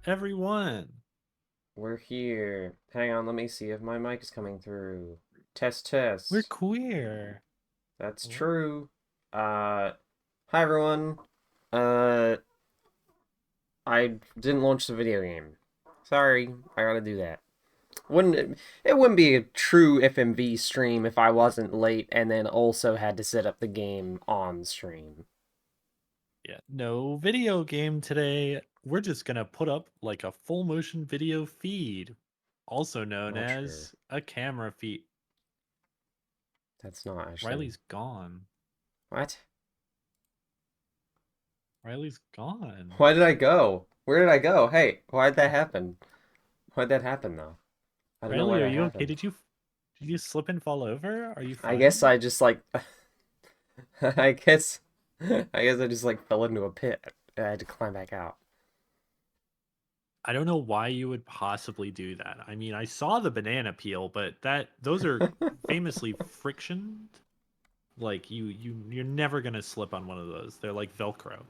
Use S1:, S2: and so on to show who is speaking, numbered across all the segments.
S1: everyone?
S2: We're here. Hang on, let me see if my mic is coming through. Test,
S1: We're
S2: test.
S1: queer.
S2: That's
S1: What?
S2: true. Hi everyone. Uh, I didn't launch the video game. Sorry, I gotta do that. Wouldn't be a true FMV stream if I wasn't late and then also had to set up the game on stream.
S1: Yeah, no video game today. We're just gonna put up like a full motion video feed, also known
S2: Not true.
S1: as a camera feed.
S2: That's not actually.
S1: Riley's gone.
S2: What?
S1: Riley's gone.
S2: Why did I go? Where did I go? Hey, why'd that happen? Why'd that happen though? I don't know why
S1: Riley, are
S2: that
S1: you okay?
S2: happened.
S1: Did you slip and fall over? Are you
S2: I guess
S1: fine?
S2: I just like I guess I just like fell into a pit. I had to climb back out.
S1: I don't know why you would possibly do that. I mean, I saw the banana peel, but those are famously friction. Like you're never gonna slip on one of those. They're like Velcro.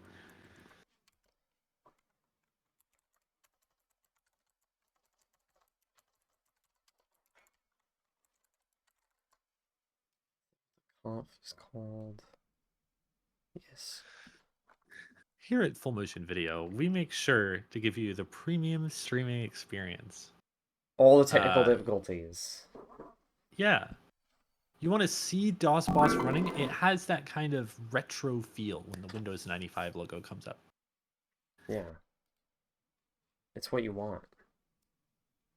S2: Off is called. Yes.
S1: Here at Full Motion Video, we make sure to give you the premium streaming experience.
S2: All the technical
S1: Uh,
S2: difficulties.
S1: yeah, you want to see DOS Boss running? It has that kind of retro feel when the Windows 95 logo comes up.
S2: Yeah. It's what you want.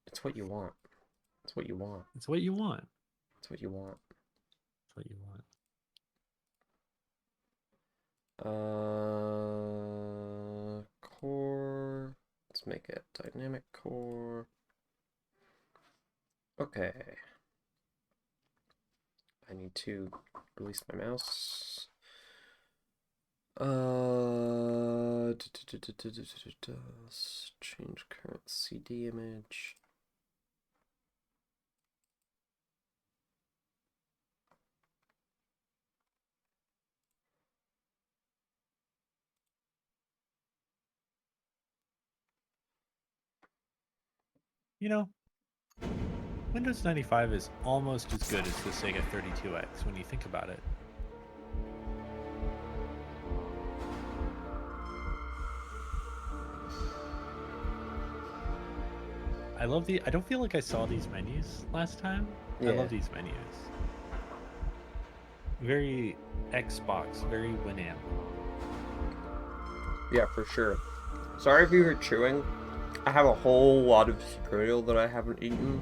S2: It's what you want. It's what you want.
S1: It's what you want.
S2: It's what you want.
S1: It's what you want.
S2: Core. Let's make it dynamic core. Okay. I need to release my mouse. Change current CD image.
S1: You know, Windows 95 is almost as good as the Sega 32X when you think about it. I don't feel like I saw these menus last time. I
S2: Yeah.
S1: love these menus. Very Xbox, very Winamp.
S2: Yeah, for sure. Sorry if you hear chewing. I have a whole lot of cereal that I haven't eaten,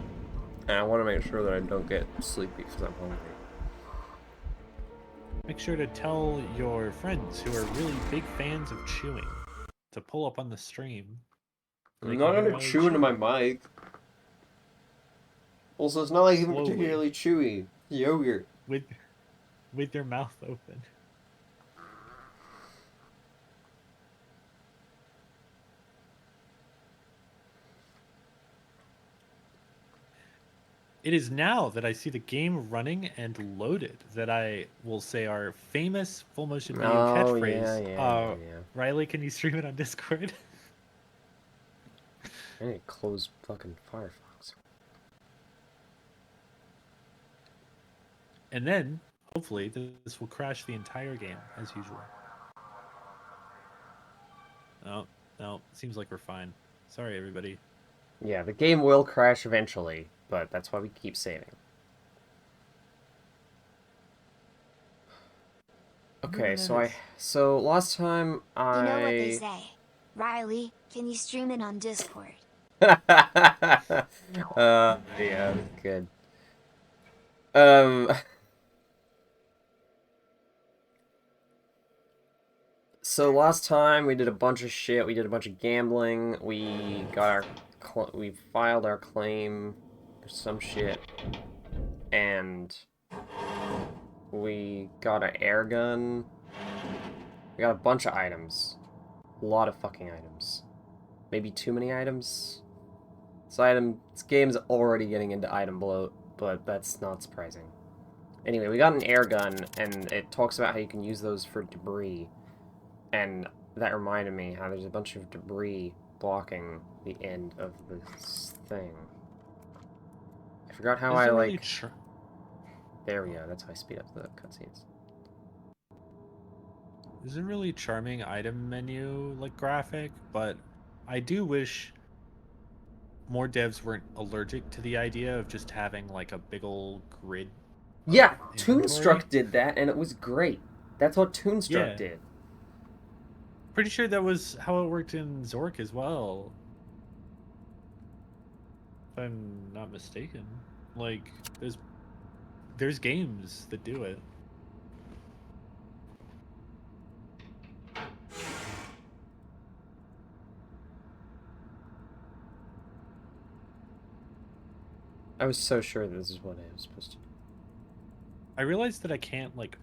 S2: and I want to make sure that I don't get sleepy because I'm hungry.
S1: Make sure to tell your friends who are really big fans of chewing to pull up on the stream so they
S2: I'm
S1: can
S2: not
S1: hear
S2: gonna
S1: Riley
S2: chew into my
S1: chew.
S2: mic. Also, it's not like even
S1: Slowly
S2: particularly chewy. Yogurt.
S1: with with your mouth open. It is now that I see the game running and loaded that I will say our famous full motion video
S2: Oh, yeah,
S1: catchphrase.
S2: yeah, yeah, yeah.
S1: Riley, can you stream it on Discord?
S2: I need to close fucking Firefox.
S1: And then, hopefully, this will crash the entire game as usual. No, no, seems like we're fine. Sorry, everybody.
S2: Yeah, the game will crash eventually, but that's why we keep saving.
S1: Whoever
S2: Okay,
S1: that is.
S2: so last time
S3: You know what they
S2: I
S3: say. Riley, can you stream it on Discord?
S2: yeah, good. Um so last time we did a bunch of shit. We did a bunch of gambling. We got we filed our claim for some shit, and we got an air gun. We got a bunch of items. A lot of fucking items. Maybe too many items. This game's already getting into item bloat, but that's not surprising. Anyway, we got an air gun, and it talks about how you can use those for debris. And that reminded me how there's a bunch of debris blocking the end of this thing. I forgot how
S1: Is
S2: I
S1: it
S2: like.
S1: really
S2: There we go. That's how I speed up the cutscenes.
S1: There's a really charming item menu like graphic, but I do wish more devs weren't allergic to the idea of just having like a big old grid.
S2: Yeah,
S1: Inventory?
S2: Toonstruck did that, and it was great. That's what Toonstruck
S1: Yeah.
S2: did.
S1: Pretty sure that was how it worked in Zork as well. If I'm not mistaken. Like there's games that do it.
S2: I was so sure this is what I was supposed to do.
S1: I realized that I can't like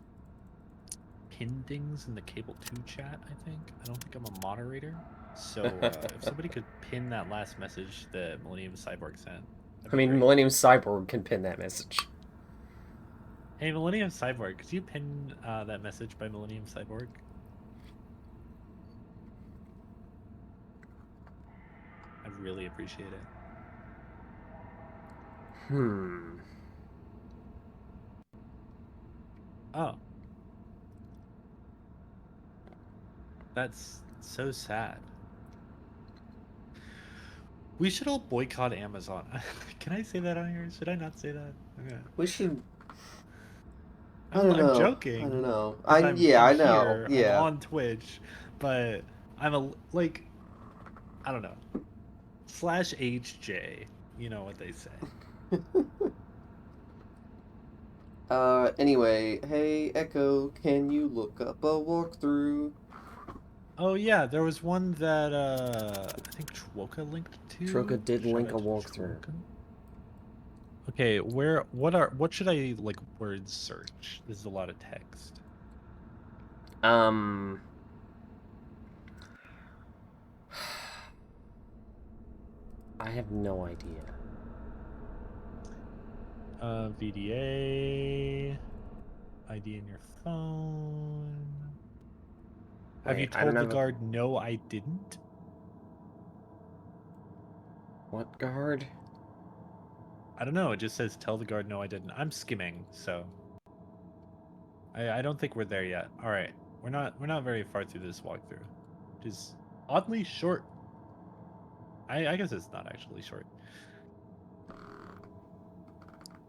S1: pin things in the Cable 2 chat, I think. I don't think I'm a moderator. So if somebody could pin that last message that Millennium Cyborg sent.
S2: I mean,
S1: great.
S2: Millennium Cyborg can pin that message.
S1: Hey, Millennium Cyborg, could you pin that message by Millennium Cyborg? I'd really appreciate it. Oh. That's so sad. We should all boycott Amazon. Can I say that on here? Should I not say that? Okay.
S2: We should.
S1: I'm joking.
S2: I don't know.
S1: 'Cause
S2: I
S1: I'm
S2: know.
S1: here,
S2: Yeah.
S1: I'm on Twitch, but I'm like, I don't know. /HJ. You know what they say.
S2: Anyway, hey Echo, can you look up a walkthrough?
S1: Oh yeah, there was one that I think Troka linked to.
S2: Troka did
S1: Shout
S2: link
S1: out
S2: a
S1: to
S2: walkthrough.
S1: Troka. Okay, what should I like word search? This is a lot of text.
S2: I have no idea.
S1: VDA ID in your phone. Have you
S2: Wait, I
S1: told
S2: don't
S1: the
S2: have a-
S1: guard no I didn't?
S2: What guard?
S1: I don't know, it just says tell the guard no I didn't. I'm skimming, so I don't think we're there yet. Alright. We're not very far through this walkthrough. Which is oddly short. I guess it's not actually short.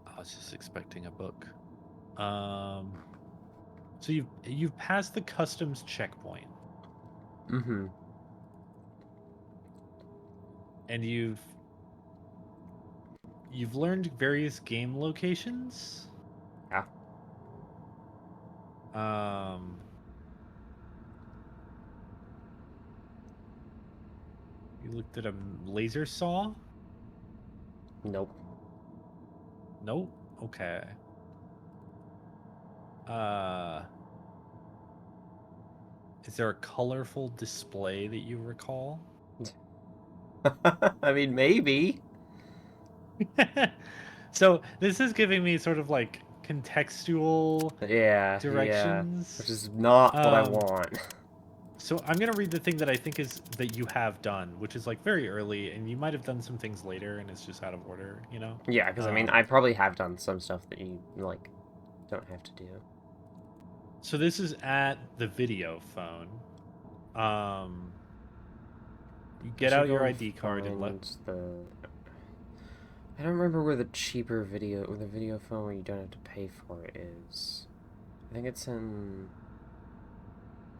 S1: I was just expecting a book. So you've passed the customs checkpoint.
S2: Mm-hmm.
S1: And you've learned various game locations.
S2: Yeah.
S1: You looked at a laser saw?
S2: Nope.
S1: Nope. Okay. Is there a colorful display that you recall?
S2: I mean, maybe.
S1: So this is giving me sort of like contextual directions.
S2: Which is not what I want.
S1: So I'm gonna read the thing that I think is that you have done, which is like very early, and you might have done some things later, and it's just out of order, you know?
S2: Yeah, because I mean, I probably have done some stuff that you like don't have to do.
S1: So this is at the video phone. You get out your ID card and let.
S2: I don't remember where the cheaper video, or the video phone where you don't have to pay for it is. I think it's in.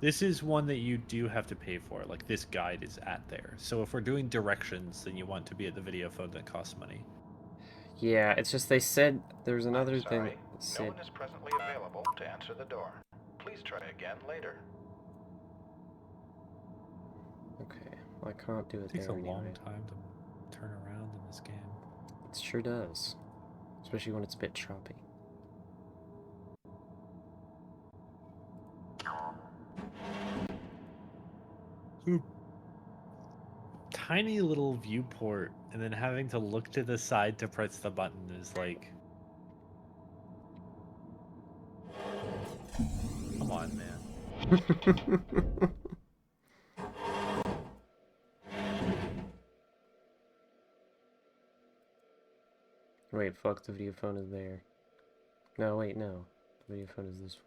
S1: This is one that you do have to pay for. Like this guide is at there. So if we're doing directions, then you want to be at the video phone that costs money.
S2: Yeah, it's just they said there's another thing.
S4: No
S2: Said...
S4: one is presently available to answer the door. Please try again later.
S2: Okay, well, I can't do it.
S1: It takes
S2: there
S1: a long
S2: anyway.
S1: time to turn around in this game.
S2: It sure does, especially when it's a bit choppy.
S1: Tiny little viewport, and then having to look to the side to press the button is like, come on, man.
S2: Wait, fuck, the video phone is there. No, wait, no. The video phone is this way.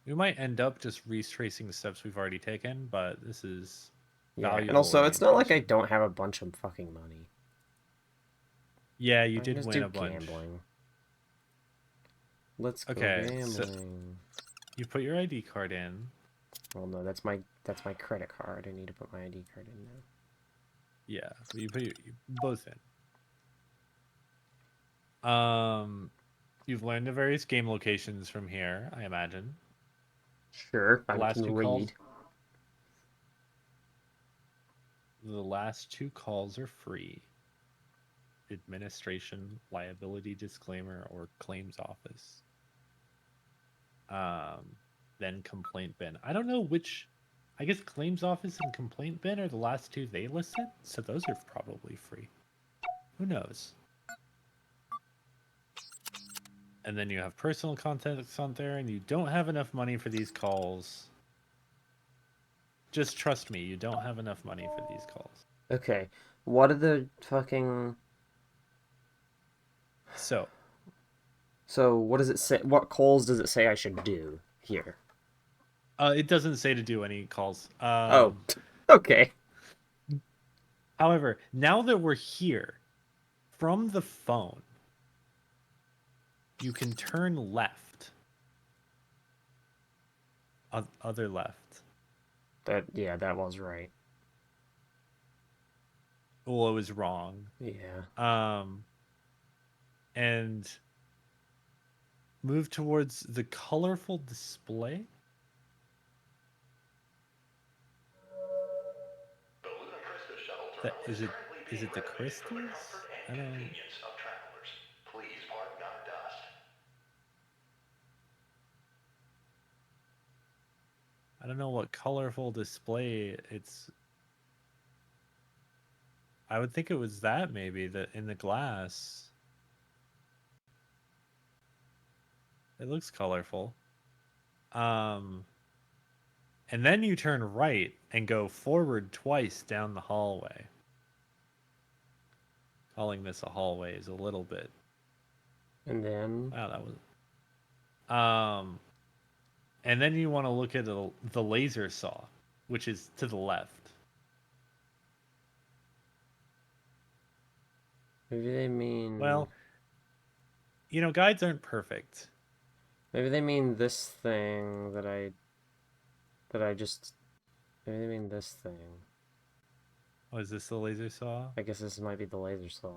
S1: We might end up just retracing the steps we've already taken, but this is
S2: Yeah, and
S1: valuable
S2: also, it's not like I
S1: orientation.
S2: don't have a bunch of fucking money.
S1: Yeah, you
S2: I can
S1: did
S2: just
S1: win
S2: do
S1: a bunch.
S2: gambling. Let's go
S1: Okay, so-
S2: gambling.
S1: You put your ID card in.
S2: Well, no, that's my credit card. I need to put my ID card in now.
S1: Yeah, but you put you both in. You've learned the various game locations from here, I imagine.
S2: Sure,
S1: The
S2: I
S1: last
S2: can
S1: two
S2: read.
S1: calls. The last two calls are free. Administration, liability disclaimer, or claims office. Then complaint bin. I don't know which. I guess claims office and complaint bin are the last two they listed, so those are probably free. Who knows? And then you have personal contacts on there, and you don't have enough money for these calls. Just trust me, you don't have enough money for these calls.
S2: Okay, what are the fucking...
S1: So,
S2: So, what does it say? What calls does it say I should do here?
S1: it doesn't say to do any calls.
S2: Oh, okay.
S1: However, now that we're here, from the phone, you can turn left. Other left.
S2: Yeah, that was right.
S1: Well, it was wrong.
S2: Yeah.
S1: And move towards the colorful display. Is it the crystals? I don't. I don't know what colorful display it's. I would think it was that maybe that in the glass. It looks colorful. And then you turn right and go forward twice down the hallway. Calling this a hallway is a little bit.
S2: And then...
S1: Wow, that was. And then you want to look at the laser saw, which is to the left.
S2: Maybe they mean...
S1: Well, guides aren't perfect.
S2: Maybe they mean this thing that I just... Maybe they mean this thing.
S1: Oh, is this the laser saw?
S2: I guess this might be the laser saw.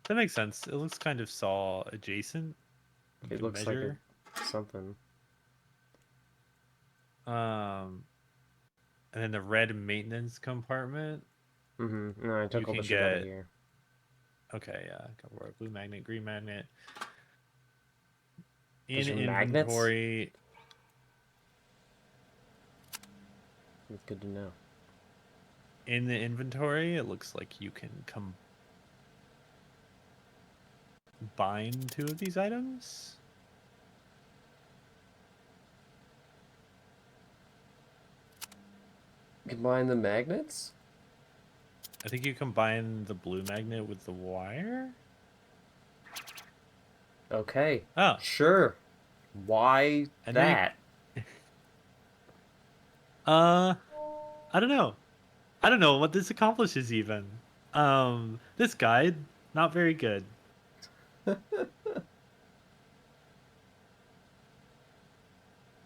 S1: That makes sense. It looks kind of saw adjacent. You
S2: It
S1: can
S2: looks
S1: measure.
S2: like something.
S1: And then the red maintenance compartment.
S2: Mm-hmm. No, I took
S1: You
S2: all the
S1: can
S2: shit out of
S1: get-
S2: here.
S1: Okay, yeah. Blue magnet, green magnet.
S2: There's
S1: In
S2: magnets?
S1: inventory.
S2: It's good to know.
S1: In the inventory, it looks like you can combine two of these items.
S2: Combine the magnets?
S1: I think you combine the blue magnet with the wire.
S2: Okay.
S1: Oh,
S2: Sure. Why
S1: And then you-
S2: that?
S1: I don't know. I don't know what this accomplishes even. This guide, not very good.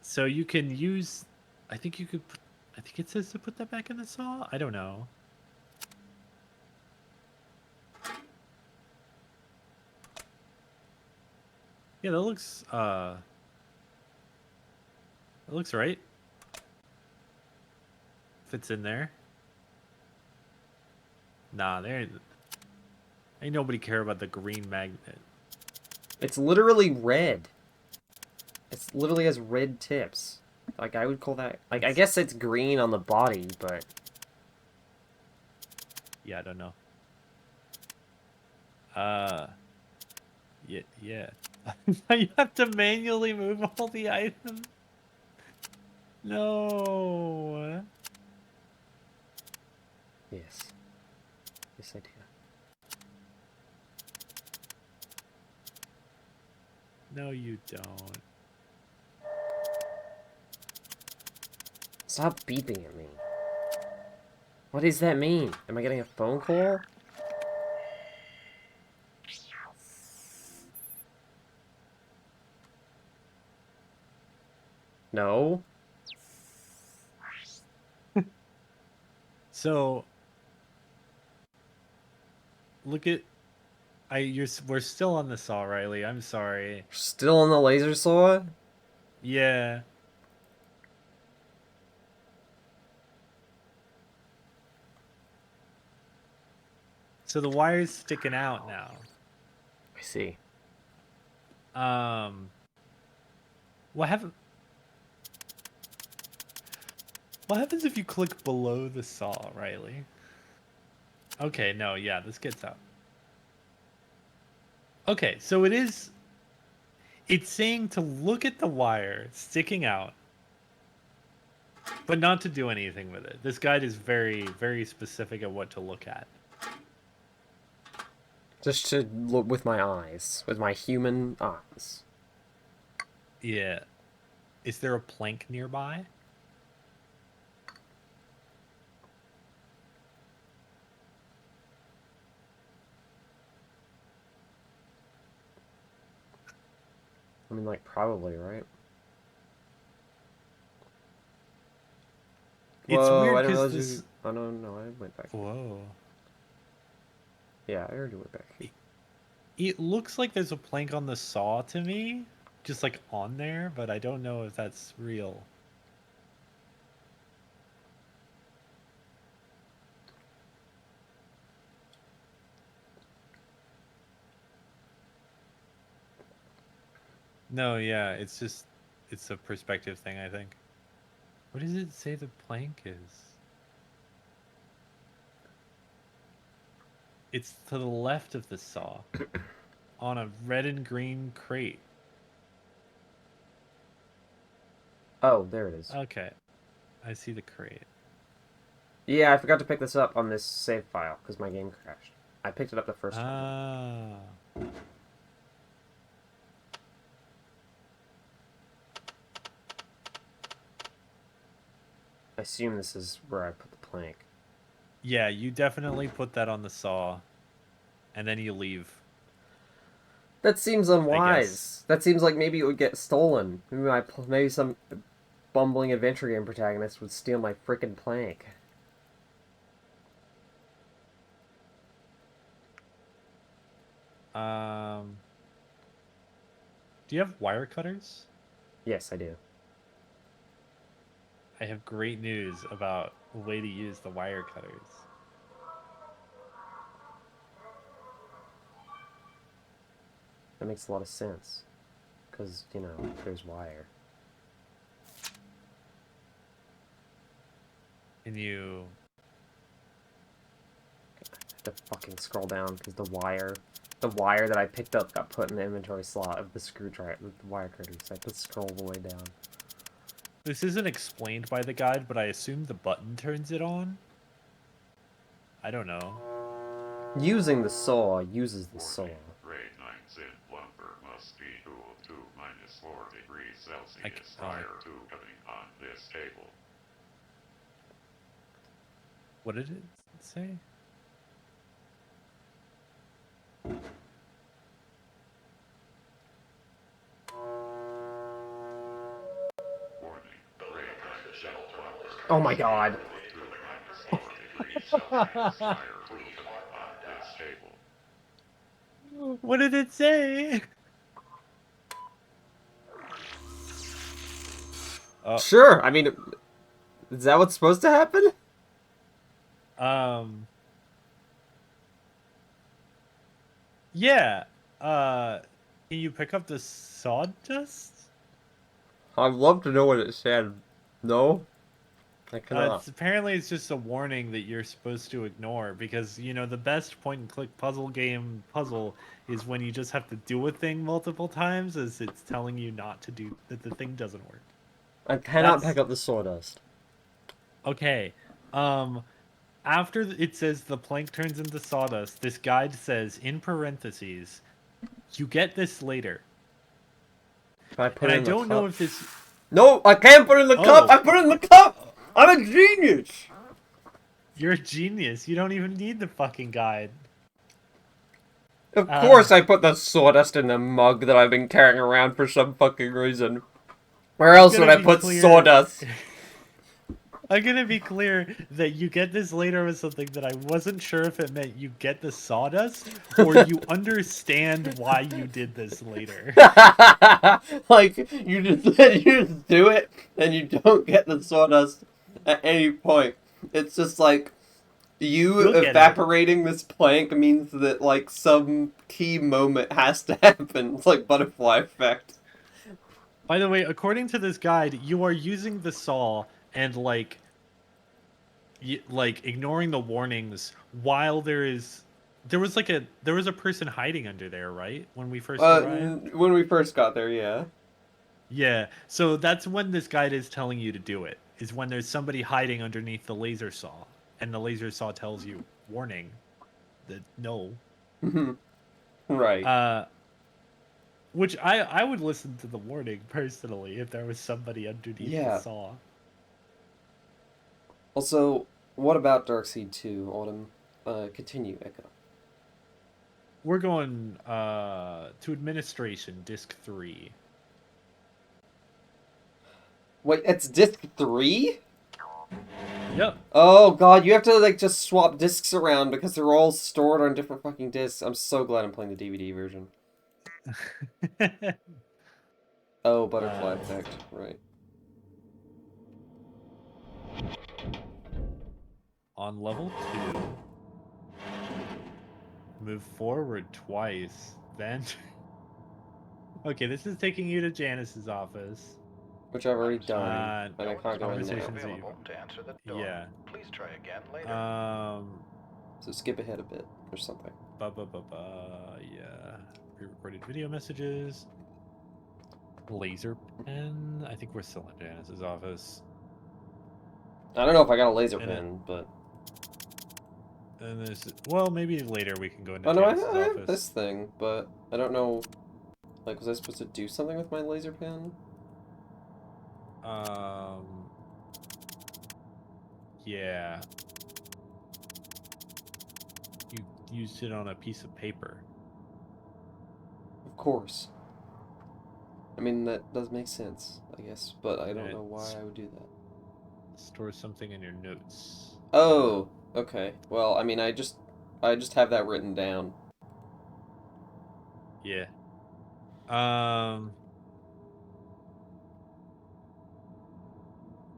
S1: So you can use, I think you could, I think it says to put that back in the saw. I don't know. Yeah, that looks, it looks right. Fits in there. Nah, there ain't nobody care about the green magnet.
S2: It's literally red. It's literally has red tips. Like, I would call that... Like, I guess it's green on the body, but...
S1: Yeah, I don't know. Yeah. You have to manually move all the items. No. No, you don't.
S2: Stop beeping at me. What does that mean? Am I getting a phone call? No?
S1: So, look at we're still on the saw, Riley. I'm sorry.
S2: Still on the laser saw?
S1: Yeah. So the wire's sticking out now.
S2: I see.
S1: What happens if you click below the saw, Riley? Okay, no, yeah, this gets out. Okay, so it's saying to look at the wire sticking out, but not to do anything with it. This guide is very, very specific at what to look at.
S2: Just to look with my eyes. With my human eyes.
S1: Yeah. Is there a plank nearby?
S2: I mean, like, probably, right?
S1: It's
S2: Whoa,
S1: weird
S2: I didn't
S1: because
S2: realize
S1: this.
S2: you... Oh, no, no, I went back.
S1: Whoa.
S2: Yeah, I already went back.
S1: It looks like there's a plank on the saw to me, just like on there, but I don't know if that's real. No, yeah, it's a perspective thing, I think. What does it say the plank is? It's to the left of the saw, on a red and green crate.
S2: Oh, there it is.
S1: Okay, I see the crate.
S2: Yeah, I forgot to pick this up on this save file, because my game crashed. I picked it up the first time.
S1: Ah.
S2: I assume this is where I put the plank.
S1: Yeah, you definitely put that on the saw, and then you leave.
S2: That seems unwise. That seems like maybe it would get stolen. Maybe some bumbling adventure game protagonist would steal my frickin' plank.
S1: Do you have wire cutters?
S2: Yes, I do.
S1: I have great news about a way to use the wire cutters.
S2: That makes a lot of sense. Because, you know, there's wire.
S1: Can you...
S2: I have to fucking scroll down because the wire that I picked up got put in the inventory slot of the screwdriver, the wire cutters. I have to scroll the way down.
S1: This isn't explained by the guide, but I assume the button turns it on? I don't know.
S2: Using the saw uses the saw.
S5: Grade 9 Zinc lumber must be cooled to -4 degrees Celsius prior to cutting on this table.
S1: What did it say?
S5: Warning. Grade 9 Zinc lumber
S2: Oh my god.
S5: to -4 degrees Celsius prior to cutting on this table.
S1: What did it say?
S2: Sure, I mean, is that what's supposed to happen?
S1: Yeah. Can you pick up the sawdust?
S2: I'd love to know what it said. No? I cannot.
S1: Apparently it's just a warning that you're supposed to ignore because, you know, the best point-and-click puzzle is when you just have to do a thing multiple times as it's telling you not to do, that the thing doesn't work.
S2: I cannot
S1: That's-
S2: pick up the sawdust.
S1: Okay. After it says the plank turns into sawdust, this guide says, in parentheses, you get this later.
S2: Can I put
S1: And
S2: it
S1: I
S2: in the
S1: don't know
S2: cup?
S1: if this.
S2: No, I can't put it in the cup!
S1: Oh.
S2: I put it in the cup! I'm a genius!
S1: You're a genius. You don't even need the fucking guide.
S2: Of course I put the sawdust in the mug that I've been carrying around for some fucking reason. Where else would
S1: gonna
S2: I
S1: be
S2: put
S1: clear-
S2: sawdust?
S1: I'm gonna be clear that you get this later with something that I wasn't sure if it meant you get the sawdust or you understand why you did this later.
S2: Like, you just do it, and you don't get the sawdust at any point. It's just like, you
S1: You'll get it.
S2: evaporating this plank means that, like, some key moment has to happen. It's like butterfly effect.
S1: By the way, according to this guide, you are using the saw and like ignoring the warnings while there was a person hiding under there, right? When we first arrived.
S2: When we first got there, yeah.
S1: Yeah. So that's when this guide is telling you to do it. Is when there's somebody hiding underneath the laser saw, and the laser saw tells you, "Warning, that no."
S2: Right.
S1: Which I would listen to the warning personally if there was somebody underneath
S2: Yeah.
S1: the saw.
S2: Also, what about Darkseid 2, Autumn? Continue, Echo.
S1: We're going to administration, disc 3.
S2: Wait, it's disc 3?
S1: Yep.
S2: Oh god, you have to, like, just swap discs around because they're all stored on different fucking discs. I'm so glad I'm playing the DVD version. Oh, butterfly effect, right.
S1: On level 2, move forward twice, then... Okay, this is taking you to Janice's office.
S2: Which I've already done, and I
S4: No
S2: can't go in
S4: one is
S2: there.
S1: Conversations that you-
S4: available to answer the door.
S1: Yeah.
S4: Please try again later.
S2: So skip ahead a bit, or something.
S1: Yeah. Pre-recorded video messages. Laser pen. I think we're still in Janice's office.
S2: I don't know if I got a laser
S1: And
S2: pen, but...
S1: And this, well, maybe later we can go into
S2: Oh no, I
S1: Janice's
S2: have
S1: office.
S2: this thing, but I don't know... Like, was I supposed to do something with my laser pen?
S1: Yeah. You used it on a piece of paper.
S2: Of course. I mean, that does make sense, I guess, but I don't
S1: Right.
S2: know why I would do that.
S1: Store something in your notes.
S2: Oh, okay. Well, I mean, I just have that written down.
S1: Yeah.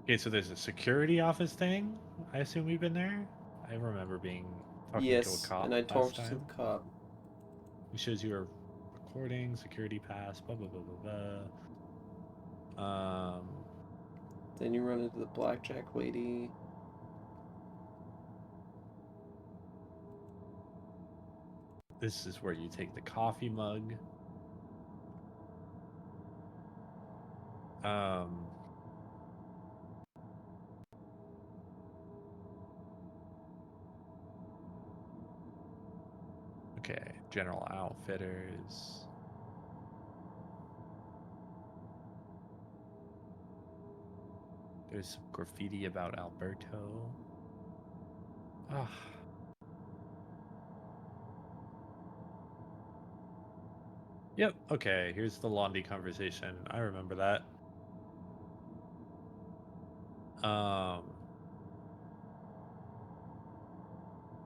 S1: Okay, so there's a security office thing. I assume we've been there. I remember being talking to
S2: Yes,
S1: a cop
S2: and I
S1: last
S2: talked to
S1: time.
S2: the cop.
S1: It shows you a recording, security pass, blah blah blah blah blah.
S2: Then you run into the blackjack lady.
S1: This is where you take the coffee mug. Okay, General Outfitters. There's some graffiti about Alberto. Ah. Yep, okay, here's the Londi conversation. I remember that.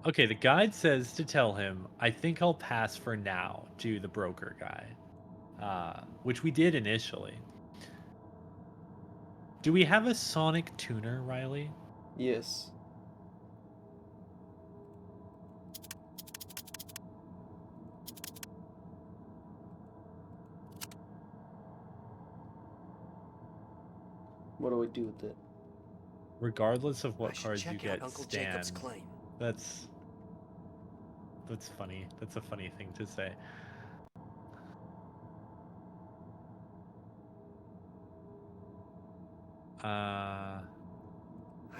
S1: Okay, the guide says to tell him, I think I'll pass for now to the broker guy. Which we did initially. Do we have a sonic tuner, Riley?
S2: Yes. What do I do with it?
S1: Regardless of
S6: I
S1: what
S6: should
S1: cards you
S6: check
S1: get,
S6: out Uncle
S1: Stan.
S6: Jacob's claim.
S1: That's funny. That's a funny thing to say.
S6: I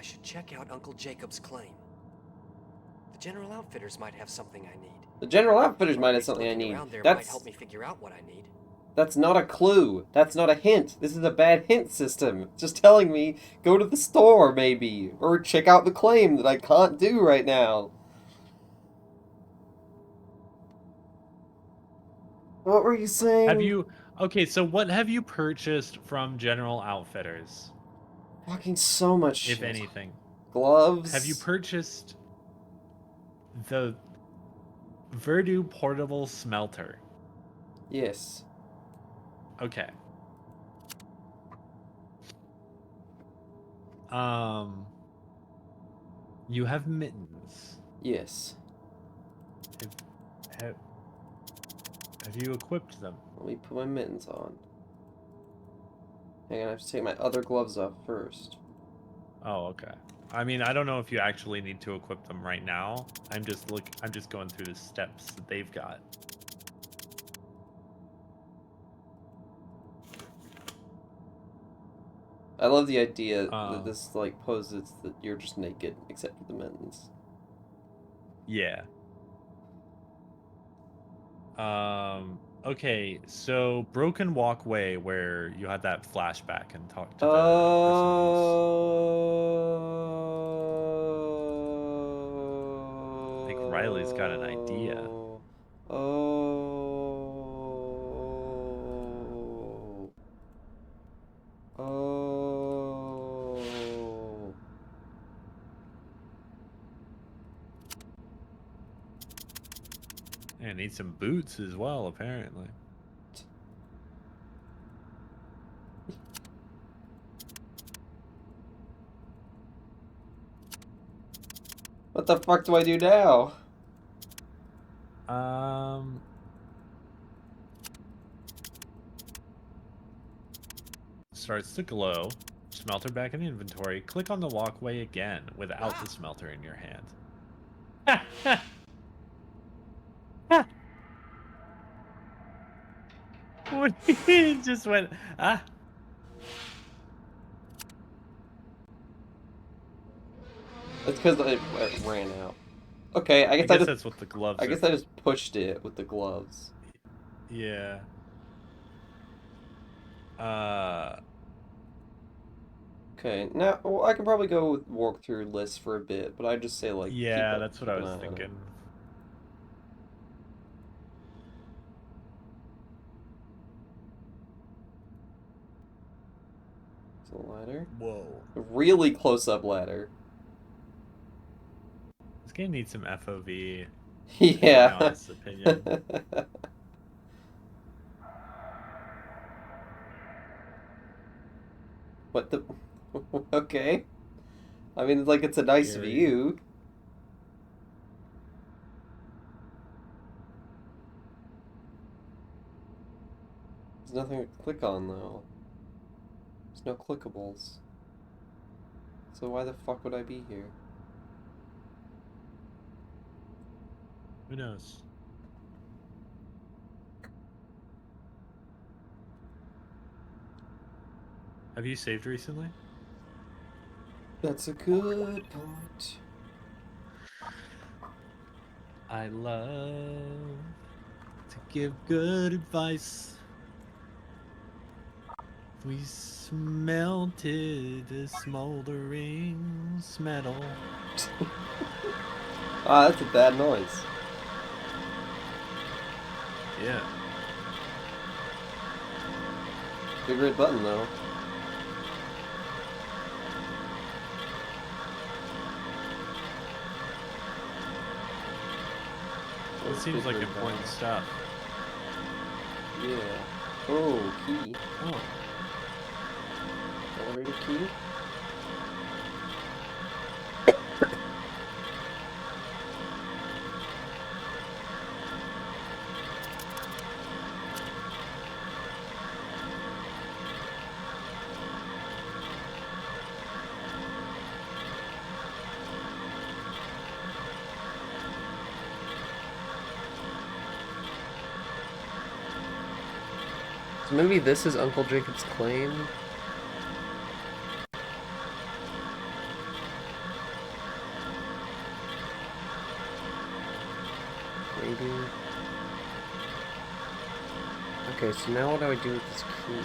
S6: should check out Uncle Jacob's claim. The General Outfitters might have something I need.
S2: The General Outfitters might have
S6: Maybe
S2: something I
S6: looking
S2: need.
S6: around there might
S2: That's
S6: help me figure out what I need.
S2: That's not a clue. That's not a hint. This is a bad hint system. It's just telling me, go to the store, maybe. Or check out the claim that I can't do right now. What were you saying?
S1: Have you... Okay, so what have you purchased from General Outfitters,
S2: Fucking so much
S1: if
S2: shit.
S1: anything?
S2: Gloves?
S1: Have you purchased the Verdu portable smelter?
S2: Yes.
S1: Okay. You have mittens.
S2: Yes.
S1: Have you equipped them?
S2: Let me put my mittens on. Hang on, I have to take my other gloves off first.
S1: Oh, okay. I mean, I don't know if you actually need to equip them right now. I'm just going through the steps that they've got.
S2: I love the idea that this, like, poses that you're just naked, except for the mittens.
S1: Yeah. Okay, so Broken Walkway, where you had that flashback and talked to the person who's... I think Riley's got an idea. Yeah, need some boots as well, apparently.
S2: What the fuck do I do now?
S1: Starts to glow. Smelter back in the inventory. Click on the walkway again without the smelter in your hand. It just went, ah.
S2: It's because it ran out. Okay, I guess,
S1: that's what the gloves
S2: I guess I just pushed it with the gloves.
S1: Yeah.
S2: Okay, now well, I can probably go with walkthrough lists for a bit, but I'd just say like.
S1: Yeah, that's what I was thinking.
S2: It's a ladder.
S1: Whoa.
S2: A really close-up ladder.
S1: This game needs some FOV.
S2: Yeah.
S1: In my honest opinion.
S2: What the? Okay. I mean, like, it's a nice view. There's nothing to click on, though. There's no clickables. So why the fuck would I be here?
S1: Who knows? Have you saved recently?
S2: That's a good point.
S1: I love to give good advice. We smelted a smoldering metal.
S2: Ah, that's a bad noise.
S1: Yeah.
S2: Big red button, though.
S1: It seems like important stuff.
S2: Yeah. Oh, key.
S1: Oh.
S2: Elevator key? So maybe this is Uncle Jacob's claim? Maybe. Okay, so now what do I do with this key?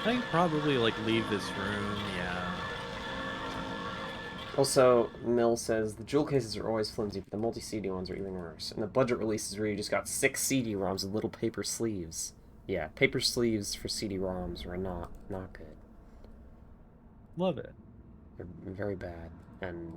S1: I think probably like leave this room. Yeah.
S2: Also, Mill says the jewel cases are always flimsy, but the multi-CD ones are even worse. And the budget releases where you just got 6 CD-ROMs with little paper sleeves. Yeah, paper sleeves for CD-ROMs are not good.
S1: Love it.
S2: They're very bad. And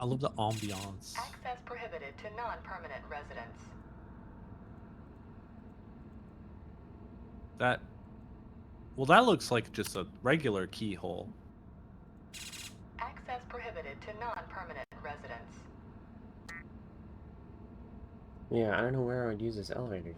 S1: I love the ambiance.
S7: Access prohibited to non-permanent residents.
S1: Well, that looks like just a regular keyhole.
S7: Access prohibited to non-permanent residents.
S2: yeah, I don't know where I would use this elevator key.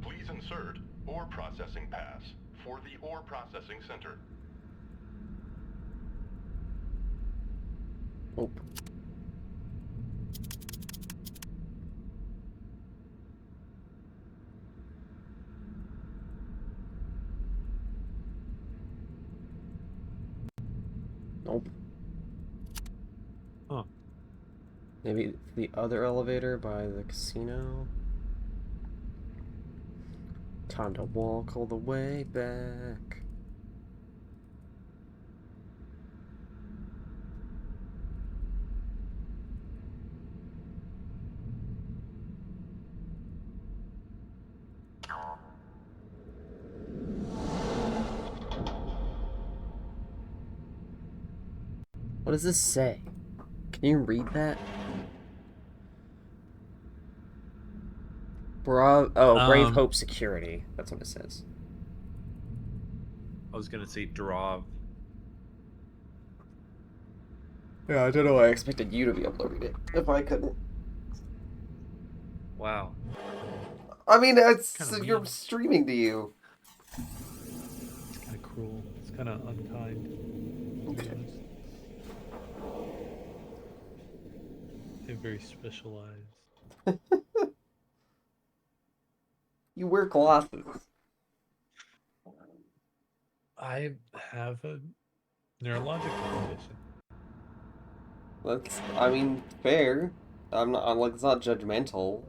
S8: Please insert ore processing pass for the ore processing center.
S2: Oh. Nope.
S1: Huh.
S2: Maybe the other elevator by the casino? Time to walk all the way back. What does this say? Can you read that? Brave Hope Security. That's what it says.
S1: I was gonna say draw.
S2: Yeah, I don't know why I expected you to be able to read it if I couldn't.
S1: Wow.
S2: I mean, it's
S1: Kinda
S2: you're
S1: mean.
S2: streaming to you.
S1: It's kind of cruel. It's kind of unkind. To be honest. They're very specialized.
S2: You wear glasses.
S1: I have a neurological condition.
S2: That's, I mean, fair. I'm like, it's not judgmental.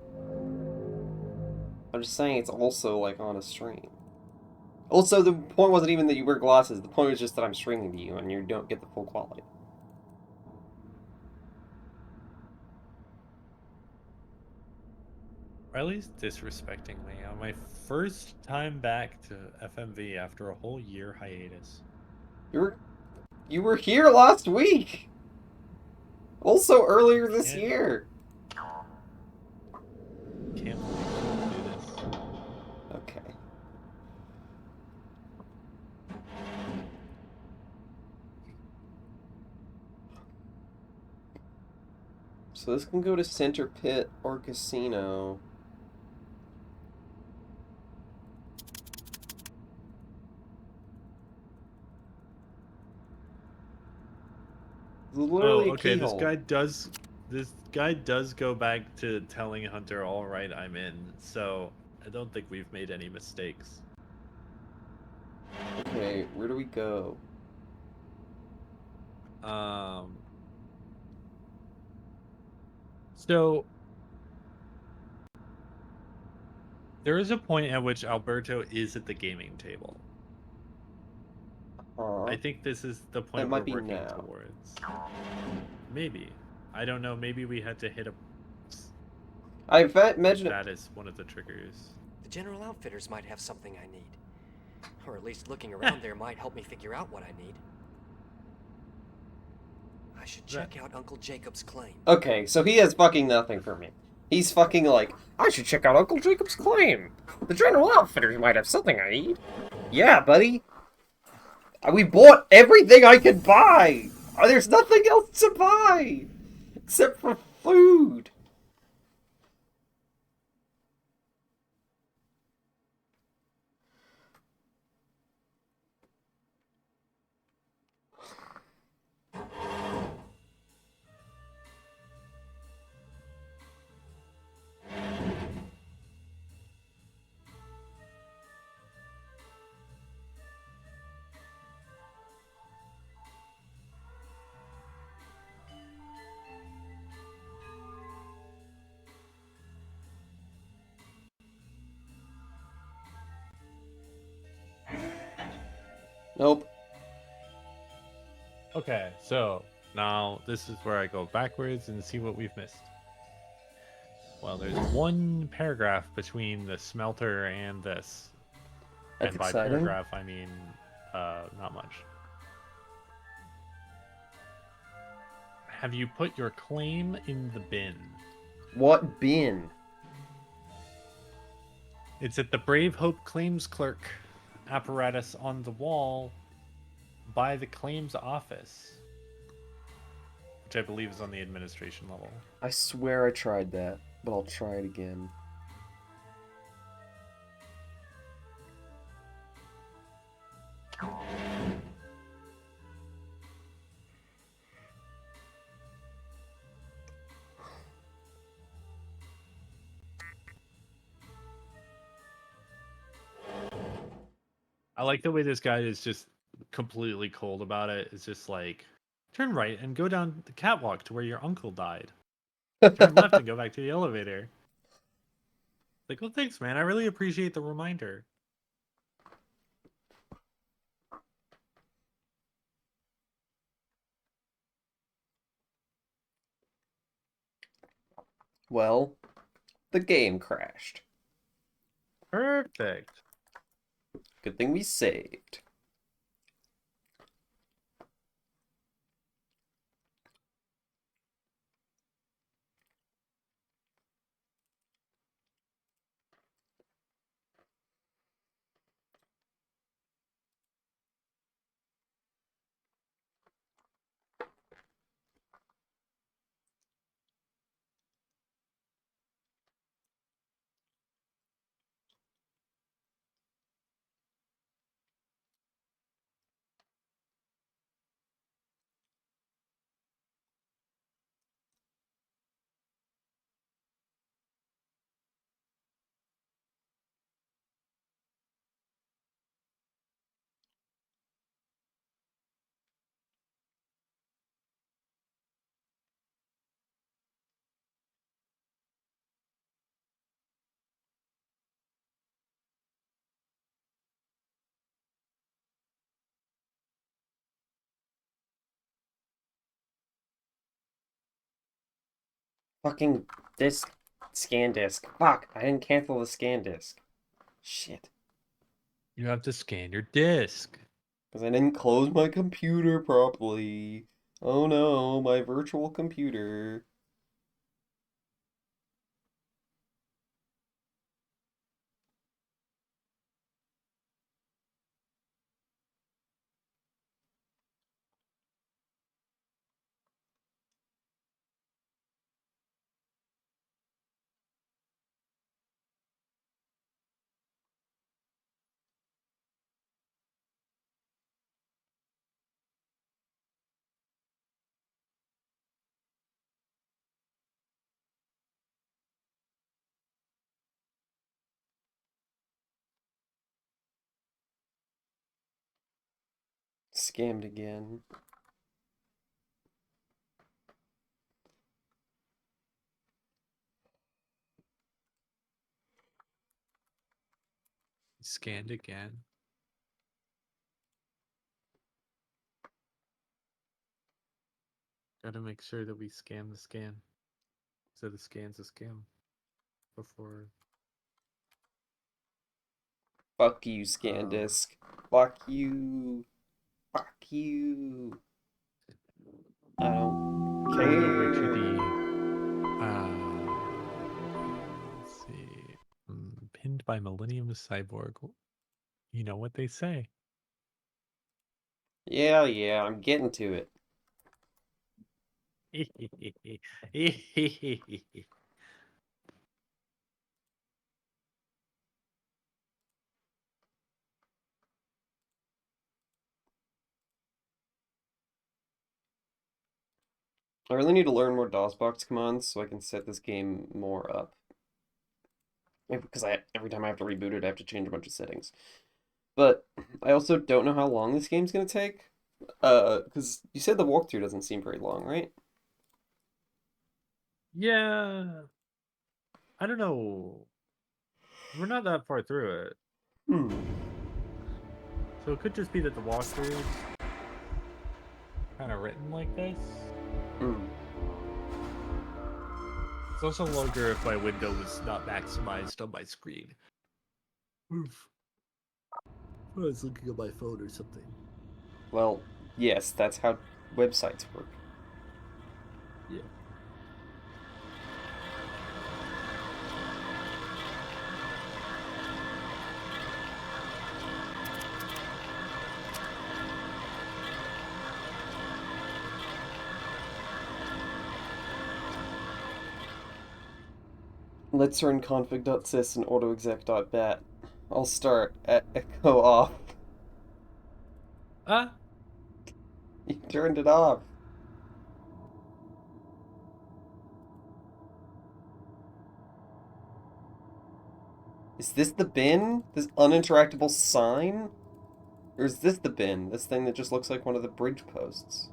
S2: I'm just saying it's also, like, on a stream. Also, the point wasn't even that you wear glasses. The point was just that I'm streaming to you and you don't get the full quality.
S1: Riley's disrespecting me on my first time back to FMV after a whole year hiatus.
S2: You were here last week. Also earlier this
S1: Yeah.
S2: year.
S1: Can't believe you do this.
S2: Okay. So this can go to Center Pit or Casino. Literally
S1: Oh, okay.
S2: a keyhole.
S1: This guy does go back to telling Hunter, "All right, I'm in." So I don't think we've made any mistakes.
S2: Okay, where do we go?
S1: So there is a point at which Alberto is at the gaming table. I think this is the point
S2: It might
S1: we're
S2: be
S1: working
S2: now.
S1: towards. Maybe. I don't know. Maybe we had to hit a.
S2: I imagine
S1: That is one of the triggers.
S6: The General Outfitters might have something I need. Or at least looking around there might help me figure out what I need. I should check out Uncle Jacob's claim.
S2: Okay, so he has fucking nothing for me. He's fucking like, I should check out Uncle Jacob's claim. The General Outfitters might have something I need. Yeah, buddy. We bought everything I could buy. There's nothing else to buy except for food. Nope.
S1: Okay, so now this is where I go backwards and see what we've missed. Well, there's one paragraph between the smelter and this.
S2: That's
S1: and by
S2: exciting.
S1: paragraph, I mean not much. Have you put your claim in the bin?
S2: What bin?
S1: It's at the Brave Hope Claims Clerk apparatus on the wall by the claims office, which I believe is on the administration level.
S2: I swear I tried that, but I'll try it again.
S1: I like the way this guy is just completely cold about it. It's just like, turn right and go down the catwalk to where your uncle died. Turn left and go back to the elevator. Like, well, thanks, man. I really appreciate the reminder.
S2: Well, the game crashed.
S1: Perfect.
S2: Good thing we saved. Fucking disk. Scan disk. Fuck, I didn't cancel the scan disk. Shit.
S1: You have to scan your disc.
S2: Because I didn't close my computer properly. Oh no, my virtual computer. Scammed again.
S1: Scanned again. Gotta make sure that we scan the scan. So the scan's a scam. Before.
S2: Fuck you, ScanDisk. Fuck you. Fuck you. I don't
S1: Going over to
S2: care.
S1: let's see. Pinned by Millennium Cyborg. You know what they say.
S2: Yeah, I'm getting to it. I really need to learn more DOSBox commands so I can set this game more up. Because every time I have to reboot it, I have to change a bunch of settings. But I also don't know how long this game's gonna take. Because you said the walkthrough doesn't seem very long, right?
S1: Yeah. I don't know. We're not that far through it. So it could just be that the walkthrough is kind of written like this. It's also longer if my window was not maximized on my screen. Oof. I was looking at my phone or something.
S2: Well, yes, that's how websites work.
S1: Yeah.
S2: Let's run config.sys and autoexec.bat. I'll start at echo off. You turned it off. Is this the bin? This uninteractable sign? Or is this the bin? This thing that just looks like one of the bridge posts?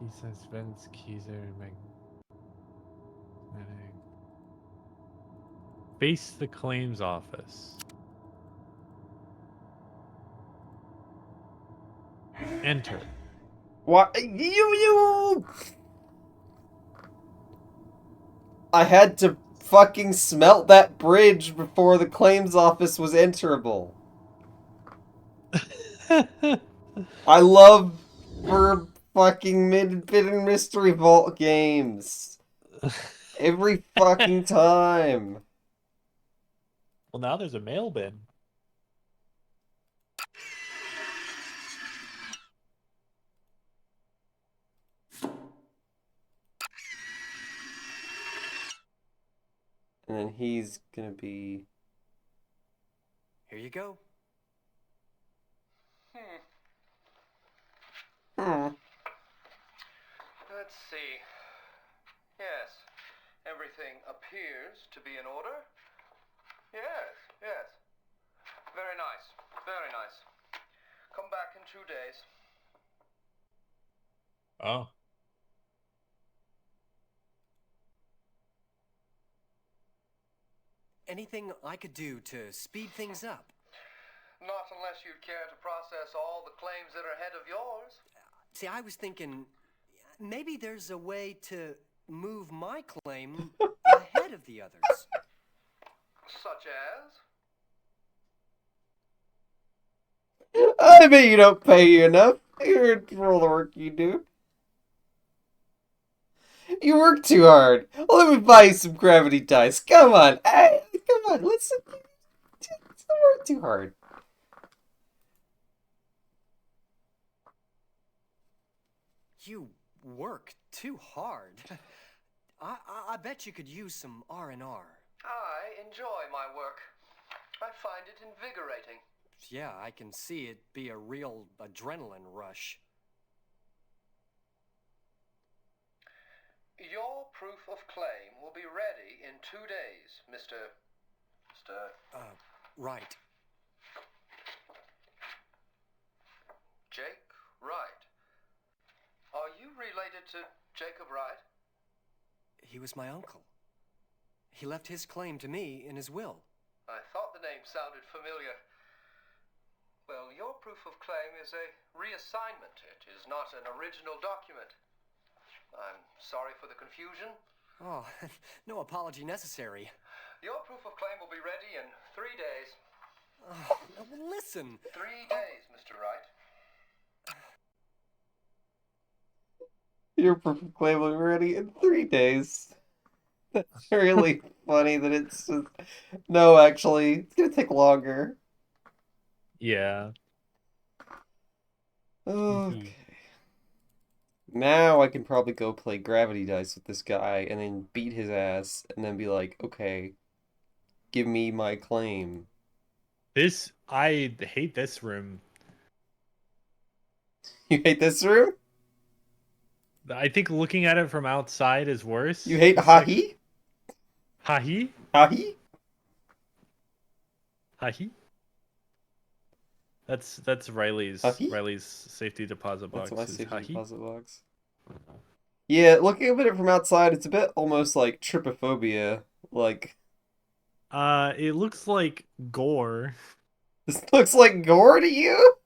S1: He says Vince Keyser magnetic. Face the claims office. Enter.
S2: What? You! I had to fucking smelt that bridge before the claims office was enterable. I love for fucking Forbidden Mystery Vault games. Every fucking time.
S1: Well, now there's a mail bin.
S2: And then he's gonna be...
S6: Here you go.
S9: Let's see. Yes, everything appears to be in order. Yes. Very nice, very nice. Come back in 2 days.
S1: Oh.
S6: Anything I could do to speed things up?
S9: Not unless you'd care to process all the claims that are ahead of yours.
S6: See, I was thinking maybe there's a way to move my claim ahead of the others.
S9: Such as?
S2: I bet you don't pay you enough for all the work you do. You work too hard. Well, let me buy you some gravity dice. Come on. Hey, come on. Let's don't work too hard.
S6: You work too hard. I bet you could use some R&R.
S9: I enjoy my work. I find it invigorating.
S6: Yeah, I can see it be a real adrenaline rush.
S9: Your proof of claim will be ready in 2 days, Mr.
S6: Right.
S9: Jake Wright. Are you related to Jacob Wright?
S6: He was my uncle. He left his claim to me in his will.
S9: I thought the name sounded familiar. Well, your proof of claim is a reassignment. It is not an original document. I'm sorry for the confusion.
S6: Oh, no apology necessary.
S9: Your proof of claim will be ready in 3 days.
S6: Listen.
S9: 3 days, Mr. Wright.
S2: Your proof of claim will be ready in 3 days. That's really funny that it's just... No, actually, it's gonna take longer.
S1: Yeah.
S2: Okay. Now I can probably go play Gravity Dice with this guy and then beat his ass and then be like, okay, give me my claim.
S1: I hate this room.
S2: You hate this room?
S1: I think looking at it from outside is worse.
S2: You hate
S1: It's
S2: Hahi?
S1: Hahi?
S2: Hahi?
S1: Hahi? That's Riley's
S2: Hahi?
S1: Riley's safety deposit box.
S2: That's my
S1: is
S2: safety
S1: Hahi.
S2: deposit box. Yeah, looking at it from outside, it's a bit almost like trypophobia. Like,
S1: It looks like gore.
S2: this looks like gore to you?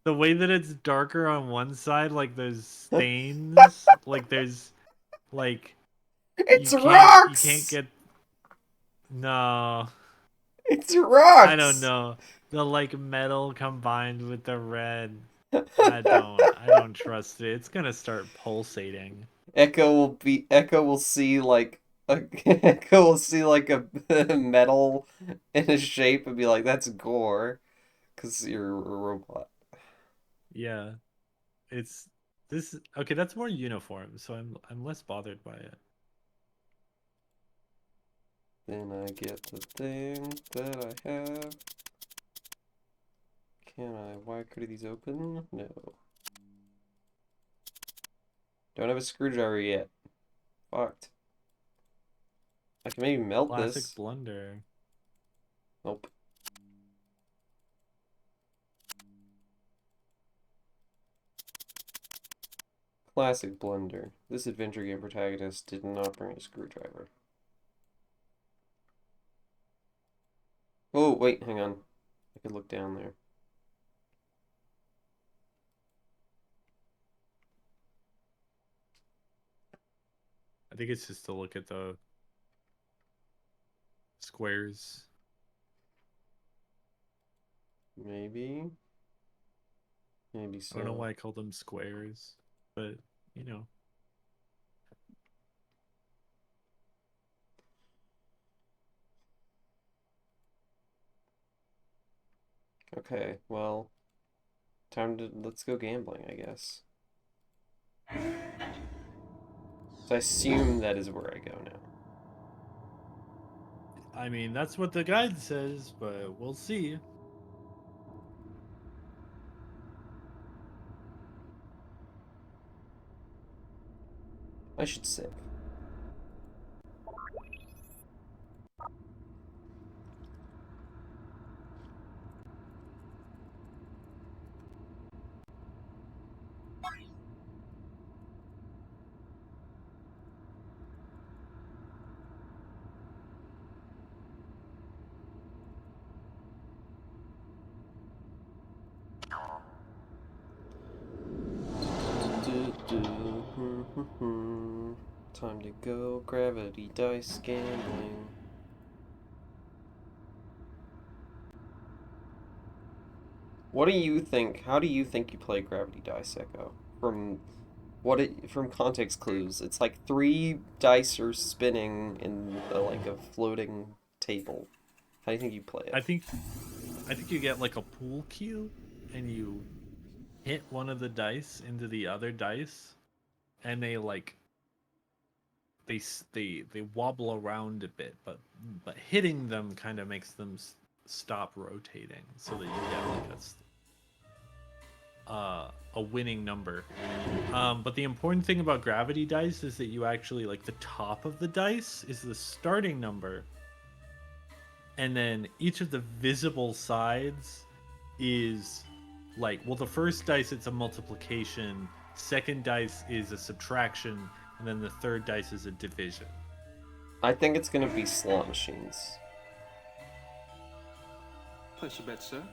S1: The way that it's darker on one side, like there's stains, like there's like
S2: It's
S1: you
S2: rocks!
S1: can't get no.
S2: It's rocks!
S1: I don't know. The like metal combined with the red. I don't trust it. It's gonna start pulsating.
S2: Echo will see like Echo will see like a metal in a shape and be like, that's gore. 'Cause you're a robot.
S1: Yeah. It's this okay, that's more uniform, so I'm less bothered by it.
S2: Then I get the thing that I have. Can I wire these open? No. Don't have a screwdriver yet. Fucked. I can maybe melt
S1: Classic
S2: this.
S1: blunder.
S2: Nope. Classic blunder. This adventure game protagonist did not bring a screwdriver. Oh, wait, hang on. I could look down there.
S1: I think it's just to look at the squares.
S2: Maybe. Maybe so.
S1: I don't know why I called them squares, but you know.
S2: Okay, well, let's go gambling, I guess. So I assume that is where I go now.
S1: I mean, that's what the guide says, but we'll see.
S2: I should save. Time to go gravity dice gambling. What do you think? How do you think you play gravity dice, Echo? From context clues, it's like 3 dice are spinning in like a floating table. How do you think you play it?
S1: I think you get like a pool cue, and you hit one of the dice into the other dice, and they like they wobble around a bit, but hitting them kind of makes them stop rotating, so that you get like a winning number. But the important thing about gravity dice is that you actually, like, the top of the dice is the starting number, and then each of the visible sides is like, well, the first dice, it's a multiplication, second dice is a subtraction, and then the third dice is a division.
S2: I think it's gonna be slot machines.
S9: Place your bet, sir.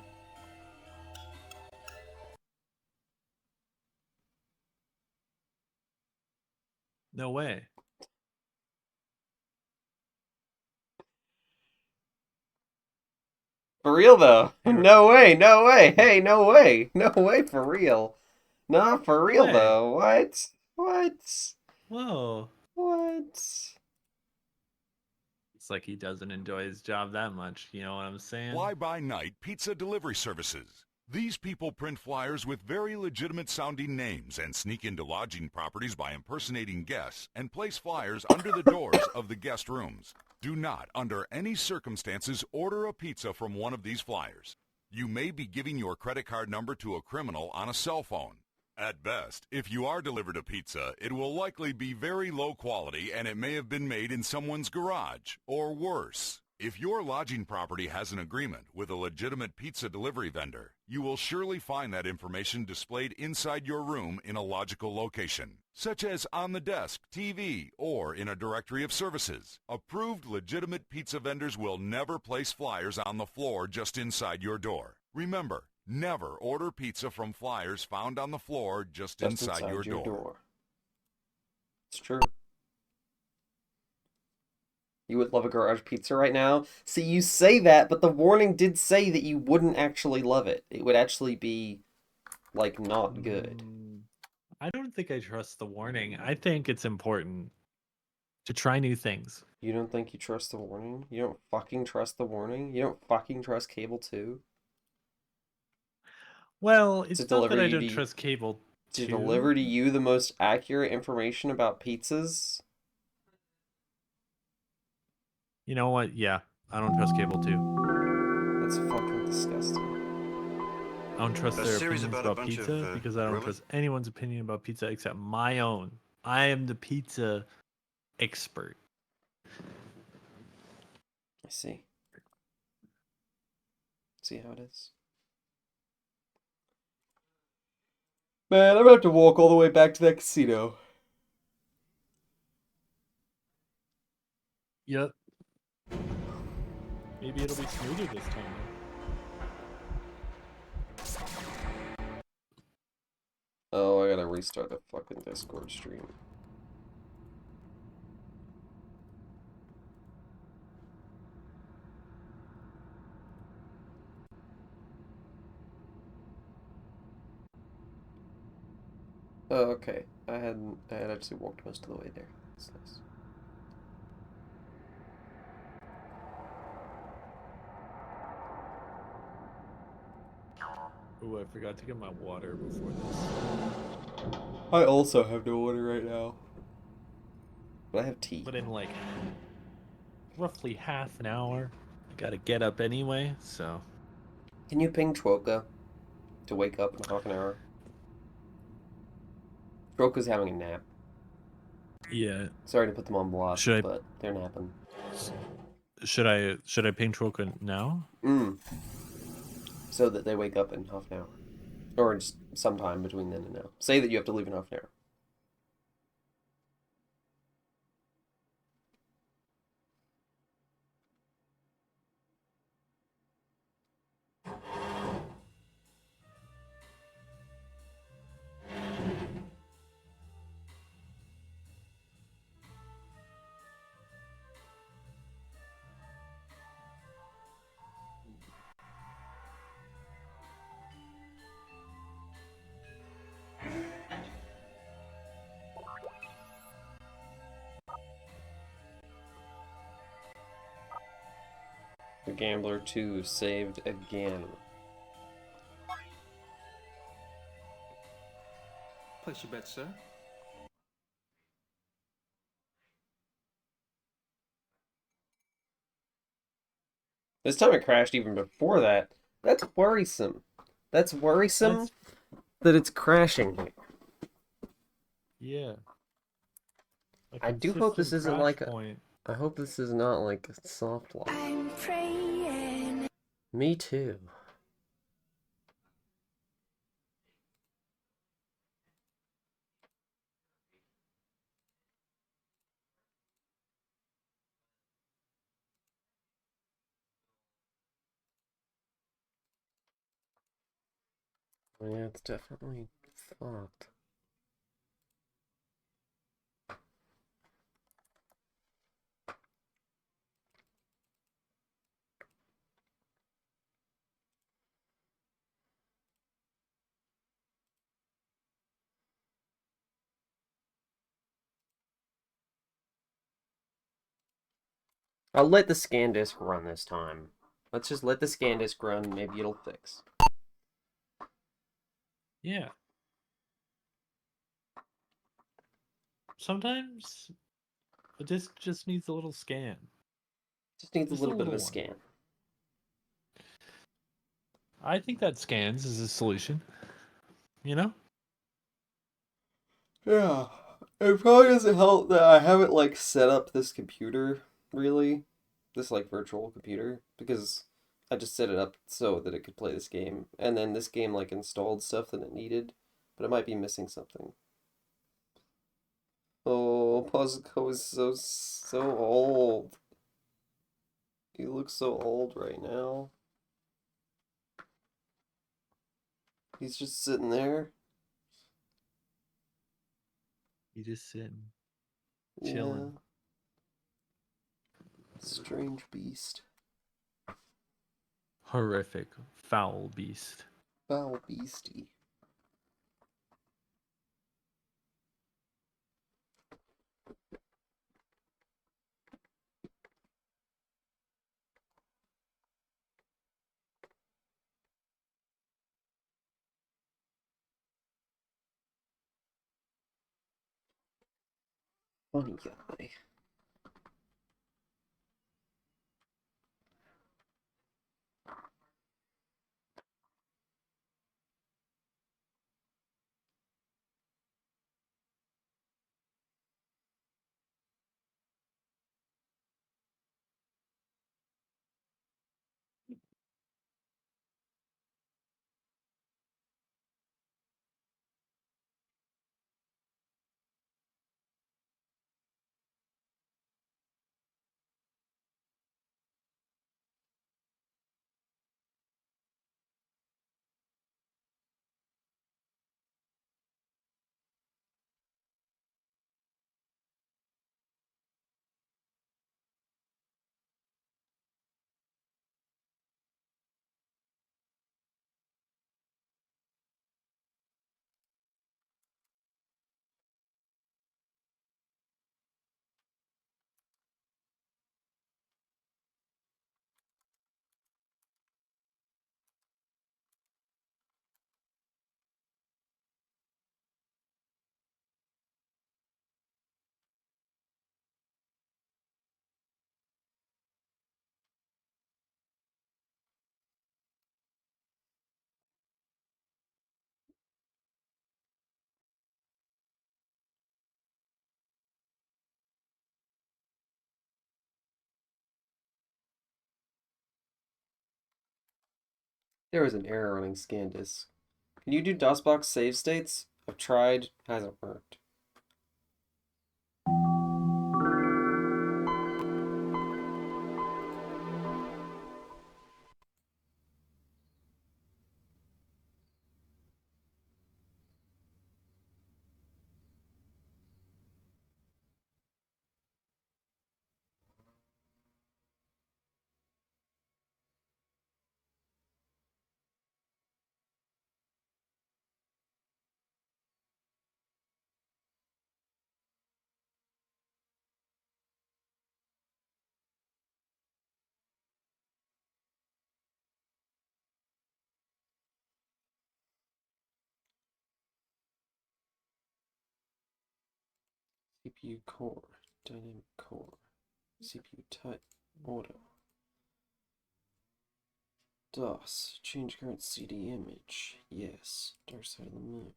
S1: No way.
S2: For real though. No way, no way. Hey, no way. No way for real. Not for real
S1: way.
S2: though. What? What?
S1: Whoa.
S2: What?
S1: It's like he doesn't enjoy his job that much. You know what I'm saying?
S10: Fly-by-night pizza delivery services. These people print flyers with very legitimate sounding names and sneak into lodging properties by impersonating guests and place flyers under the doors of the guest rooms. Do not, under any circumstances, order a pizza from one of these flyers. You may be giving your credit card number to a criminal on a cell phone. At best, if you are delivered a pizza, it will likely be very low quality and it may have been made in someone's garage, or worse. If your lodging property has an agreement with a legitimate pizza delivery vendor, you will surely find that information displayed inside your room in a logical location, such as on the desk, TV, or in a directory of services. Approved legitimate pizza vendors will never place flyers on the floor just inside your door. Remember, never order pizza from flyers found on the floor just inside your door.
S2: It's true. You would love a garage pizza right now? See, you say that, but the warning did say that you wouldn't actually love it. It would actually be, like, not good.
S1: I don't think I trust the warning. I think it's important to try new things.
S2: You don't think you trust the warning? You don't fucking trust the warning? You don't fucking trust Cable 2?
S1: Well, it's not
S2: deliver
S1: that I
S2: you
S1: don't
S2: to-
S1: trust Cable
S2: To
S1: 2.
S2: deliver to you the most accurate information about pizzas?
S1: You know what? Yeah, I don't trust Cable 2.
S2: That's fucking disgusting.
S1: I don't trust
S11: A
S1: their
S11: series
S1: opinions
S11: about a
S1: about
S11: bunch
S1: pizza
S11: of,
S1: because I don't
S11: really?
S1: trust anyone's opinion about pizza except my own. I am the pizza expert.
S2: I see. See how it is. Man, I'm about to walk all the way back to that casino.
S1: Yep. Maybe it'll be smoother this time.
S2: Oh, I gotta restart the fucking Discord stream. Oh, okay. I had actually walked most of the way there. That's nice.
S1: Oh, I forgot to get my water before this.
S2: I also have no water right now. But I have tea.
S1: But in like roughly half an hour, I gotta get up anyway, so.
S2: Can you ping Troka to wake up in half an hour? Troka's having a nap.
S1: Yeah.
S2: Sorry to put them on blast,
S1: Should I-
S2: but they're napping.
S1: Should I ping Troka now?
S2: So that they wake up in half an hour. Or just sometime between then and now. Say that you have to leave in half an hour. The Gambler 2 saved again.
S6: Place your bet, sir.
S2: This time it crashed even before that. That's worrisome. That's worrisome that it's crashing here.
S1: Yeah. A
S2: I do hope this
S1: consistent
S2: isn't
S1: crash
S2: like a...
S1: point.
S2: I hope this is not like a soft lock.
S3: I'm praying.
S2: Me too. Yeah, it's definitely fucked. I'll let the scan disk run this time. Let's just let the scan disk run. Maybe it'll fix.
S1: Yeah. Sometimes a disc just needs a little scan.
S2: Just needs
S1: Just
S2: a little bit of a
S1: one.
S2: scan.
S1: I think that scans is a solution. You know?
S2: Yeah. It probably doesn't help that I haven't like set up this computer really. This like virtual computer. Because I just set it up so that it could play this game. And then this game like installed stuff that it needed. But it might be missing something. Oh, Puzzco is so old. He looks so old right now. He's just sitting there.
S1: You just sitting,
S2: Yeah.
S1: chilling.
S2: Strange beast.
S1: Horrific, foul beast.
S2: Foul beastie. Funny guy. There was an error running ScanDisk. Can you do DOSBox save states? I've tried, hasn't worked. CPU core, dynamic core, CPU type, auto. DOS, change current CD image. Yes, Dark Side of the Moon.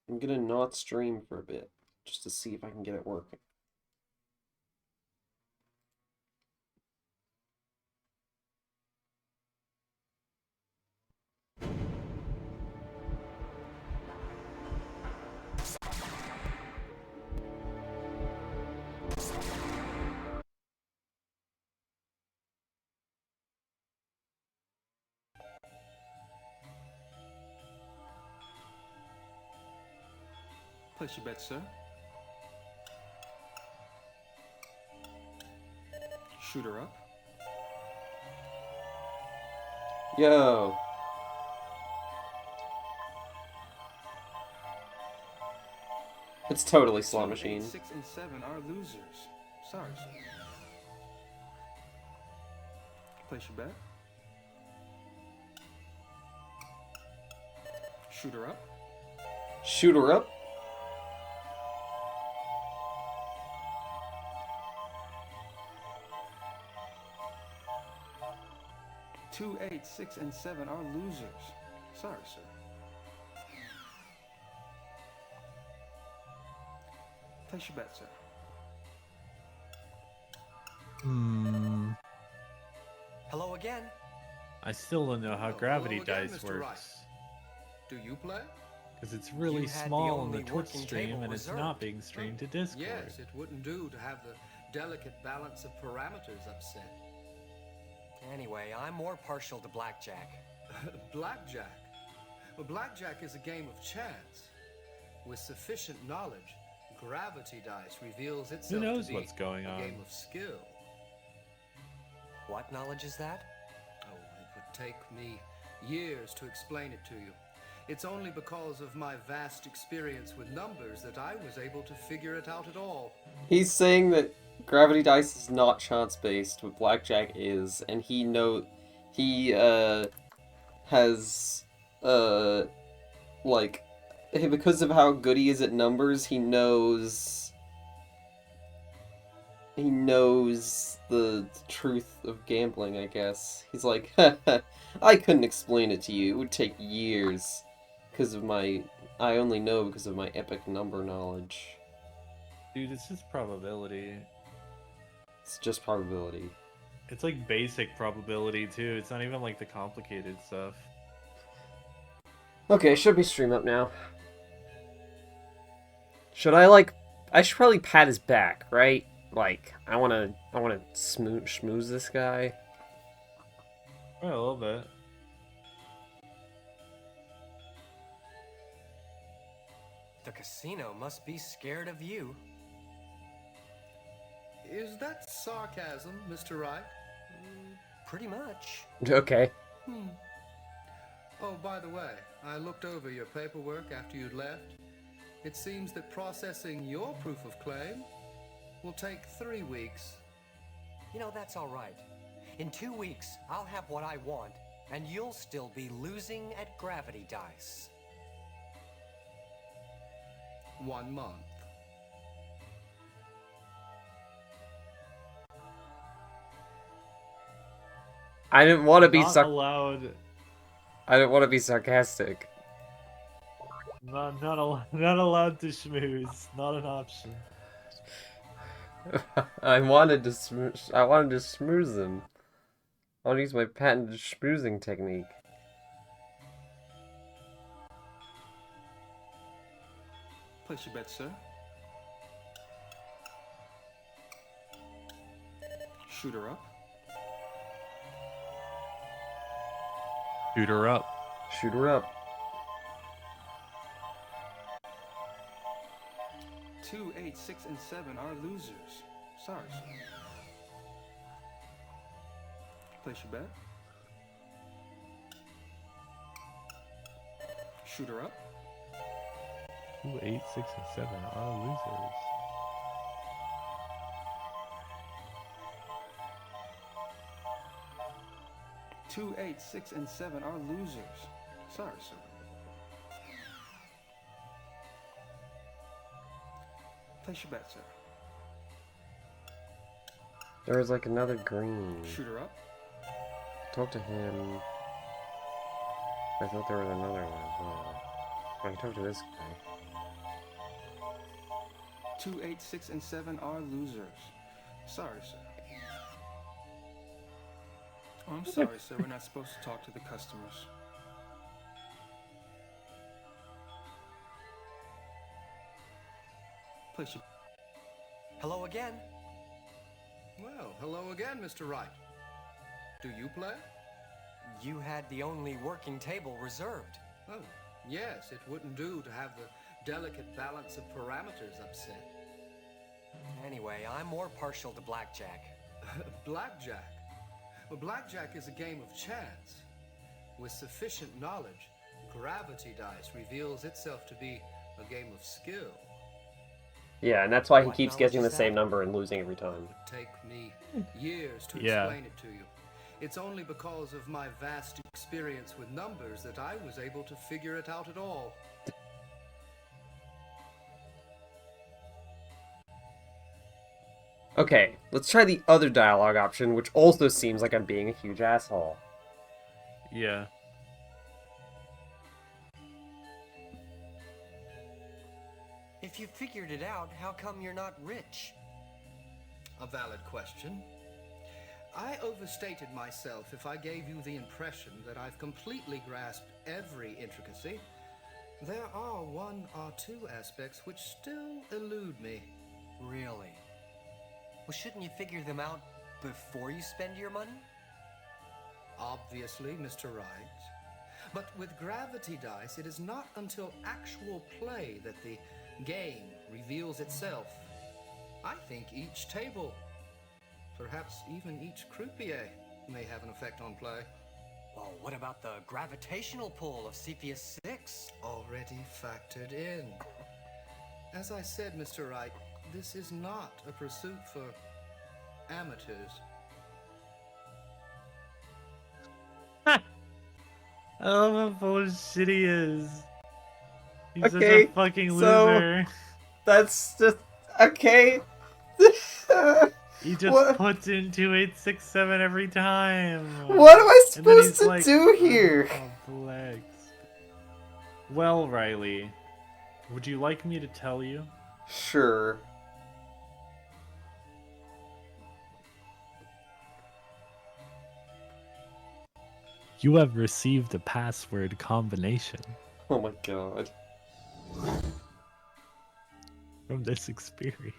S2: I'm gonna not stream for a bit, just to see if I can get it working.
S11: Place your bet, sir. Shoot her up.
S2: Yo! It's totally slot
S11: 2, 8,
S2: machine.
S11: 6, and 7 are losers. Sorry, sir. Place your bet. Shooter up.
S2: Shooter up.
S11: Two, 8, 6, and 7 are losers. Sorry, sir. Place your bet, sir.
S6: Hello again.
S1: I still don't know how
S9: Oh,
S1: gravity
S9: hello again,
S1: dice
S9: Mr. Wright.
S1: works.
S9: Do you play?
S1: Because it's really
S6: You had the
S1: small on the
S6: only
S1: Twitch
S6: working
S1: stream
S6: table
S1: and it's
S6: reserved.
S1: not being streamed to Discord.
S9: Yes, it wouldn't do to have the delicate balance of parameters upset.
S6: Anyway, I'm more partial to blackjack.
S9: Blackjack. Well, blackjack is a game of chance. With sufficient knowledge, gravity dice reveals itself
S1: knows
S9: to be
S1: what's going
S9: a
S1: on?
S9: game of skill.
S6: What knowledge is that?
S9: Oh, it would take me years to explain it to you. It's only because of my vast experience with numbers that I was able to figure it out at all.
S2: He's saying that gravity dice is not chance based, but blackjack is, and he has like, because of how good he is at numbers, he knows the truth of gambling, I guess. He's like, I couldn't explain it to you. It would take years I only know because of my epic number knowledge.
S1: Dude, it's just probability.
S2: It's just probability.
S1: It's like basic probability too. It's not even like the complicated stuff.
S2: Okay, should we stream up now? Should I should probably pat his back, right? Like, I wanna schmooze this guy.
S1: Yeah, a little bit.
S6: The casino must be scared of you.
S9: Is that sarcasm, Mr. Wright?
S6: Pretty much.
S2: Okay.
S9: Oh, by the way, I looked over your paperwork after you'd left. It seems that processing your proof of claim will take 3 weeks.
S6: You know, that's all right. In 2 weeks, I'll have what I want, and you'll still be losing at gravity dice.
S9: 1 month.
S2: I didn't want to be
S1: Not allowed.
S2: I didn't want to be sarcastic.
S1: Not allowed to schmooze. Not an option.
S2: I wanted to schmooze him. I want to use my patented schmoozing technique.
S11: Place your bet, sir. Shooter up.
S1: Shoot her up.
S2: Shoot her up.
S11: 2, 8, 6, and 7 are losers. Sorry, sir. Place your bet. Shooter up.
S1: 2, 8, 6, and 7 are losers.
S11: Two, 8, 6, and 7 are losers. Sorry, sir. Place your bet, sir.
S2: There was like another green.
S11: Shooter up.
S2: Talk to him. I thought there was another one as well. I can talk to this guy.
S11: 2, 8, 6, and 7 are losers. Sorry, sir. Oh, I'm sorry, sir. We're not supposed to talk to the customers. Place your...
S6: Hello again.
S9: Well, hello again, Mr. Wright. Do you play?
S6: You had the only working table reserved.
S9: Oh, yes, it wouldn't do to have the delicate balance of parameters upset.
S6: Anyway, I'm more partial to blackjack.
S9: Blackjack. Well, blackjack is a game of chance. With sufficient knowledge, gravity dice reveals itself to be a game of skill.
S2: Yeah, and that's why he
S6: What
S2: keeps
S6: knowledge
S2: getting the
S6: is
S2: same
S6: that?
S2: number and losing every time.
S9: It would take me years to
S1: Yeah.
S9: explain it to you. It's only because of my vast experience with numbers that I was able to figure it out at all.
S2: Okay, let's try the other dialogue option, which also seems like I'm being a huge asshole.
S1: Yeah.
S6: If you figured it out, how come you're not rich?
S9: A valid question. I overstated myself if I gave you the impression that I've completely grasped every intricacy. There are one or two aspects which still elude me.
S6: Really? Well, shouldn't you figure them out before you spend your money?
S9: Obviously, Mr. Wright. But with gravity dice, it is not until actual play that the game reveals itself. I think each table, perhaps even each croupier, may have an effect on play.
S6: Well, what about the gravitational pull of Cepheus 6?
S9: Already factored in. As I said, Mr. Wright, this is not a pursuit for amateurs.
S1: I love how full of shit he is. He's
S2: Okay,
S1: such a fucking
S2: so-
S1: loser.
S2: That's just... okay.
S1: He just
S2: What?
S1: puts in 2867 every time.
S2: What am I
S1: And then he's
S2: supposed to
S1: like,
S2: do here?
S1: Complex. Well, Riley, would you like me to tell you?
S2: Sure.
S1: You have received a password combination
S2: Oh my god.
S1: from this experience.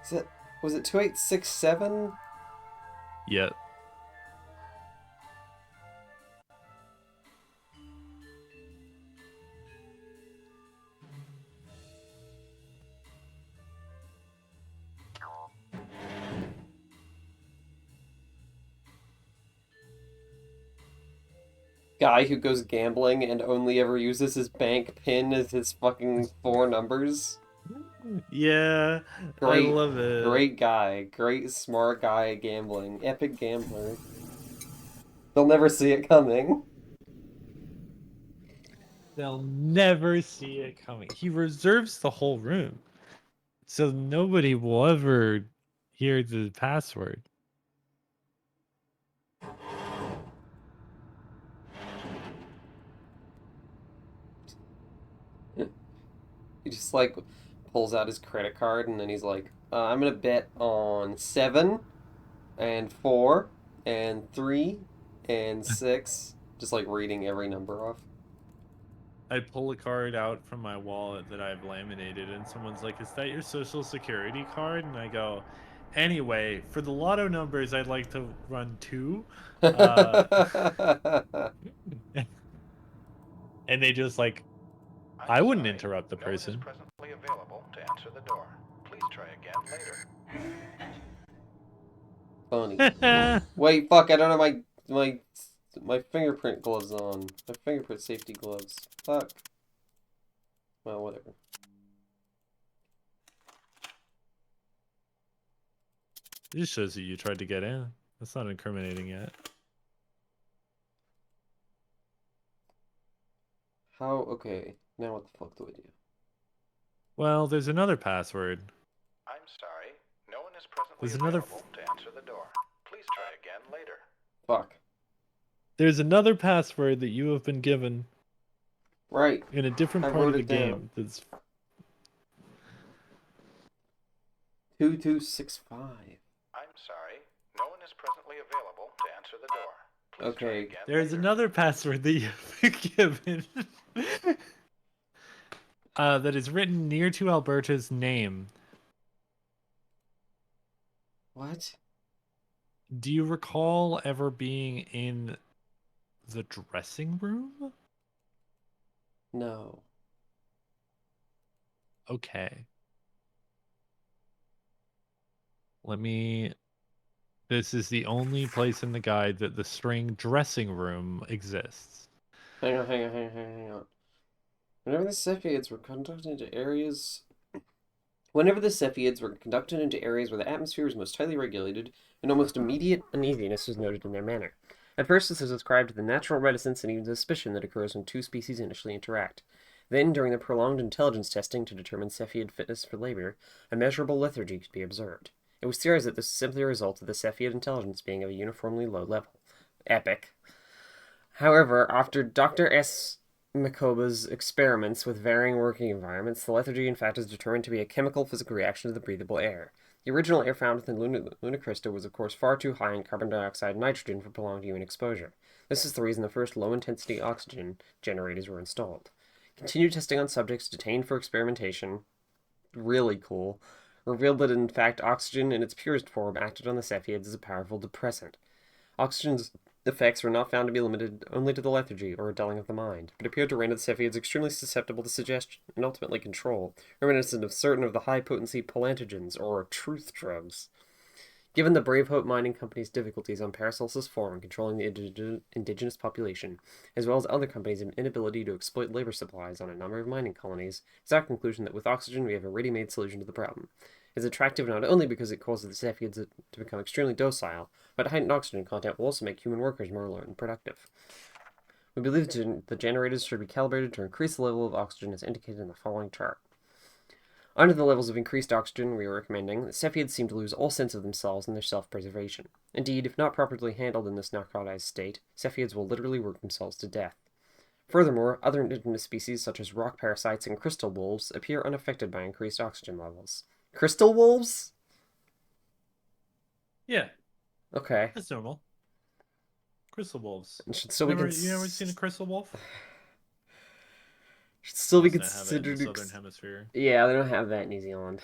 S2: Is it... was it 2867?
S1: Yep.
S2: Guy who goes gambling and only ever uses his bank pin as his fucking 4 numbers.
S1: Yeah,
S2: Great,
S1: I love it.
S2: Great guy. Great smart guy at gambling. Epic gambler. They'll never see it coming.
S1: They'll never see it coming. He reserves the whole room, so nobody will ever hear the password.
S2: He just like pulls out his credit card and then he's like, I'm gonna bet on 7 and 4 and 3 and 6. Just like reading every number off.
S1: I pull a card out from my wallet that I've laminated, and someone's like, "Is that your social security card?" And I go, "Anyway, for the lotto numbers, I'd like to run 2." And they just like, I wouldn't interrupt the person.
S4: No one is presently available to answer the door. Please try again later.
S2: Funny. Wait, fuck! I don't have my fingerprint gloves on. My fingerprint safety gloves. Fuck. Well, whatever.
S1: It just shows that you tried to get in. That's not incriminating yet.
S2: How? Okay. Now what the fuck do I do?
S1: Well, there's another password.
S4: I'm sorry. No one is presently
S1: There's another
S4: available to answer the door. Please try again later.
S2: Fuck.
S1: There's another password that you have been given.
S2: Right.
S1: In a different
S2: I
S1: part of
S2: wrote
S1: the
S2: it down.
S1: game. That's
S2: 2265.
S4: I'm sorry. No one is presently available to answer the door. Please try
S2: Okay.
S4: again
S1: There's
S4: later.
S1: another password that you've been given. That is written near to Alberta's name.
S2: What?
S1: Do you recall ever being in the dressing room?
S2: No.
S1: Okay. This is the only place in the guide that the string dressing room exists.
S2: Hang on. Whenever the Cepheids were conducted into areas where the atmosphere was most tightly regulated, an almost immediate uneasiness was noted in their manner. At first, this is ascribed to the natural reticence and even suspicion that occurs when two species initially interact. Then, during the prolonged intelligence testing to determine Cepheid fitness for labor, a measurable lethargy could be observed. It was theorized that this is simply a result of the Cepheid intelligence being of a uniformly low level. Epic. However, after Dr. S. Makoba's experiments with varying working environments, the lethargy in fact is determined to be a chemical physical reaction to the breathable air. The original air found within Luna Crista was of course far too high in carbon dioxide and nitrogen for prolonged human exposure. This is the reason the first low-intensity oxygen generators were installed. Continued testing on subjects detained for experimentation, really cool, revealed that in fact oxygen in its purest form acted on the Cepheids as a powerful depressant. Oxygen's effects were not found to be limited only to the lethargy or a dulling of the mind, but appeared to render the Cepheids extremely susceptible to suggestion and ultimately control, reminiscent of certain of the high-potency palantogens or truth drugs. Given the Brave Hope Mining Company's difficulties on Paracelsus 4 in controlling the indigenous population, as well as other companies' inability to exploit labor supplies on a number of mining colonies, it's our conclusion that with oxygen we have a ready-made solution to the problem. It's attractive not only because it causes the Cepheids to become extremely docile, but heightened oxygen content will also make human workers more alert and productive. We believe the generators should be calibrated to increase the level of oxygen as indicated in the following chart. Under the levels of increased oxygen we are recommending, the Cepheids seem to lose all sense of themselves and their self-preservation. Indeed, if not properly handled in this narcotized state, Cepheids will literally work themselves to death. Furthermore, other indigenous species such as rock parasites and crystal wolves appear unaffected by increased oxygen levels. Crystal wolves?
S1: Yeah.
S2: Okay.
S1: That's normal. Crystal wolves.
S2: So
S1: you never seen a crystal wolf?
S2: Should still be
S1: Must not have it in
S2: considered.
S1: the southern hemisphere.
S2: Yeah, they don't have that in New Zealand.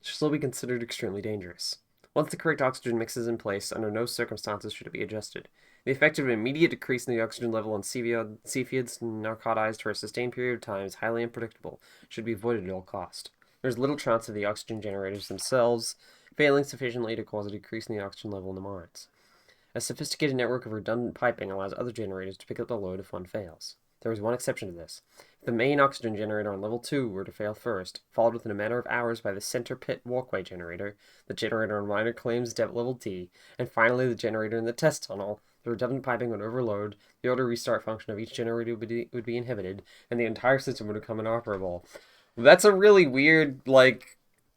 S2: Should still be considered extremely dangerous. Once the correct oxygen mix is in place, under no circumstances should it be adjusted. The effect of an immediate decrease in the oxygen level on Cepheids narcotized for a sustained period of time is highly unpredictable, should be avoided at all cost. There is little chance of the oxygen generators themselves failing sufficiently to cause a decrease in the oxygen level in the mines. A sophisticated network of redundant piping allows other generators to pick up the load if one fails. There is one exception to this. If the main oxygen generator on level 2 were to fail first, followed within a matter of hours by the center pit walkway generator, the generator on minor claims depth level D, and finally the generator in the test tunnel, the redundant piping would overload, the auto restart function of each generator would be inhibited, and the entire system would become inoperable. That's a really weird,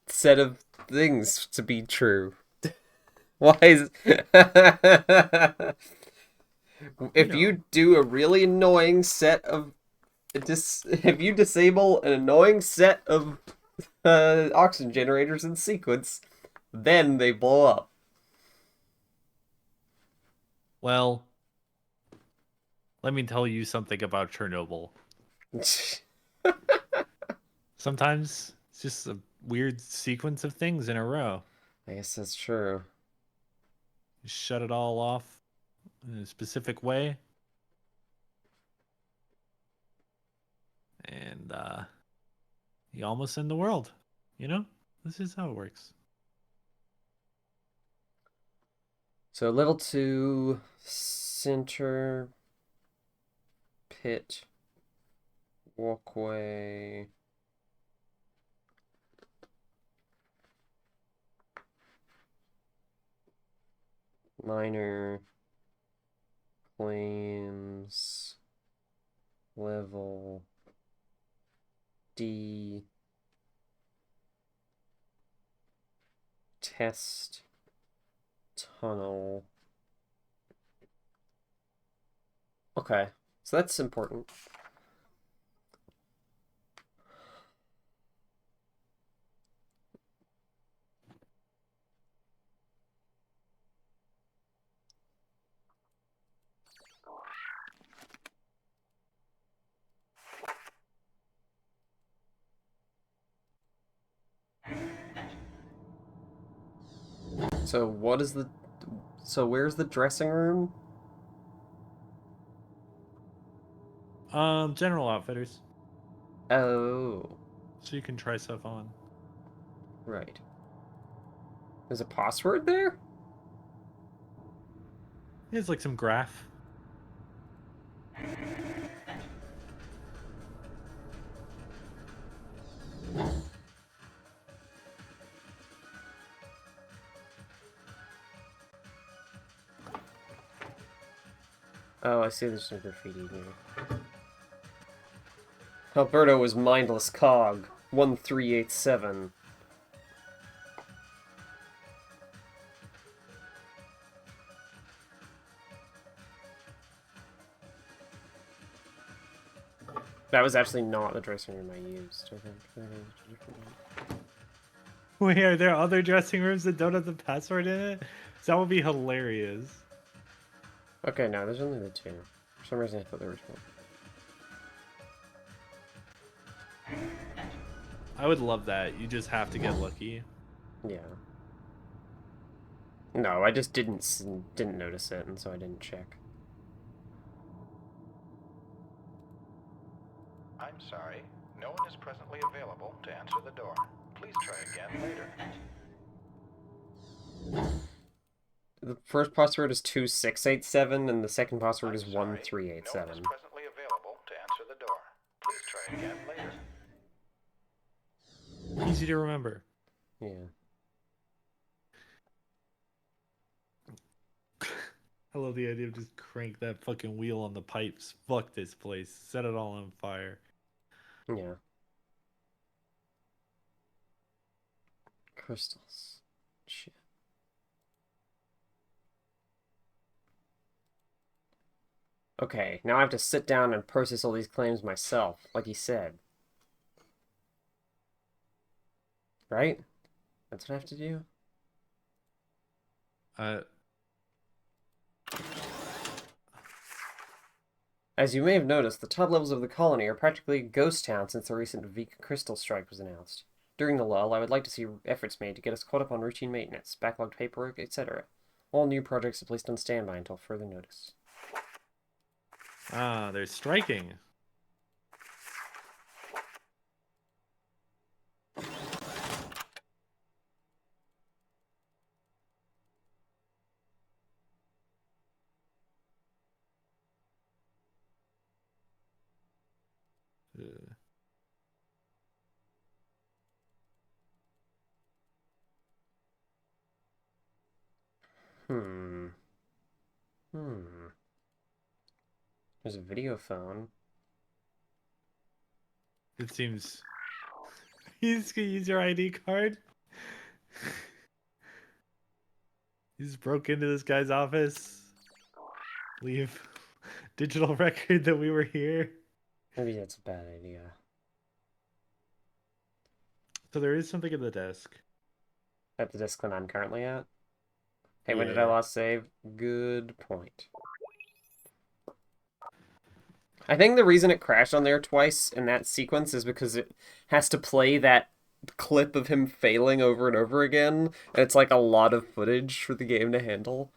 S2: set of things to be true. Why is... If you do a really annoying set of... if you disable an annoying set of oxygen generators in sequence, then they blow up.
S1: Well, let me tell you something about Chernobyl. Sometimes it's just a weird sequence of things in a row.
S2: I guess that's true.
S1: You shut it all off in a specific way. And you almost end the world. You know? This is how it works.
S2: So level 2, center pit walkway. Minor claims level D test tunnel. Okay, so that's important. So what is the... So where's the dressing room?
S1: General Outfitters.
S2: Oh.
S1: So you can try stuff on.
S2: Right. There's a password there?
S1: It's like some graph.
S2: Oh, I see there's some graffiti here. Alberto was mindless cog. 1387. That was actually not the dressing room I used, I think.
S1: Wait, are there other dressing rooms that don't have the password in it? That would be hilarious.
S2: Okay, no, there's only the two. For some reason I thought there was one.
S1: I would love that. You just have to get lucky.
S2: Yeah. No, I just didn't notice it, and so I didn't check.
S4: I'm sorry. No one is presently available to answer the door. Please try again later.
S2: The first password is 2687, and the second password is
S4: I'm sorry.
S2: 1387.
S4: No one is presently available to answer the door. Please try again later.
S1: Easy to remember.
S2: Yeah.
S1: I love the idea of just crank that fucking wheel on the pipes. Fuck this place. Set it all on fire.
S2: Yeah. Crystals. Shit. Okay, now I have to sit down and process all these claims myself, like he said. Right? That's what I have to do? As you may have noticed, the top levels of the colony are practically a ghost town since the recent Vika crystal strike was announced. During the lull, I would like to see efforts made to get us caught up on routine maintenance, backlogged paperwork, etc. All new projects are placed on standby until further notice.
S1: Ah, they're striking.
S2: There's a video phone.
S1: It seems... He's gonna use your ID card? He just broke into this guy's office. Leave digital record that we were here.
S2: Maybe that's a bad idea.
S1: So there is something at the desk.
S2: At the desk that I'm currently at? Hey, when did
S1: Yeah.
S2: I last save? Good point. I think the reason it crashed on there twice in that sequence is because it has to play that clip of him failing over and over again, and it's like a lot of footage for the game to handle.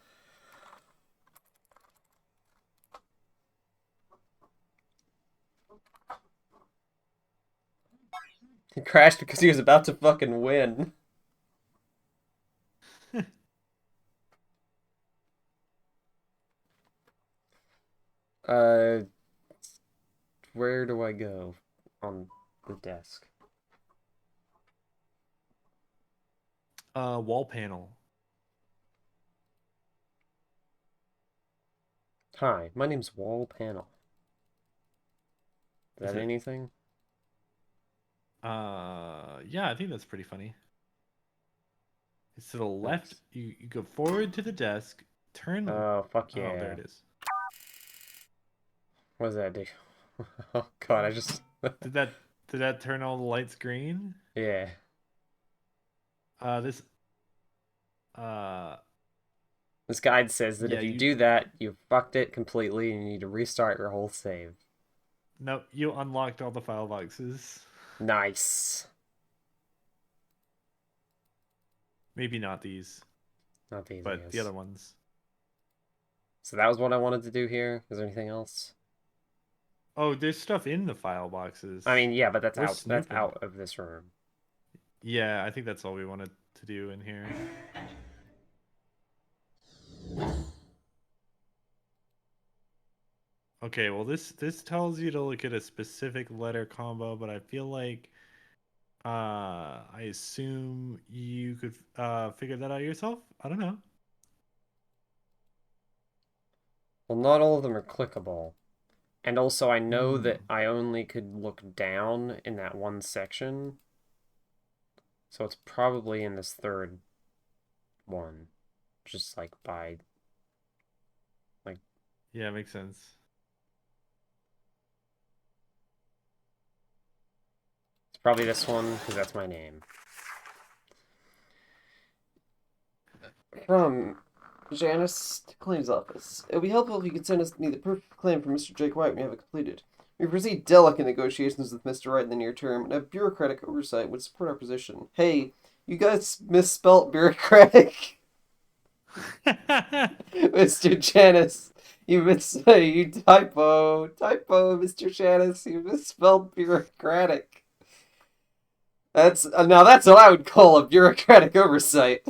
S2: He crashed because he was about to fucking win. Where do I go on the desk?
S1: Wall panel.
S2: Hi, my name's Wall Panel. Is that
S1: it-
S2: anything?
S1: Yeah, I think that's pretty funny. It's to the left. You go forward to the desk, turn.
S2: Oh, fuck yeah.
S1: Oh, there it is.
S2: What does that do? Oh god, I just...
S1: Did that turn all the lights green?
S2: Yeah.
S1: This
S2: guide says that
S1: yeah,
S2: if you do that, you've fucked it completely and you need to restart your whole save.
S1: No, you unlocked all the file boxes.
S2: Nice.
S1: Maybe not these.
S2: Not these, I
S1: but
S2: guess.
S1: the other ones.
S2: So that was what I wanted to do here? Is there anything else?
S1: Oh, there's stuff in the file boxes.
S2: I mean, yeah, but that's
S1: We're
S2: out. That's
S1: snooping.
S2: out of this room.
S1: Yeah, I think that's all we wanted to do in here. Okay, well this tells you to look at a specific letter combo, but I feel like I assume you could figure that out yourself. I don't know.
S2: Well, not all of them are clickable. And also, I know that
S1: Hmm.
S2: I only could look down in that one section. So it's probably in this third one. Just like by... like...
S1: Yeah, makes sense.
S2: It's probably this one, because that's my name. From Janice to Claims Office. It would be helpful if you could send me the proof of claim from Mr. Jake White when you have it completed. We foresee delicate negotiations with Mr. Wright in the near term, and a bureaucratic oversight would support our position. Hey, you guys misspelt bureaucratic. Mr. Janice, you typo, Mr. Janice, you misspelled bureaucratic. That's now that's what I would call a bureaucratic oversight.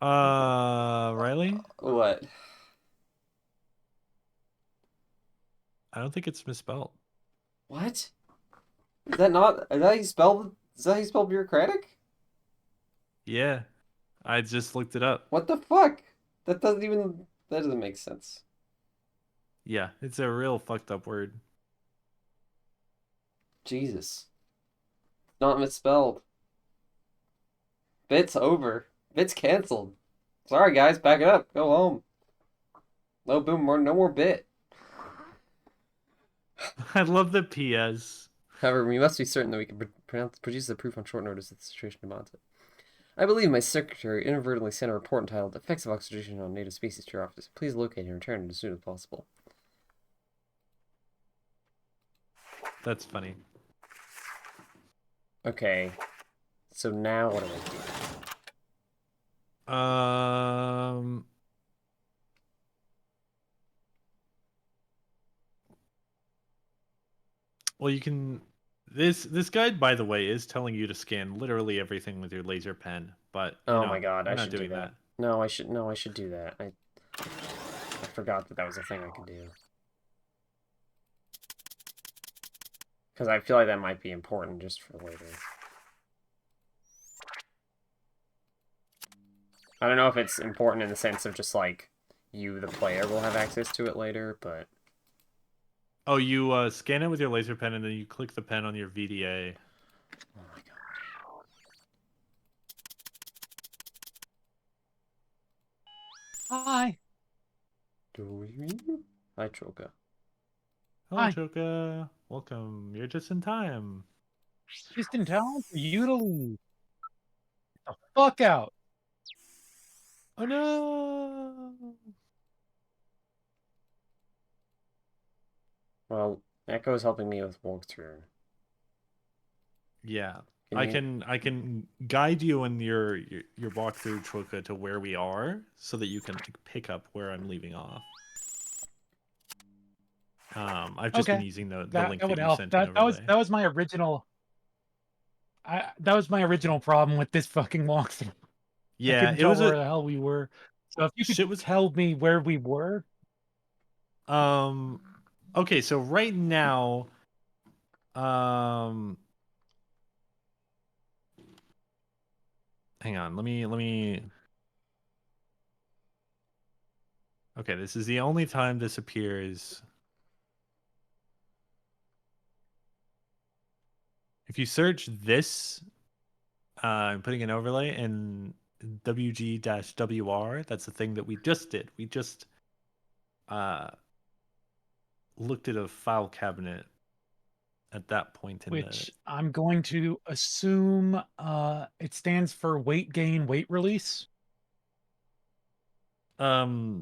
S1: Riley?
S2: What?
S1: I don't think it's misspelled.
S2: What? Is that not? Is that how you spell? Is that how you spell bureaucratic?
S1: Yeah, I just looked it up.
S2: What the fuck? That doesn't even. That doesn't make sense.
S1: Yeah, it's a real fucked up word.
S2: Jesus. Not misspelled. Bit's over. Bit's canceled. Sorry guys, back it up. Go home. No boom, no more bit.
S1: I love the PS.
S2: However, we must be certain that we can produce the proof on short notice if the situation demands it. I believe my secretary inadvertently sent a report entitled Effects of Oxidation on Native Species to your office. Please locate and return it as soon as possible.
S1: That's funny.
S2: Okay. So now what do I do?
S1: Well, you can. This guide, by the way, is telling you to scan literally everything with your laser pen, but
S2: Oh my god,
S1: we're
S2: I
S1: not
S2: should do
S1: doing
S2: that. No, I should do that. I forgot that was a thing I could do. Because I feel like that might be important just for later. I don't know if it's important in the sense of just like you, the player, will have access to it later, but...
S1: Oh, you scan it with your laser pen, and then you click the pen on your VDA.
S2: Oh my god.
S12: Hi.
S2: Hi, Troka.
S1: Hello,
S12: Hi.
S1: Choka. Welcome. You're just in time.
S12: Just in time for you to leave. Get the fuck out.
S1: Oh no!
S2: Well, Echo is helping me with walkthrough.
S1: Yeah,
S2: Can
S1: I can guide you in your walkthrough, Choka, to where we are, so that you can pick up where I'm leaving off. I've just been using the link
S12: that would
S1: you
S12: help.
S1: sent
S12: That
S1: in
S12: was
S1: overlay.
S12: that was my original. That was my original problem with this fucking walkthrough. I
S1: Yeah,
S12: couldn't
S1: it
S12: tell
S1: was
S12: where the hell we were. So if you could tell me where we were.
S1: Okay, so right now, hang on, let me. Okay, this is the only time this appears. If you search this, I'm putting an overlay in WG-WR. That's the thing that we just did. We just looked at a file cabinet at that point in
S12: Which I'm going to assume it stands for weight gain, weight release.
S1: Yeah,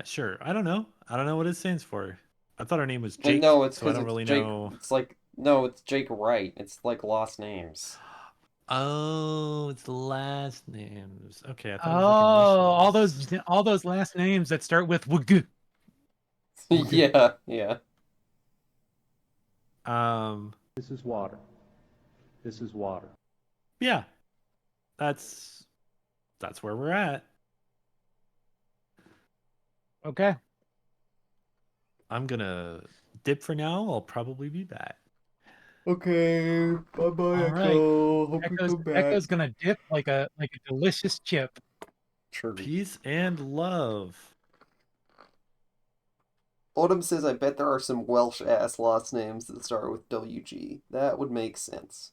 S1: sure. I don't know what it stands for. I thought her name was Jake.
S2: No, it's
S1: so I
S2: because
S1: don't
S2: it's
S1: really
S2: Jake.
S1: know.
S2: It's like no, it's Jake Wright. It's like lost names.
S1: Oh, it's the last names. Okay, I thought
S12: Oh,
S1: it was like
S12: all those last names that start with WG.
S2: Yeah, yeah.
S13: This is water. This is water.
S1: Yeah. That's where we're at.
S12: Okay.
S1: I'm gonna dip for now. I'll probably be back.
S2: Okay, bye-bye,
S12: All right.
S2: Echo. Hope you come back.
S12: Echo's gonna dip like a delicious chip.
S2: True.
S1: Peace and love.
S2: Autumn says, I bet there are some Welsh-ass last names that start with WG. That would make sense.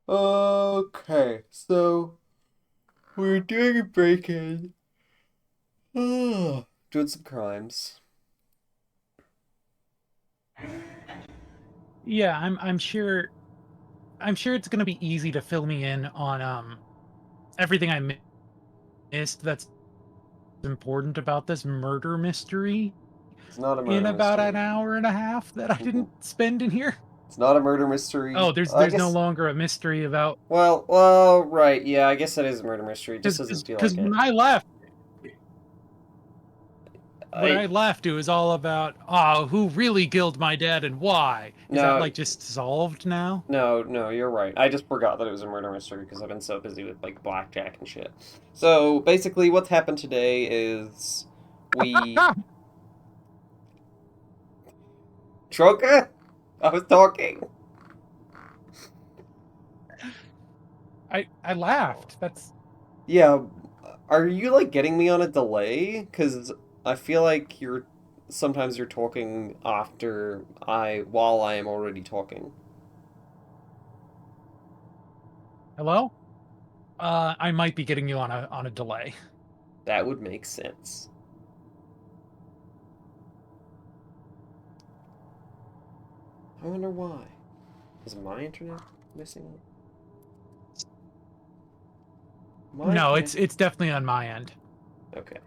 S2: Okay, so we're doing a break-in. Doing some crimes.
S12: Yeah, I'm sure it's gonna be easy to fill me in on everything I missed that's important about this murder mystery
S2: It's not a
S12: in
S2: murder
S12: about
S2: mystery.
S12: an hour and a half that I didn't spend in here.
S2: It's not a murder mystery.
S12: Oh, there's
S2: I
S12: no
S2: guess.
S12: longer a mystery about
S2: Well, right. Yeah, I guess that is a murder mystery. It just doesn't feel
S12: because
S2: like it.
S12: when I left, it was all about who really killed my dad and why. Is that
S2: No.
S12: like just solved now?
S2: No, you're right. I just forgot that it was a murder mystery because I've been so busy with like blackjack and shit. So basically, what's happened today is we. Troca? I was talking.
S12: I laughed. That's
S2: Yeah. Are you like getting me on a delay? Because I feel like sometimes you're talking while I am already talking.
S12: hello. I might be getting you on a delay.
S2: That would make sense. I wonder why. Is my internet missing?
S12: No, it's definitely on my end.
S2: Okay.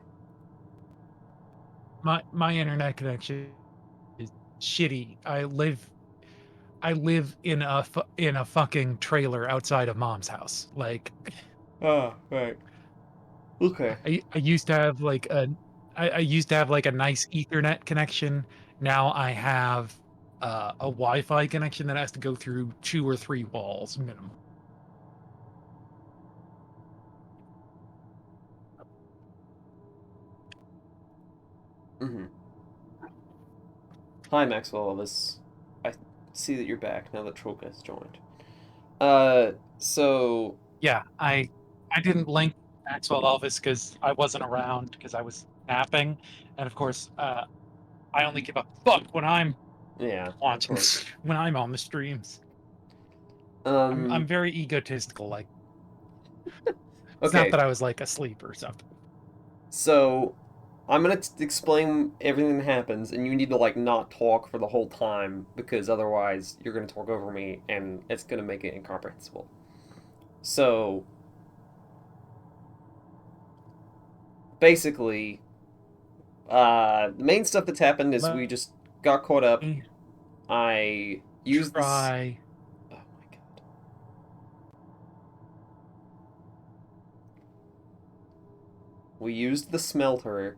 S12: My internet connection is shitty. I live in a fucking trailer outside of mom's house. Like,
S2: Oh, right. Okay.
S12: I used to have like I used to have like a nice Ethernet connection. Now I have a Wi-Fi connection that has to go through 2 or 3 walls minimum.
S2: Mm-hmm. Hi, Maxwell Elvis. I see that you're back now that Troca has joined. So...
S12: Yeah, I didn't link Maxwell Elvis because I wasn't around because I was napping, and of course, I only give a fuck when I'm watching when I'm on the streams. I'm very egotistical. Like, it's not
S2: Okay.
S12: that I was like asleep or something.
S2: So, I'm gonna explain everything that happens, and you need to like not talk for the whole time because otherwise you're gonna talk over me, and it's gonna make it incomprehensible. So, basically, the main stuff that's happened is we just got caught up. I used this. Oh my god. We used the smelter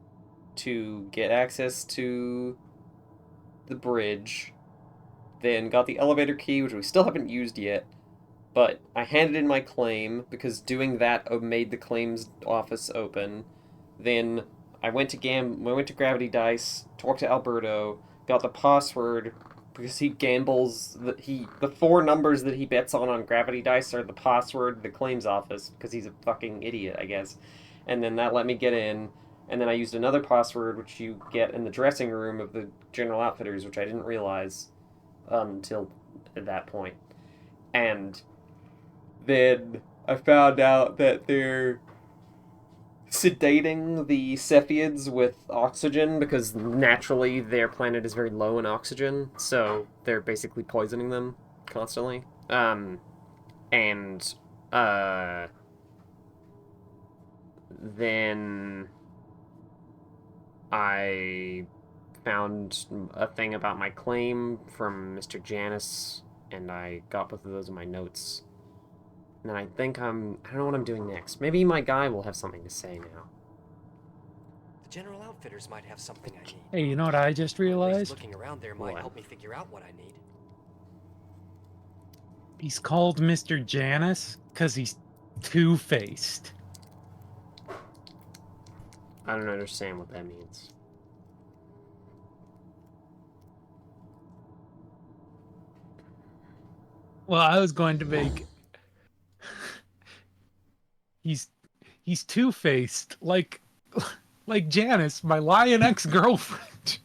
S2: to get access to the bridge, then got the elevator key, which we still haven't used yet, but I handed in my claim because doing that made the claims office open. Then I went to Gravity Dice, talked to Alberto, got the password because he gambles the 4 numbers that he bets on Gravity Dice are the password to the claims office because he's a fucking idiot, I guess. And then that let me get in, and then I used another password which you get in the dressing room of the General Outfitters, which I didn't realize until at that point. And then I found out that they're sedating the Cephiids with oxygen because naturally their planet is very low in oxygen, so they're basically poisoning them constantly. Then I found a thing about my claim from Mr. Janus, and I got both of those in my notes. And then I think I don't know what I'm doing next. Maybe my guy will have something to say now.
S6: The General Outfitters might have something I need.
S12: Hey, you know what I just realized?
S6: Looking around there might help me figure out what I need.
S12: He's called Mr. Janus because he's two-faced.
S2: I don't understand what that means.
S12: Well, I was going to make. He's two-faced, like Janice, my lion ex-girlfriend.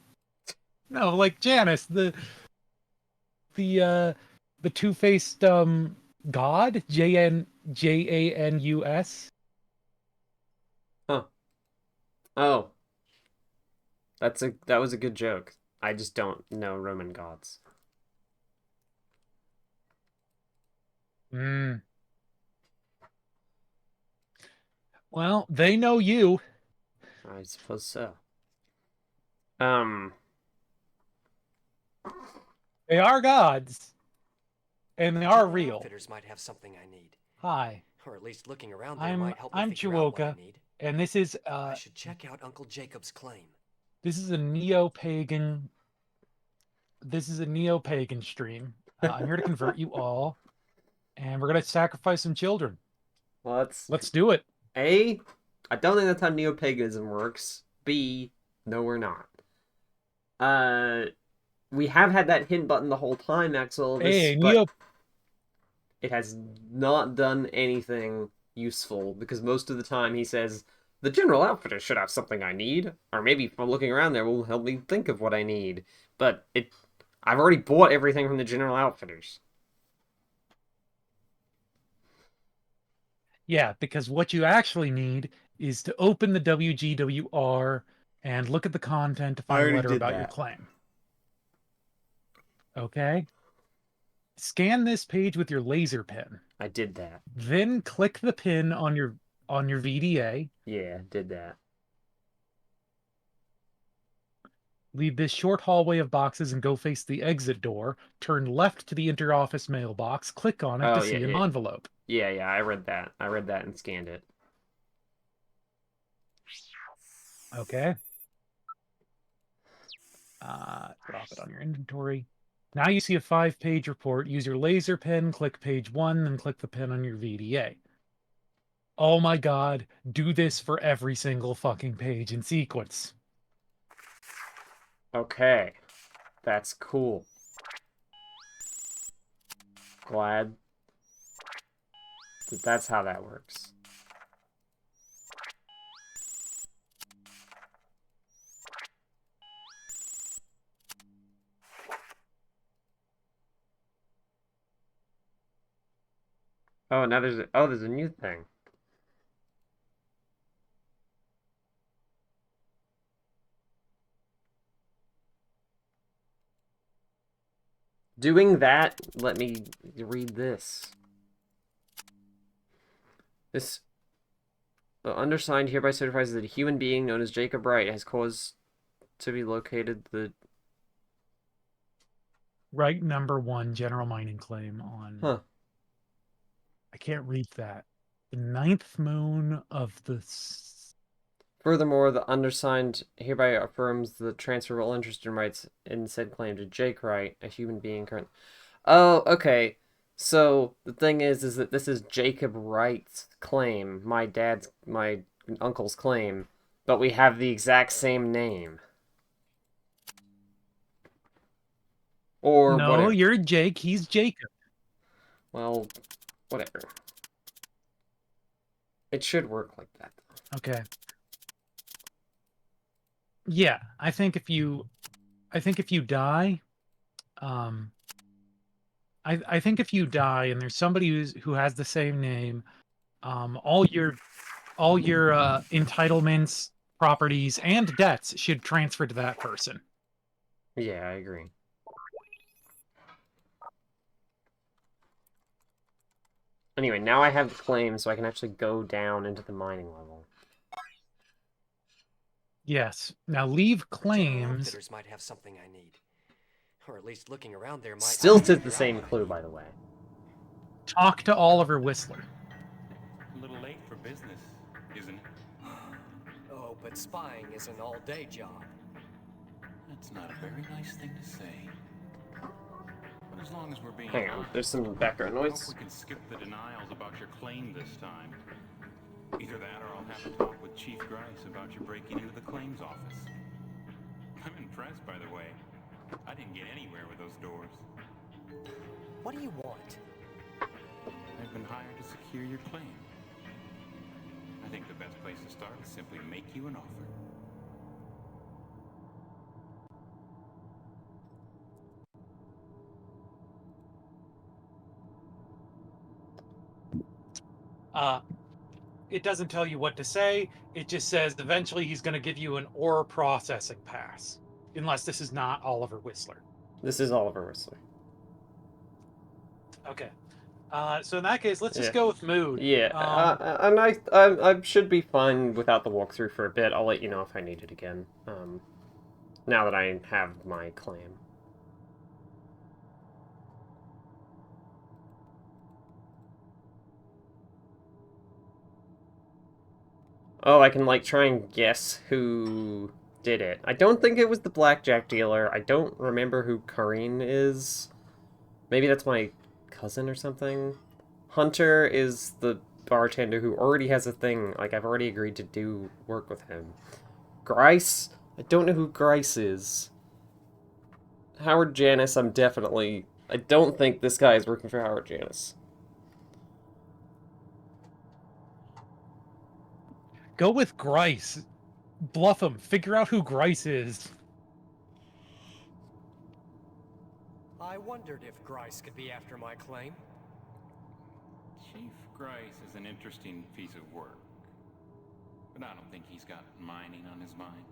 S12: No, like Janice, the two-faced god, Janus.
S2: Huh. Oh. That was a good joke. I just don't know Roman gods.
S12: Hmm. Well, they know you.
S2: I suppose so.
S12: They are gods. And they are
S6: General
S12: real.
S6: Outfitters might have something I need.
S12: Hi.
S6: Or at least looking around there might help me
S12: I'm
S6: figure out what I
S12: Chiwoka,
S6: need.
S12: and this is
S6: I should check out Uncle Jacob's claim.
S12: This is a neo-pagan stream. I'm here to convert you all, and we're gonna sacrifice some children.
S2: Well,
S12: let's do it.
S2: A, I don't think that's how neo-paganism works. B, no, we're not. We have had that hint button the whole time, Axel. But it has not done anything useful, because most of the time he says, the General Outfitter should have something I need, or maybe from looking around there will help me think of what I need. But I've already bought everything from the General Outfitters.
S12: Yeah, because what you actually need is to open the WGWR and look at the content to find a letter about your claim. Okay? Scan this page with your laser pen.
S2: I did that.
S12: Then click the pin on your VDA.
S2: Yeah, did that.
S12: Leave this short hallway of boxes and go face the exit door. Turn left to the interoffice mailbox. Click on it to see an envelope.
S2: Yeah, I read that. I read that and scanned it.
S12: Okay. Drop it on your inventory. Now you see a 5-page report. Use your laser pen, click page 1, then click the pen on your VDA. Oh my god, do this for every single fucking page in sequence.
S2: Okay. That's cool. Glad that that's how that works. Oh, now there's a new thing. Doing that, let me read this. This undersigned hereby certifies that a human being known as Jacob Wright has caused to be located the
S12: Right, number 1 general mining claim on.
S2: Huh.
S12: I can't read that. The 9th moon of the.
S2: Furthermore, the undersigned hereby affirms the transfer of all interest and rights in said claim to Jake Wright, a human being current. Oh, okay. So the thing is that this is Jacob Wright's claim, my uncle's claim, but we have the exact same name. Or
S12: no,
S2: whatever.
S12: You're Jake. He's Jacob.
S2: Well, whatever. It should work like that.
S12: Okay. Yeah, I think if you die, I think if you die and there's somebody who has the same name, all your entitlements, properties, and debts should transfer to that person.
S2: Yeah, I agree. Anyway, now I have the claim, so I can actually go down into the mining level.
S12: Yes. Now leave claims.
S6: Outfitters might have something I need. Or at least looking around there might.
S2: Still says the same clue, by the way.
S12: Talk to Oliver Whistler.
S11: A little late for business, isn't it?
S6: Oh, but spying is an all-day job.
S11: That's not a very nice thing to say. But as long as we're being
S2: Hang on, there's some background
S11: I
S2: noise.
S11: hope we can skip the denials about your claim this time. Either that or I'll have to talk with Chief Grice about your breaking into the claims office. I'm impressed, by the way. I didn't get anywhere with those doors.
S6: What do you want?
S11: I've been hired to secure your claim. I think the best place to start is simply make you an offer.
S12: It doesn't tell you what to say. It just says eventually he's going to give you an ore processing pass. Unless this is not Oliver Whistler.
S2: This is Oliver Whistler.
S12: Okay. So in that case, let's just go with mood.
S2: Yeah, and I should be fine without the walkthrough for a bit. I'll let you know if I need it again. Now that I have my claim. Oh, I can, like, try and guess who did it. I don't think it was the blackjack dealer. I don't remember who Karine is. Maybe that's my cousin or something. Hunter is the bartender who already has a thing. Like, I've already agreed to do work with him. Grice? I don't know who Grice is. Howard Janus, I don't think this guy is working for Howard Janus.
S12: Go with Grice. Bluff him. Figure out who Grice is.
S6: I wondered if Grice could be after my claim.
S11: Chief Grice is an interesting piece of work, but I don't think he's got mining on his mind.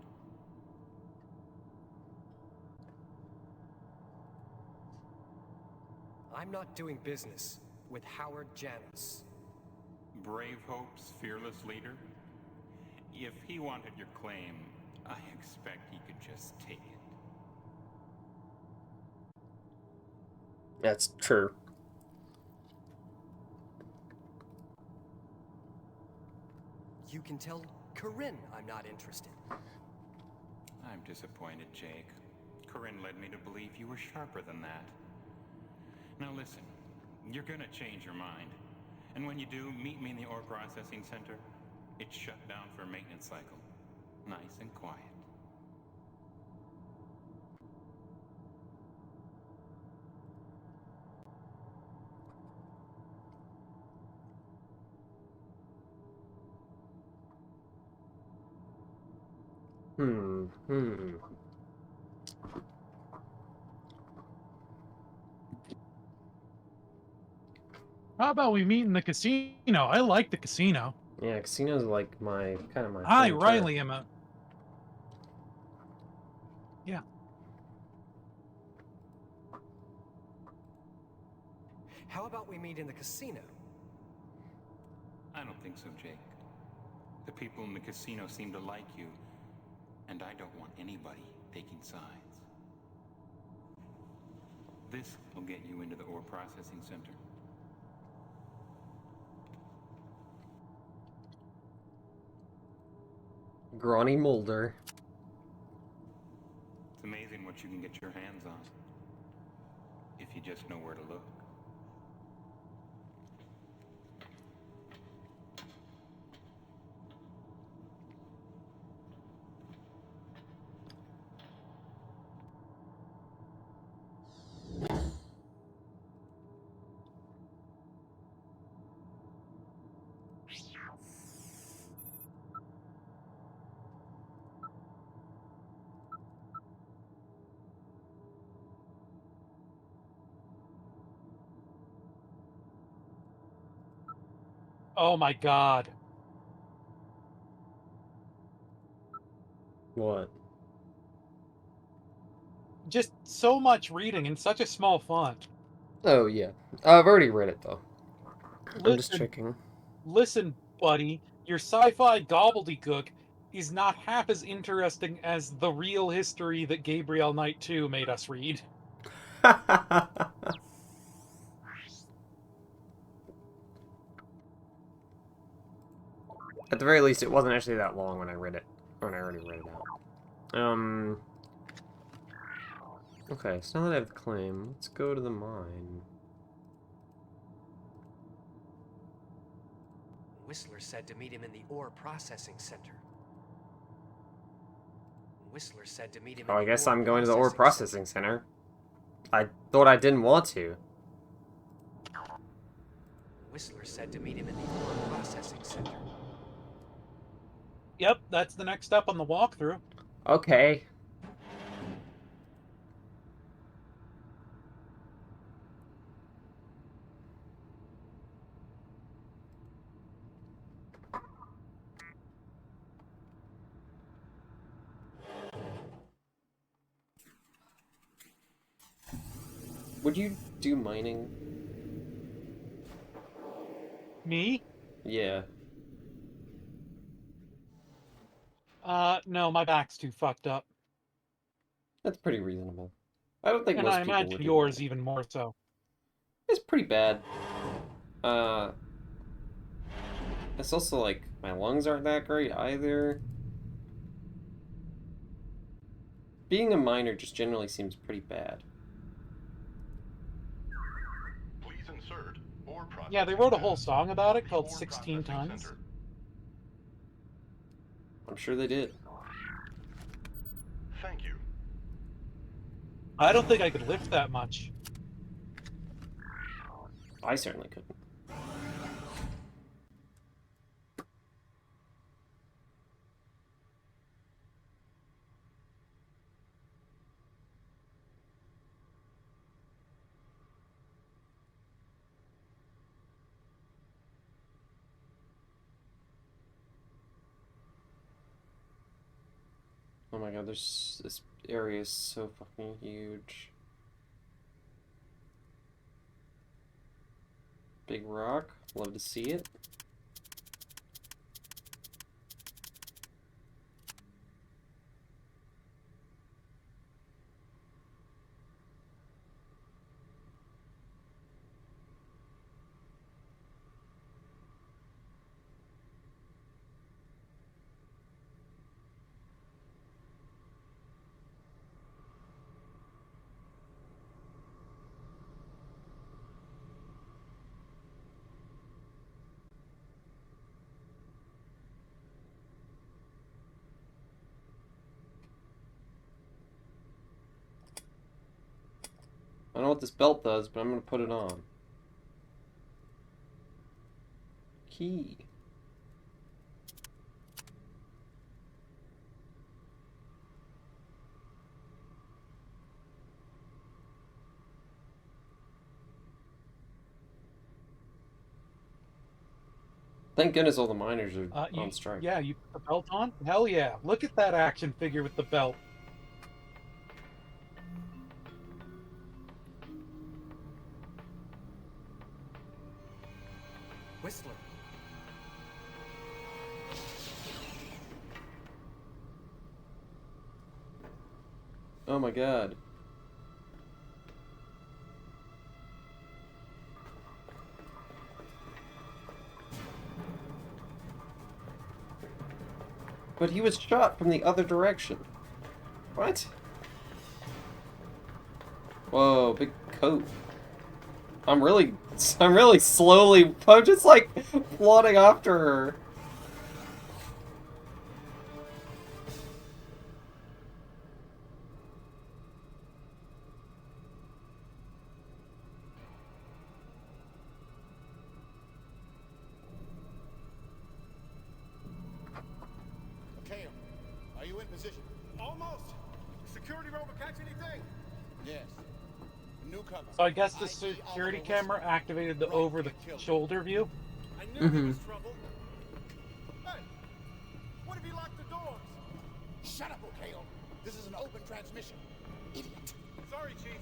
S6: I'm not doing business with Howard Janus.
S11: Brave Hope's fearless leader? If he wanted your claim, I expect he could just take it.
S2: That's true.
S6: You can tell Corinne I'm not interested.
S11: I'm disappointed, Jake. Corinne led me to believe you were sharper than that. Now listen, you're gonna change your mind. And when you do, meet me in the ore processing center. It's shut down for a maintenance cycle. Nice and quiet.
S12: How about we meet in the casino? I like the casino.
S2: Yeah, casino's like my
S12: Hi,
S2: thing,
S12: Riley,
S2: too.
S12: Emma. Yeah.
S6: How about we meet in the casino?
S11: I don't think so, Jake. The people in the casino seem to like you, and I don't want anybody taking sides. This will get you into the ore processing center.
S2: Gronny Mulder.
S11: It's amazing what you can get your hands on, if you just know where to look.
S12: Oh my god.
S2: What?
S12: Just so much reading in such a small font.
S2: Oh, yeah. I've already read it, though. I'm just checking.
S12: Listen, buddy, your sci-fi gobbledygook is not half as interesting as the real history that Gabriel Knight 2 made us read.
S2: At the very least, it wasn't actually that long when I read it. When I already read it out. Okay, so now that I have the claim, let's go to the mine.
S6: Whistler said to meet him in the ore processing center. Whistler said to meet him.
S2: Oh, I guess I'm going to the ore processing center. I thought I didn't want to.
S6: Whistler said to meet him in the ore processing center.
S12: Yep, that's the next step on the walkthrough.
S2: Okay. Would you do mining?
S12: Me?
S2: Yeah.
S12: No, my back's too fucked up.
S2: That's pretty reasonable. I don't think
S12: And
S2: most
S12: I
S2: people
S12: imagine
S2: would do
S12: yours
S2: that.
S12: even more so.
S2: It's pretty bad. It's also like, my lungs aren't that great either. Being a miner just generally seems pretty bad.
S8: Please insert ore processing
S12: Yeah, they wrote a whole
S8: pass
S12: song about it
S8: for the
S12: called
S8: ore
S12: 16
S8: processing
S12: Tons.
S8: center.
S2: I'm sure they did.
S8: Thank you.
S12: I don't think I could lift that much.
S2: I certainly couldn't. Oh my god, this area is so fucking huge. Big rock, love to see it. I don't know what this belt does, but I'm gonna put it on. Key. Thank goodness all the miners are on strike.
S12: Yeah, you put the belt on? Hell yeah. Look at that action figure with the belt.
S6: Whistler.
S2: Oh my god. But he was shot from the other direction. What? Whoa, big coat. I'm really slowly, I'm just like plodding after her.
S14: Kale, are you in position? Almost. Security robot catch anything? Yes. Newcomer.
S12: So I guess the security camera activated the over-the-shoulder view?
S14: I knew there was trouble. Hey, what if he locked the doors? Shut up, O'Kale. This is an open transmission. Idiot. Sorry, Chief.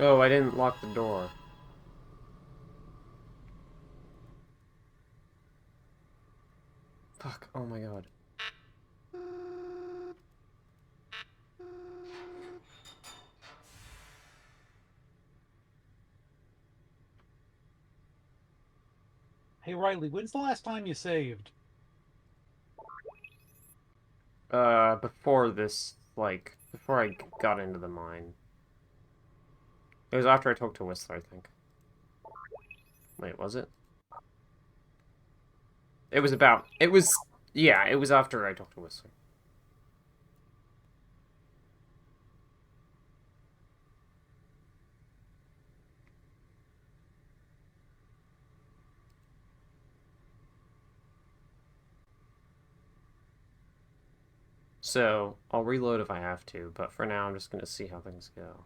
S2: Oh, I didn't lock the door. Fuck, oh my god.
S12: Hey Riley, when's the last time you saved?
S2: Before this, like, before I got into the mine. It was after I talked to Whistler, I think. Wait, was it? It was about... It was... Yeah, it was after I talked to Whistler. So, I'll reload if I have to, but for now I'm just going to see how things go.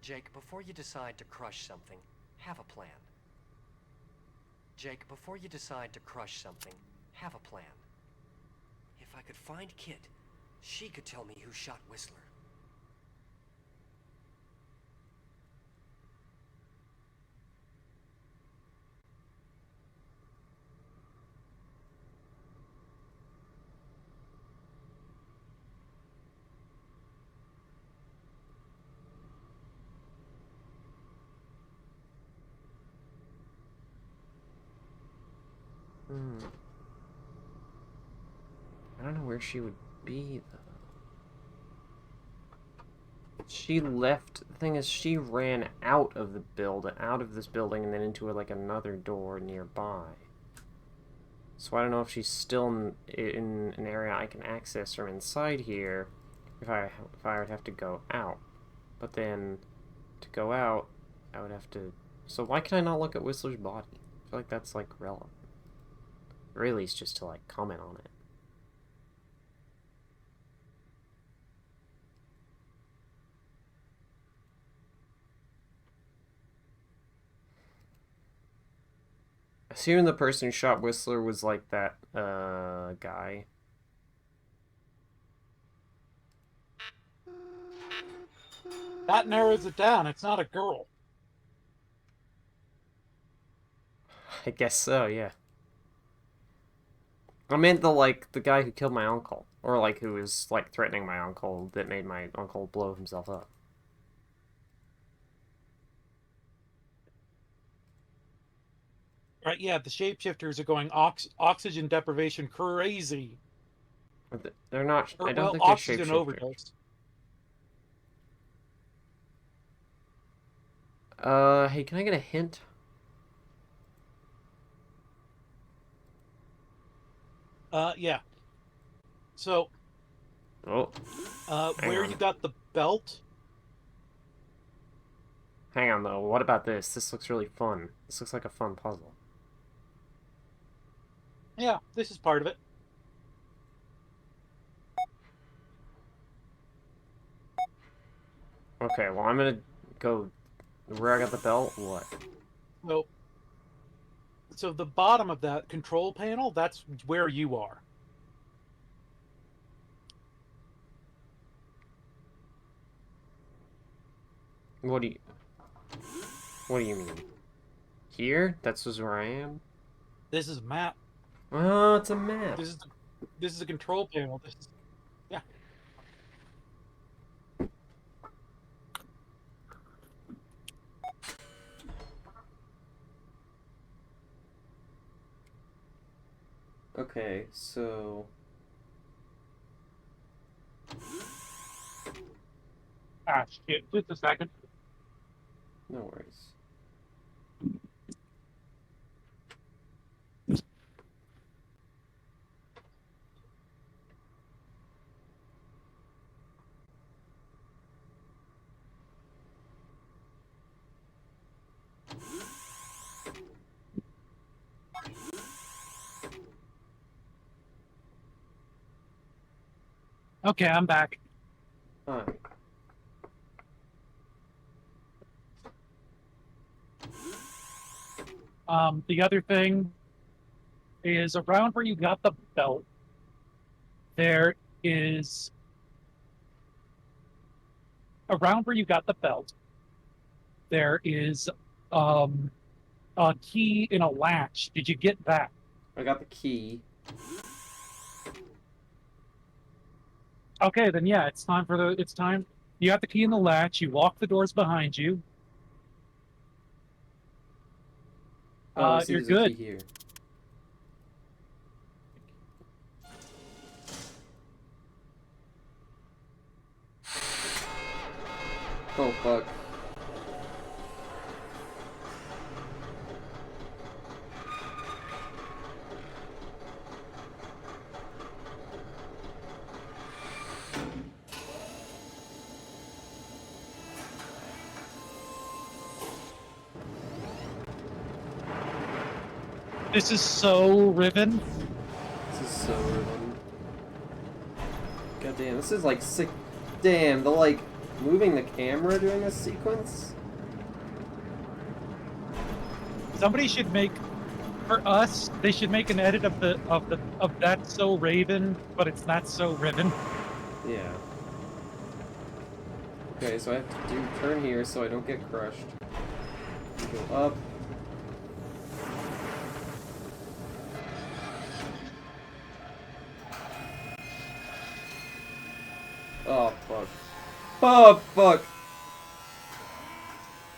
S6: Jake, before you decide to crush something, have a plan. Jake, before you decide to crush something, have a plan. If I could find Kit, she could tell me who shot Whistler.
S2: I don't know where she would be, though. She left... The thing is, she ran out of this building, and then into, like, another door nearby. So I don't know if she's still in an area I can access from inside here, if I would have to go out. But then, to go out, I would have to... So why can I not look at Whistler's body? I feel like that's, like, relevant. Or at least just to, like, comment on it. Assuming the person who shot Whistler was, like, that, guy.
S12: That narrows it down. It's not a girl.
S2: I guess so, yeah. I meant the guy who killed my uncle. Or, like, who was, like, threatening my uncle that made my uncle blow himself up.
S12: Right, yeah, the shapeshifters are going oxygen deprivation crazy.
S2: They're not... I don't think
S12: oxygen
S2: they're shapeshifters.
S12: overdose.
S2: Hey, can I get a hint?
S12: Yeah. So...
S2: Oh.
S12: where you got the belt...
S2: Hang on, though. What about this? This looks really fun. This looks like a fun puzzle.
S12: Yeah, this is part of it.
S2: Okay, well, I'm gonna go where I got the belt. What?
S12: So the bottom of that control panel, that's where you are.
S2: What do you mean? Here? That's just where I am?
S12: This is a map.
S2: Oh, it's a map.
S12: This is a control panel. This is... Yeah.
S2: Okay, so...
S12: Ah, shit. Just a second.
S2: No worries.
S12: Okay, I'm back.
S2: Hi.
S12: The other thing is around where you got the belt, there is... Around where you got the belt, there is a key in a latch. Did you get that?
S2: I got the key.
S12: Okay, then yeah, it's time for the. It's time. You have the key in the latch. You lock the doors behind you.
S2: Oh, I see
S12: You're
S2: there's a
S12: good.
S2: key here. Oh, fuck.
S12: This is so Riven.
S2: This is so Riven. God damn, this is like sick. Damn, the like moving the camera during this sequence.
S12: Somebody should make, for us, they should make an edit of That's So Raven, but it's Not So Riven.
S2: Yeah. Okay, so I have to turn here so I don't get crushed. Go up. Oh, fuck. Oh, fuck!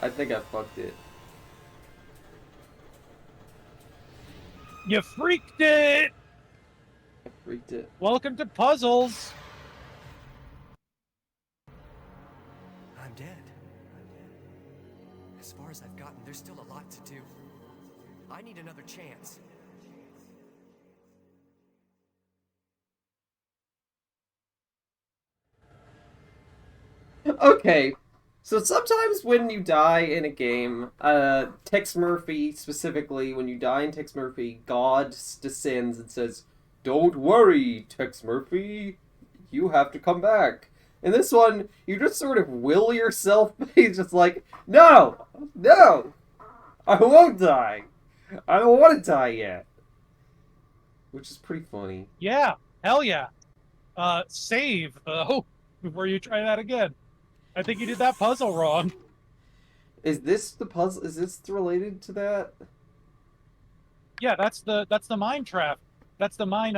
S2: I think I fucked it.
S12: You freaked it!
S2: I freaked it.
S12: Welcome to puzzles!
S6: I'm dead. As far as I've gotten, there's still a lot to do. I need another chance.
S2: Okay, so sometimes when you die in a game, Tex Murphy specifically, when you die in Tex Murphy, God descends and says, "Don't worry, Tex Murphy, you have to come back." In this one, you just sort of will yourself. He's just like, "No, no, I won't die. I don't want to die yet," which is pretty funny.
S12: Yeah, hell yeah. Save, though, before you try that again. I think you did that puzzle wrong.
S2: Is this the puzzle? Is this related to that?
S12: Yeah, that's the mine trap. That's the mine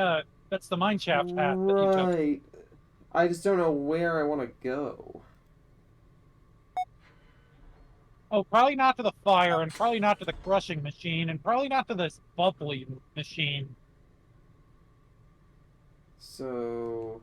S12: shaft path that you took.
S2: Right. I just don't know where I want to go.
S12: Oh, probably not to the fire, and probably not to the crushing machine, and probably not to this bubbly machine.
S2: So...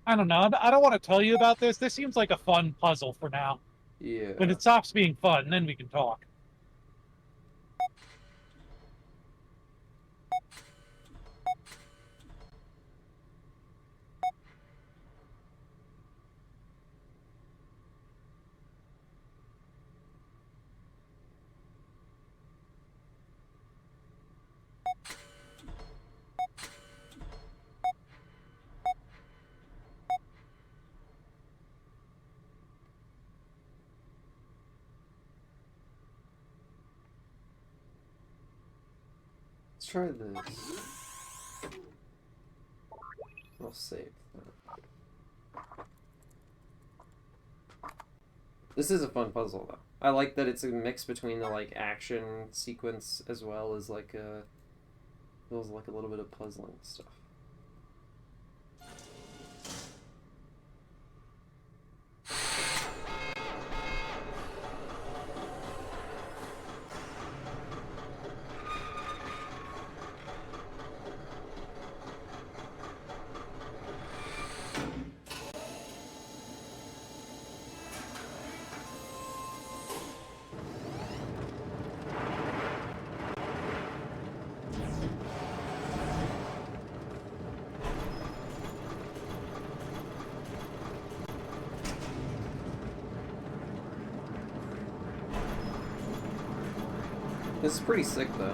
S12: I don't know. I don't want to tell you about this. This seems like a fun puzzle for now.
S2: Yeah.
S12: When it stops being fun, then we can talk.
S2: Let's try this. I'll save that. This is a fun puzzle, though. I like that it's a mix between the, like, action sequence as well as, like, feels like a little bit of puzzling stuff. This is pretty sick, though.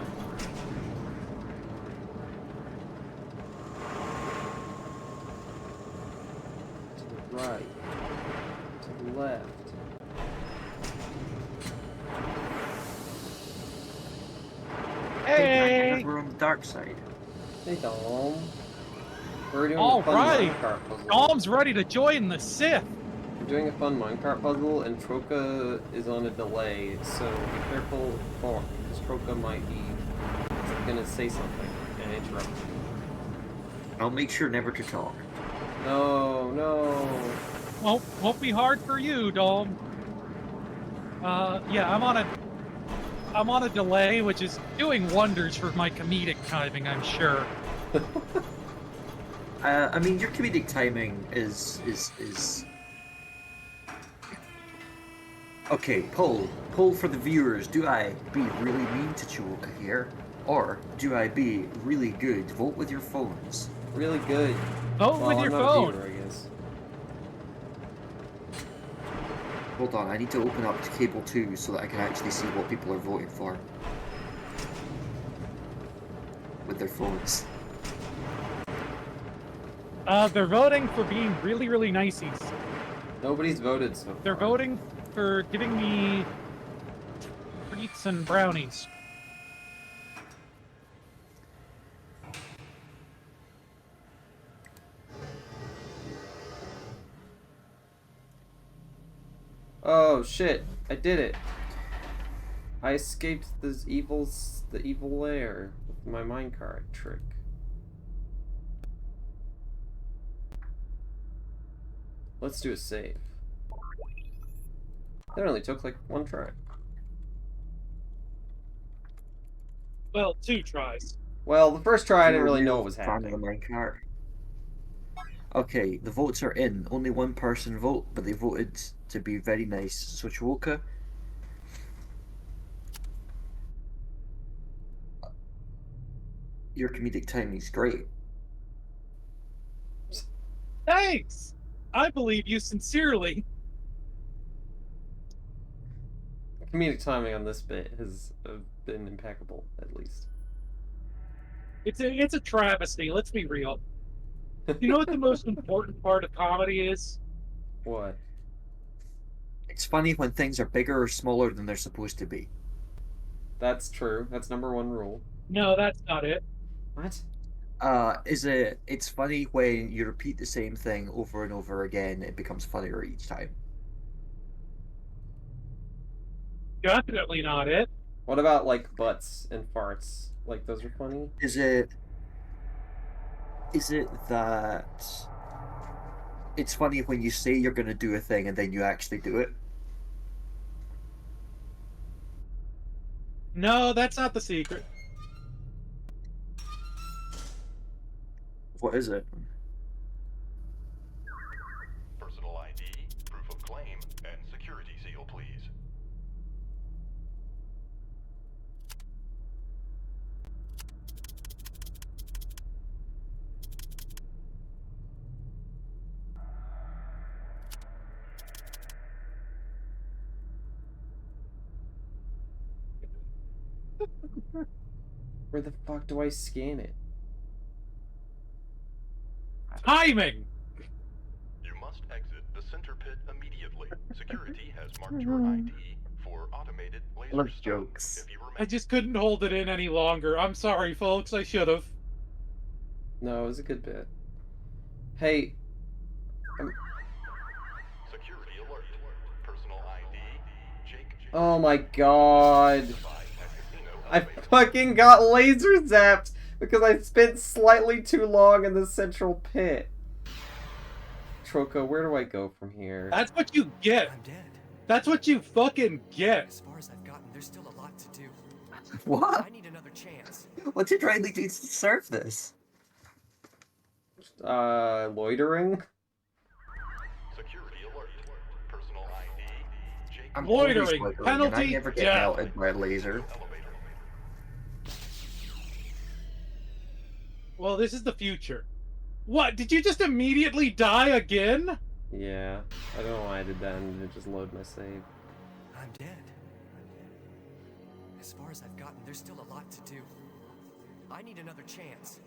S2: To the right. To the left.
S12: Hey!
S15: We're on the dark side.
S2: Hey, Dom. We're doing
S12: All
S2: a fun
S12: right.
S2: Mario Kart puzzle.
S12: Dom's ready to join the Sith.
S2: We're doing a fun minecart puzzle, and Troka is on a delay, so be careful, because Troka might be gonna say something and interrupt you.
S15: I'll make sure never to talk.
S2: No, no.
S12: Won't be hard for you, Dom. Yeah, I'm on a delay, which is doing wonders for my comedic timing, I'm sure.
S15: I mean, your comedic timing is... Okay, poll for the viewers. Do I be really mean to Chiwuka here? Or do I be really good? Vote with your phones.
S2: Really good.
S12: Vote with your phone.
S2: Viewer, I guess.
S15: Hold on, I need to open up to Cable 2 so that I can actually see what people are voting for. With their phones.
S12: They're voting for being really, really niceies.
S2: Nobody's voted so far.
S12: They're voting for giving me treats and brownies.
S2: Oh shit! I did it. I escaped the evil lair with my minecart trick. Let's do a save. That only took like one try.
S12: Well, 2 tries.
S2: Well, the first try I didn't really know what was happening.
S15: The minecart. Okay, the votes are in. Only one person vote, but they voted to be very nice. So Chiwuka, your comedic timing's great.
S12: Thanks! I believe you sincerely.
S2: Comedic timing on this bit has been impeccable, at least.
S12: It's a travesty, let's be real. You know what the most important part of comedy is?
S2: What?
S15: It's funny when things are bigger or smaller than they're supposed to be.
S2: That's true. That's #1 rule.
S12: No, that's not it.
S2: What?
S15: It's funny when you repeat the same thing over and over again, it becomes funnier each time.
S12: Definitely not it.
S2: What about, like, butts and farts? Like, those are funny?
S15: Is it that it's funny when you say you're gonna do a thing and then you actually do it?
S12: No, that's not the secret.
S15: What is it?
S8: Personal ID, proof of claim, and security seal, please.
S2: Where the fuck do I scan it?
S12: Timing!
S8: You must exit the center pit immediately. Security has marked your ID for automated laser
S15: Love
S8: stun.
S15: jokes.
S8: If you remain
S12: I just couldn't hold it in any longer. I'm sorry, folks. I should have.
S2: No, it was a good bit. Hey.
S8: security alert. Personal ID, Jake.
S2: Oh my god. I fucking got laser zapped because I spent slightly too long in the central pit. Troka, where do I go from here?
S12: That's what you get.
S6: I'm dead.
S12: That's what you fucking get.
S6: As far as I've gotten, there's still a lot to do.
S15: What?
S6: I need another chance.
S15: What's it trying to do to serve this?
S2: Loitering?
S8: Security alert. Personal ID, Jake.
S15: I'm
S12: Loitering.
S15: always loitering,
S12: Penalty,
S15: and I never get
S12: death.
S15: melted by a laser.
S12: Well, this is the future. What? Did you just immediately die again?
S2: Yeah. I don't know why I did that and it just loaded my save.
S6: I'm dead. As far as I've gotten, there's still a lot to do. I need another chance.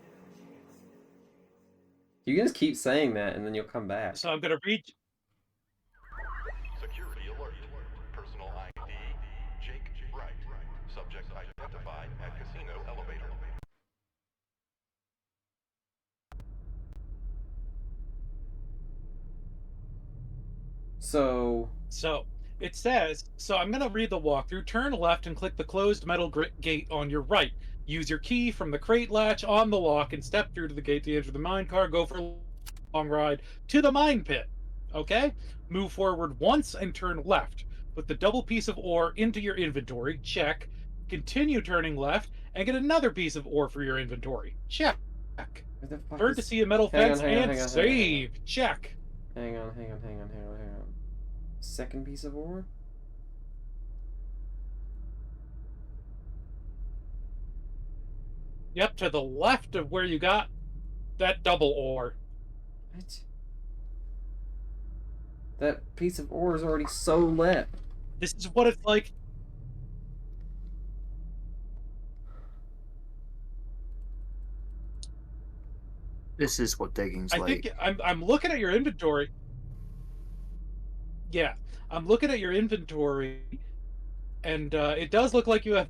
S2: You can just keep saying that and then you'll come back.
S12: So I'm gonna read.
S8: Security alert. Personal ID, Jake Wright. Subject identified at casino elevator.
S2: So
S12: it says, so I'm going to read the walkthrough. Turn left and click the closed metal gate on your right. Use your key from the crate latch on the lock and step through to the gate to enter the mine car. Go for a long ride to the mine pit. Okay? Move forward once and turn left. Put the double piece of ore into your inventory. Check. Continue turning left and get another piece of ore for your inventory. Check. Turn to see a metal fence and save. Check.
S2: Hang on. Second piece of ore?
S12: Yep, to the left of where you got that double ore.
S2: What? That piece of ore is already so lit.
S12: This is what it's like.
S15: This is what digging's
S12: I
S15: like.
S12: think I'm looking at your inventory. Yeah, I'm looking at your inventory, and it does look like you have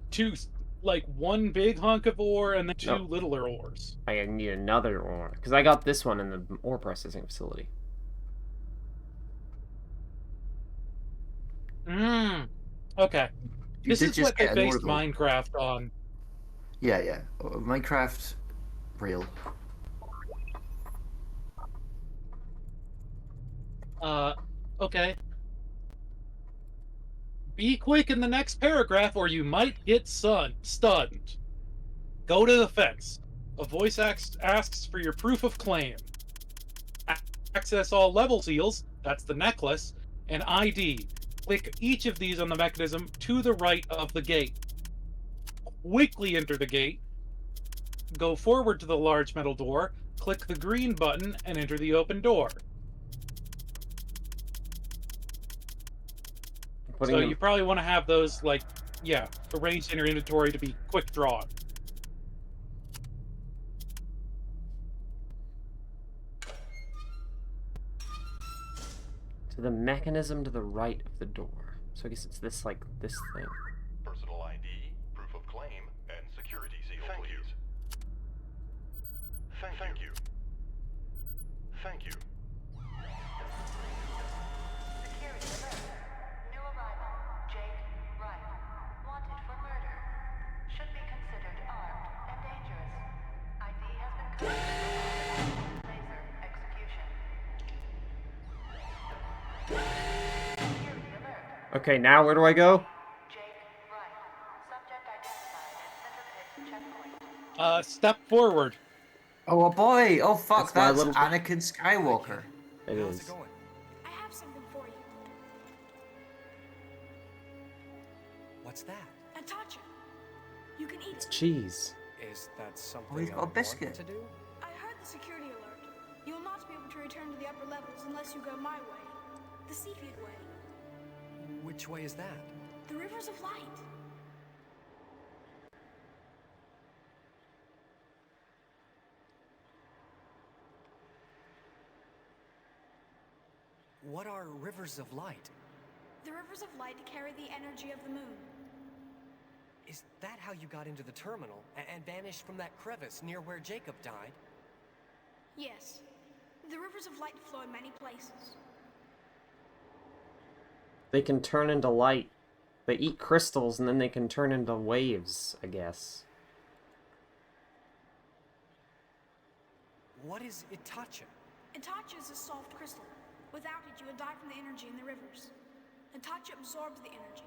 S12: one big hunk of ore and then two littler ores.
S2: I need another ore because I got this one in the ore processing facility.
S12: Okay.
S15: You
S12: This
S15: did
S12: is
S15: just
S12: what they
S15: get an
S12: based
S15: order.
S12: Minecraft on.
S15: Yeah. Minecraft real.
S12: Okay. Be quick in the next paragraph or you might get stunned. Go to the fence. A voice asks for your proof of claim. Access all level seals, that's the necklace, and ID. Click each of these on the mechanism to the right of the gate. Quickly enter the gate. Go forward to the large metal door, click the green button, and enter the open door. So you probably want to have those, arranged in your inventory to be quick draw.
S2: To the mechanism to the right of the door. So I guess it's this thing.
S8: Personal ID, proof of claim, and security seal, please. Thank you. Thank you.
S7: Security alert. New arrival. Jake Wright. Wanted for murder. Should be considered armed and dangerous. ID has been collected for laser execution. Security alert.
S2: Okay, now where do I go?
S7: Jake Wright. Subject identified at Center Pit checkpoint.
S12: Step forward.
S15: Oh boy! Oh fuck!
S2: That's my
S15: That's
S2: little-
S15: Anakin Skywalker.
S2: It
S6: How's
S2: is.
S6: it going?
S3: I have something for you.
S6: What's that?
S3: A tacha. You can eat
S2: It's
S3: it.
S2: cheese.
S6: Is that something
S15: he's got a
S6: I want
S15: biscuit.
S6: to do?
S3: I heard the security alert. You'll not be able to return to the upper levels unless you go my way. The Cepheid way.
S6: Which way is that?
S3: The Rivers of Light.
S6: What are rivers of light?
S3: The Rivers of Light carry the energy of the moon.
S6: Is that how you got into the terminal and vanished from that crevice near where Jacob died?
S3: Yes. The Rivers of Light flow in many places.
S2: They can turn into light. They eat crystals and then they can turn into waves, I guess.
S6: What is Itacha?
S3: Itacha is a soft crystal. Without it, you would die from the energy in the rivers. Itacha absorbs the energy.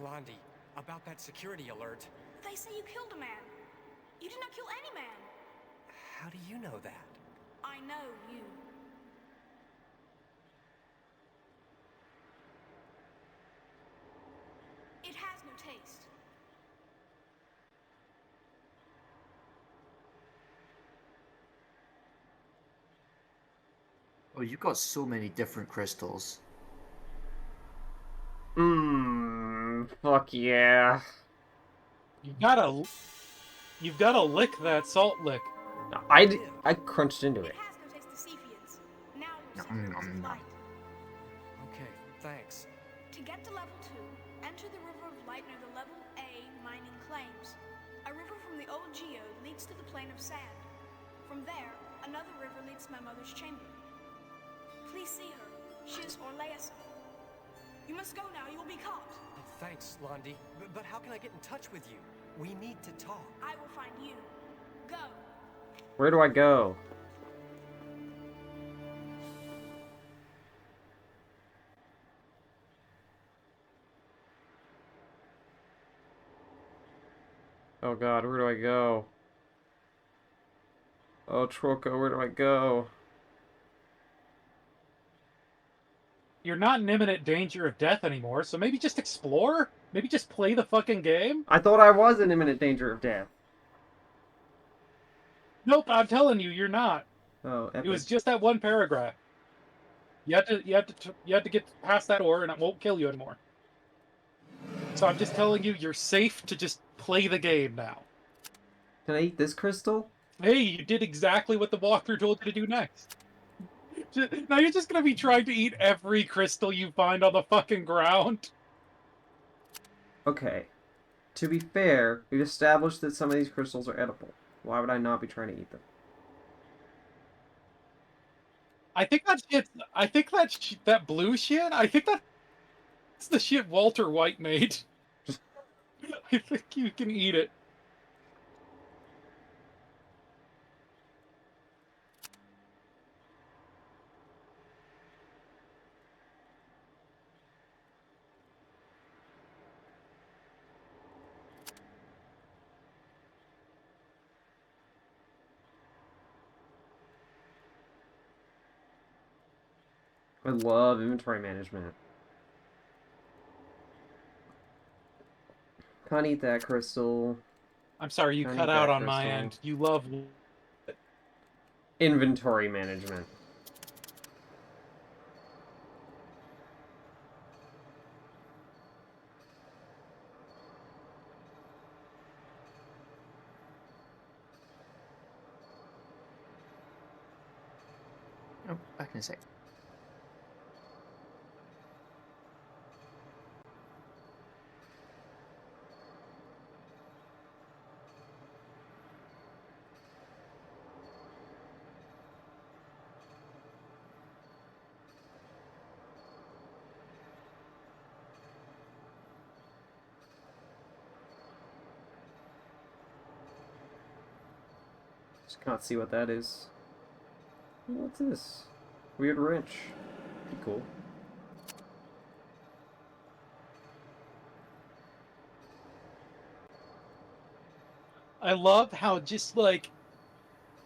S6: Londi, about that security alert.
S3: They say you killed a man. You did not kill any man.
S6: How do you know that?
S3: I know you. It has no taste.
S15: Oh, you've got so many different crystals.
S2: Fuck yeah.
S12: You've gotta lick that salt lick.
S2: I crunched into it.
S3: It has no taste to Cephians. Now you see the Rivers of Light.
S6: Okay, thanks.
S3: To get to level 2, enter the River of Light near the level A mining claims. A river from the old geode leads to the plain of sand. From there, Another river leads to my mother's chamber. Please see her. She is Orleasa. You must go now. You will be caught.
S6: Thanks, Londi. But how can I get in touch with you? We need to talk.
S3: I will find you. Go.
S2: Where do I go? Oh god, where do I go? Oh, Trolka, where do I go?
S12: You're not in imminent danger of death anymore, so maybe just explore? Maybe just play the fucking game?
S2: I thought I was in imminent danger of death.
S12: Nope, I'm telling you, you're not.
S2: Oh, epic.
S12: It was just that one paragraph. You have to get past that door, and it won't kill you anymore. So I'm just telling you, you're safe to just play the game now.
S2: Can I eat this crystal?
S12: Hey, you did exactly what the walkthrough told you to do next. Now you're just gonna be trying to eat every crystal you find on the fucking ground.
S2: Okay. To be fair, we've established that some of these crystals are edible. Why would I not be trying to eat them?
S12: I think that shit. I think that blue shit. I think that's the shit Walter White made. I think you can eat it.
S2: I love inventory management. Can't eat that crystal.
S12: I'm sorry, you cut out on my end. You love
S2: inventory management.
S15: Oh, back in a sec.
S2: Just can't see what that is. What's this? Weird wrench. Be cool.
S12: I love how just like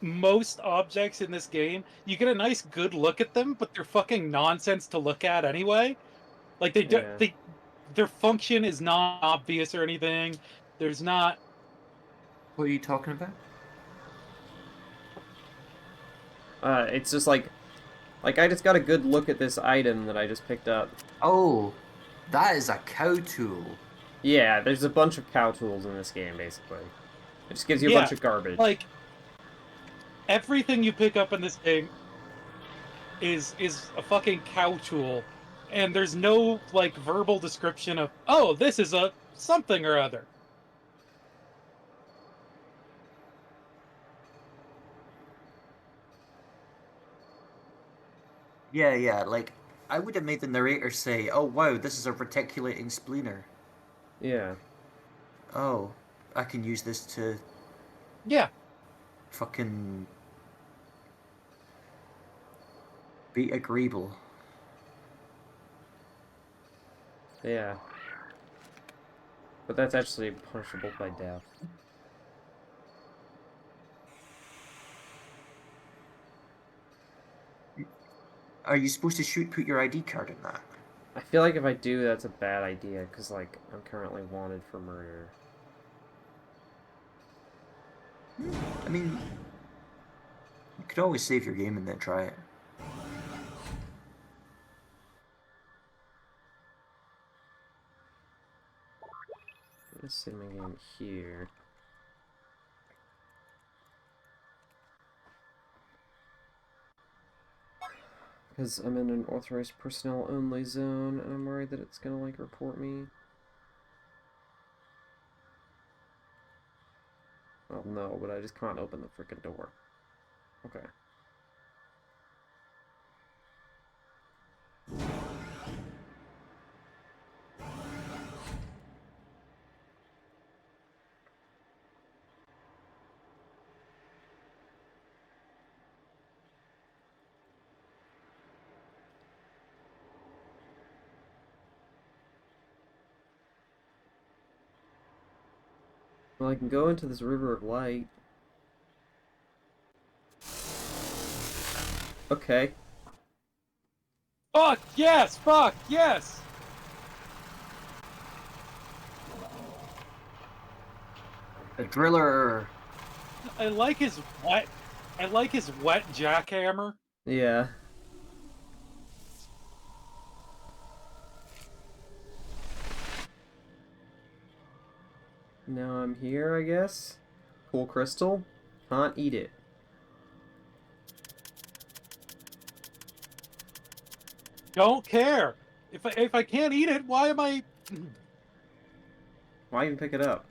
S12: most objects in this game, you get a nice good look at them, but they're fucking nonsense to look at anyway. Like their function is not obvious or anything. There's not.
S15: What are you talking about?
S2: It's just like I just got a good look at this item that I just picked up.
S15: Oh, that is a cow tool.
S2: Yeah, there's a bunch of cow tools in this game, basically. It just gives you a bunch of garbage.
S12: Like, everything you pick up in this game is a fucking cow tool. And there's no, like, verbal description of, oh, this is a something or other.
S15: Yeah, like, I would have made the narrator say, oh wow, this is a reticulating spleener.
S2: Yeah.
S15: Oh, I can use this to...
S12: Yeah.
S15: Fucking... be agreeable.
S2: Yeah. But that's actually punishable by death.
S15: Are you supposed to put your ID card in that?
S2: I feel like if I do, that's a bad idea, because, like, I'm currently wanted for murder.
S15: I mean, you could always save your game and then try it.
S2: Let's save my game here. Because I'm in an authorized personnel only zone, and I'm worried that it's gonna, like, report me. Oh no, but I just can't open the frickin' door. Okay. Well, I can go into this river of light. Okay.
S12: Fuck yes! Fuck yes!
S15: A driller.
S12: I like his wet jackhammer.
S2: Yeah. Now I'm here, I guess. Cool crystal. Can't eat it.
S12: Don't care. If I can't eat it, why am I?
S2: Why even pick it up?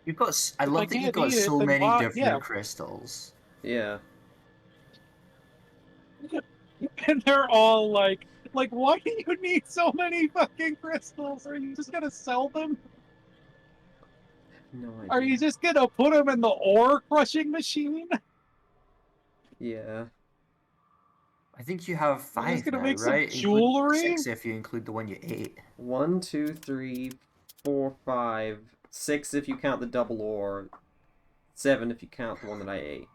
S15: You've got. I love that you've got so many different crystals.
S2: Yeah.
S12: And they're all like, why do you need so many fucking crystals? Are you just gonna sell them?
S2: No idea.
S12: Are you just gonna put them in the ore crushing machine?
S2: Yeah.
S15: I think you have 5
S12: gonna
S15: now,
S12: make some
S15: right?
S12: jewelry?
S15: 6 if you include the one you ate.
S2: 1, 2, 3, 4, 5, 6 if you count the double ore, 7 if you count the one that I ate.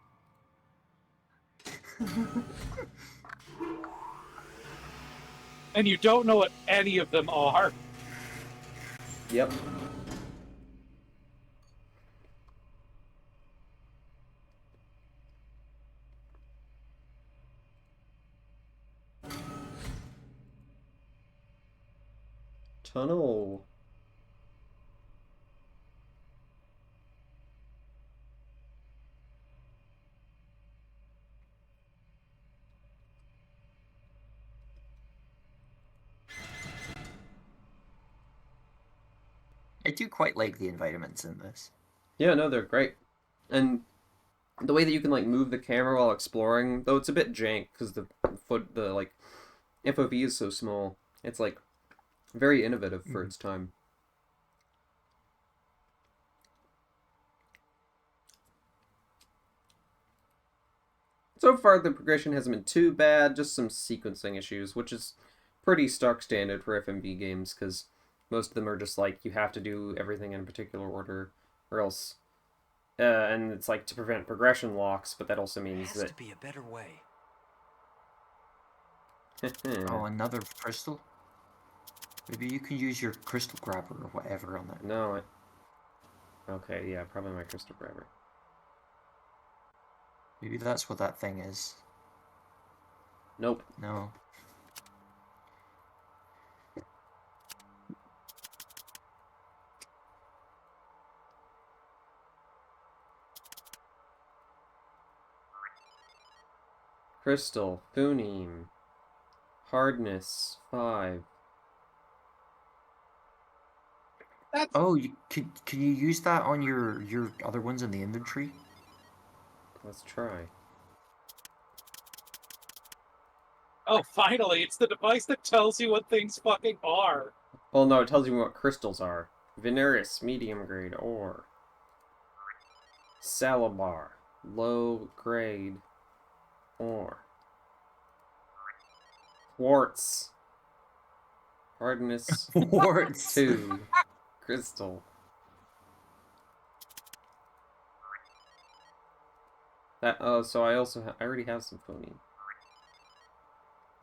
S12: And you don't know what any of them are.
S2: Yep. Tunnel.
S15: I do quite like the environments in this.
S2: Yeah, no, they're great. And the way that you can like move the camera while exploring, though it's a bit jank because the like FOV is so small. It's like very innovative for its time. So far, the progression hasn't been too bad, just some sequencing issues, which is pretty stock standard for FMV games, because most of them are just like, you have to do everything in a particular order, or else... and it's like to prevent progression locks, but that also means
S6: There has
S2: that...
S6: to be a better way.
S15: Oh, another crystal? Maybe you can use your crystal grabber or whatever on that.
S2: No, okay, yeah, probably my crystal grabber.
S15: Maybe that's what that thing is.
S2: Nope.
S15: No.
S2: Crystal, Funime, hardness 5.
S15: Oh, can you use that on your other ones in the inventory?
S2: Let's try.
S12: Oh, finally, it's the device that tells you what things fucking are.
S2: Well, no, it tells you what crystals are. Veneris, medium grade ore. Salabar, low grade ore. Quartz. Hardness
S15: Quartz.
S2: 2. Crystal. That, oh, so I also I already have some Funime.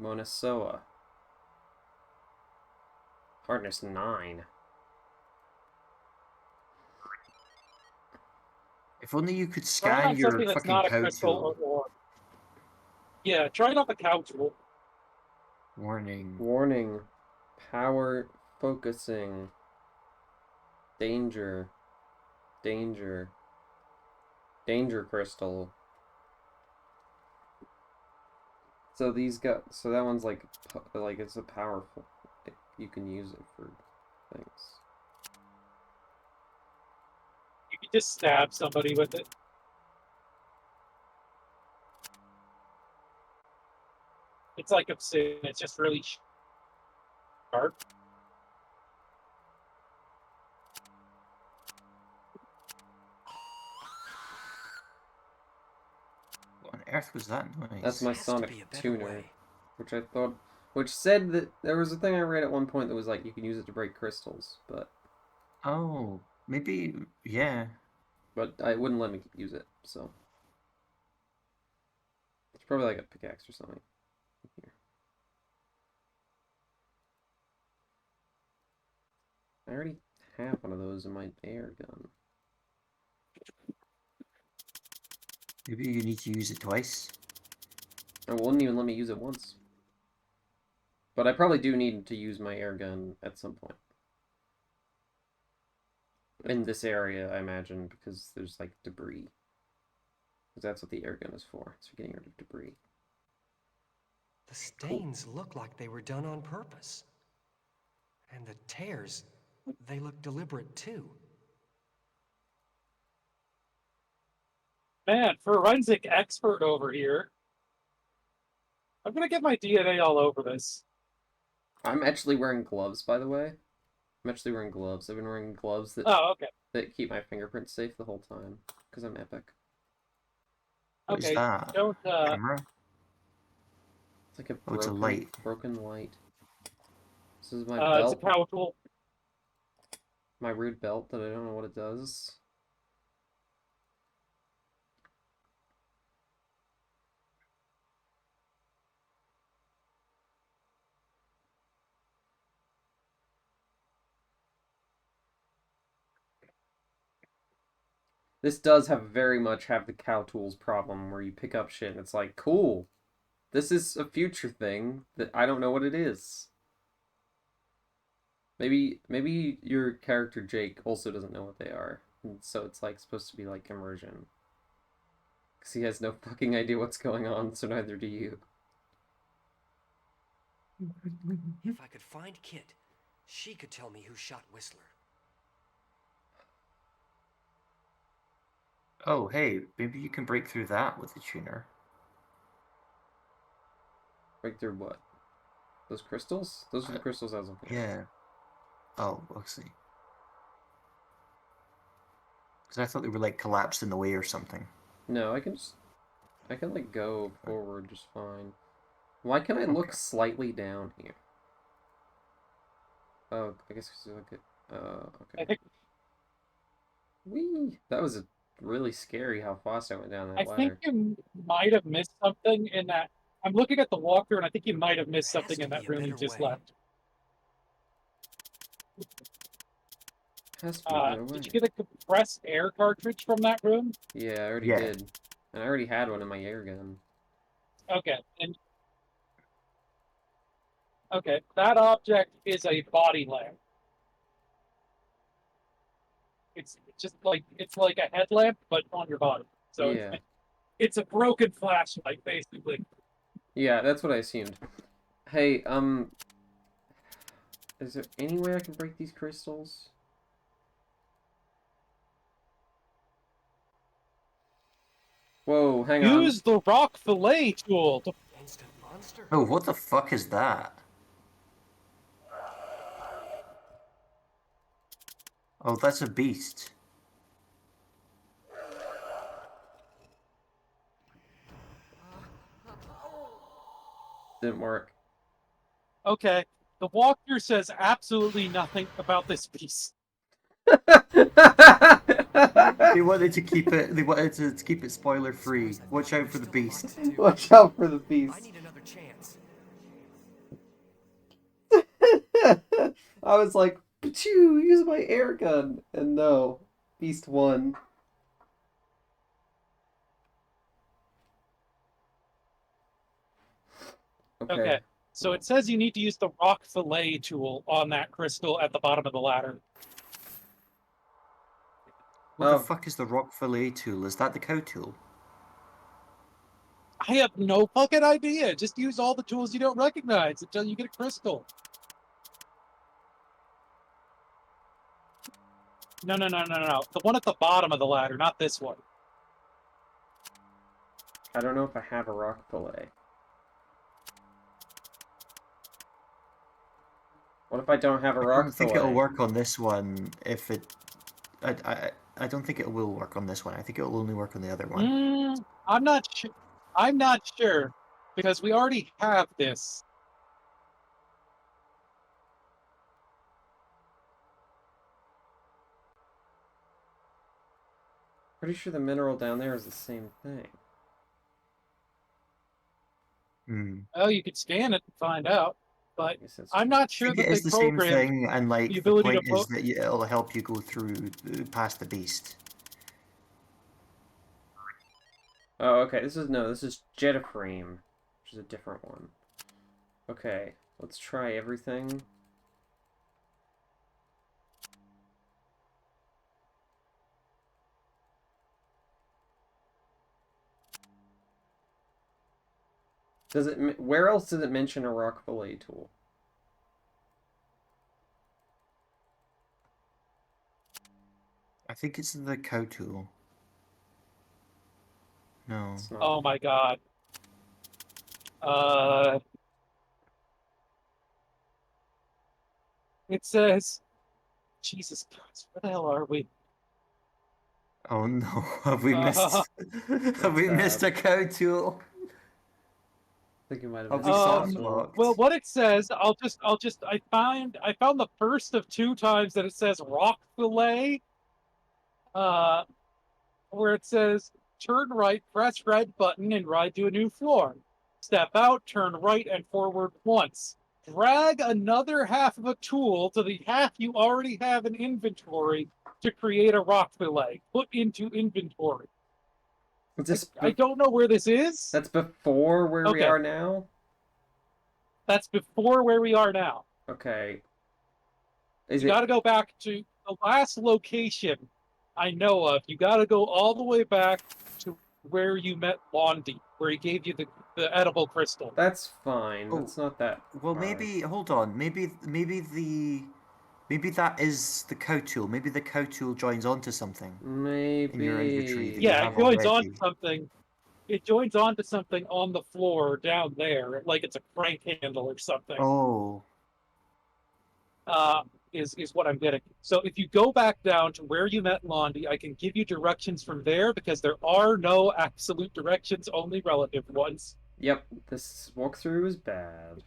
S2: Monasoa. Hardness 9.
S15: If only you could
S12: Try it
S15: scan
S12: on
S15: your
S12: something that's
S15: fucking
S12: not a
S15: cow
S12: crystal
S15: tool.
S12: or ore. Yeah, try it on the cow tool.
S15: Warning.
S2: Warning. Power focusing. Danger. Danger. Danger crystal. So these got, so that one's like it's a powerful, you can use it for things.
S12: You can just stab somebody with it. It's like obsidian. It's just really sharp.
S15: What on earth was that noise?
S2: That's my Sonic tuner, which I thought, which said that there was a thing I read at one point that was like you can use it to break crystals, but
S15: Oh, maybe, yeah.
S2: But it wouldn't let me use it, so. It's probably like a pickaxe or something. Here. I already have one of those in my air gun.
S15: Maybe you need to use it twice.
S2: It wouldn't even let me use it once. But I probably do need to use my air gun at some point. In this area, I imagine, because there's like debris. Because that's what the air gun is for. It's for getting rid of debris.
S6: The stains look like they were done on purpose. And the tears, they look deliberate too.
S12: Man, forensic expert over here. I'm gonna get my DNA all over this.
S2: I'm actually wearing gloves, by the way. I'm actually wearing gloves. I've been wearing gloves that that keep my fingerprints safe the whole time. Because I'm epic.
S15: What is that?
S12: Don't
S15: Camera?
S2: It's like a
S15: Oh, it's a light.
S2: broken light. This is my
S12: it's a
S2: belt.
S12: power tool.
S2: My rude belt that I don't know what it does. This does very much have the cow tools problem where you pick up shit and it's like, cool. This is a future thing that I don't know what it is. Maybe your character Jake also doesn't know what they are. And so it's like supposed to be like immersion. Because he has no fucking idea what's going on, so neither do you.
S6: If I could find Kit, she could tell me who shot Whistler.
S15: Oh, hey, maybe you can break through that with the tuner.
S2: Break through what? Those crystals? Those are the crystals I was looking at.
S15: Yeah. Oh, let's see. Because I thought they were like collapsed in the way or something.
S2: No, I can like go forward just fine. Why can I look slightly down here? Oh, I guess because you look at okay. Whee! That was really scary how fast I went down that
S12: I
S2: ladder.
S12: think you might have missed something in that. I'm looking at the walkthrough, and I think you might have missed something in that room you just left. Did you get a compressed air cartridge from that room?
S2: Yeah, I already did. And I already had one in my air gun.
S12: Okay. Okay, that object is a body lamp. It's like a headlamp, but on your body. So
S2: yeah.
S12: It's a broken flashlight, basically.
S2: Yeah, that's what I assumed. Hey, is there any way I can break these crystals? Whoa, hang on.
S12: Use the rock fillet tool to...
S6: Instant monster.
S15: Oh, what the fuck is that? Oh, that's a beast.
S2: Didn't work.
S12: Okay, the walkthrough says absolutely nothing about this beast.
S15: They wanted to keep it. They wanted to keep it spoiler free. Watch out for the beast.
S2: Watch out for the beast.
S6: I need another chance.
S2: I was like, "Pachoo, use my air gun," and no, beast won.
S12: Okay. So it says you need to use the rock fillet tool on that crystal at the bottom of the ladder.
S15: What the fuck is the rock fillet tool? Is that the cow tool?
S12: I have no fucking idea. Just use all the tools you don't recognize until you get a crystal. No. The one at the bottom of the ladder, not this one.
S2: I don't know if I have a rock fillet. What if I don't have a rock fillet?
S15: I don't think it'll work on this one if it... I don't think it will work on this one. I think it will only work on the other one.
S12: I'm not sure. I'm not sure because we already have this.
S2: Pretty sure the mineral down there is the same thing.
S12: Oh, you could scan it and find out, but I'm not sure
S15: I think
S12: that
S15: it
S12: they
S15: is the same
S12: programmed
S15: thing, and
S12: the
S15: like the
S12: ability
S15: point
S12: to
S15: is that it'll help you go through past the beast.
S2: Oh, okay. This is Jetaframe, which is a different one. Okay, let's try everything. Where else does it mention a rock fillet tool?
S15: I think it's the cow tool. No.
S12: Oh my god. It says, Jesus Christ, where the hell are we?
S15: Oh no, have we missed? Have we missed a cow tool?
S2: I think you might have
S15: Have
S2: missed
S15: we
S2: soft
S15: soft locked?
S12: Well, what it says, I found the first of 2 times that it says rock fillet, where it says turn right, press red button, and ride to a new floor. Step out, turn right and forward once. Drag another half of a tool to the half you already have in inventory to create a rock fillet. Put into inventory. I don't know where this is.
S2: That's before where we are now?
S12: That's before where we are now.
S2: Okay.
S12: You gotta go back to the last location I know of. You gotta go all the way back to where you met Londi, where he gave you the edible crystal.
S2: That's fine. That's not that.
S15: Well,
S2: far.
S15: maybe hold on. Maybe that is the cow tool. Maybe the cow tool joins onto something.
S2: Maybe.
S15: In your inventory. That
S12: Yeah,
S15: you
S12: it
S15: have
S12: joins
S15: already.
S12: on something. It joins onto something on the floor down there, like it's a crank handle or something.
S15: Oh.
S12: Is what I'm getting. So if you go back down to where you met Londi, I can give you directions from there because there are no absolute directions, only relative ones.
S2: Yep, this walkthrough is bad.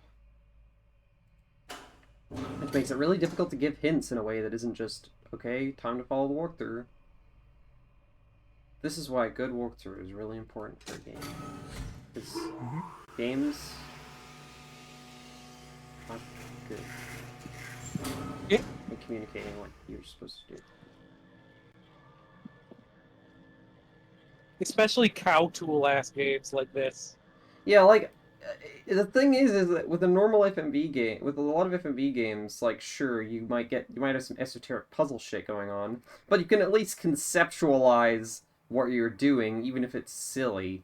S2: Which makes it really difficult to give hints in a way that isn't just, okay, time to follow the walkthrough. This is why a good walkthrough is really important for a game. Because games aren't good at communicating what you're supposed to do.
S12: Especially cow tool ass games like this.
S2: Yeah, like the thing is that with a normal FMV game, with a lot of FMV games, like sure you might have some esoteric puzzle shit going on, but you can at least conceptualize what you're doing, even if it's silly.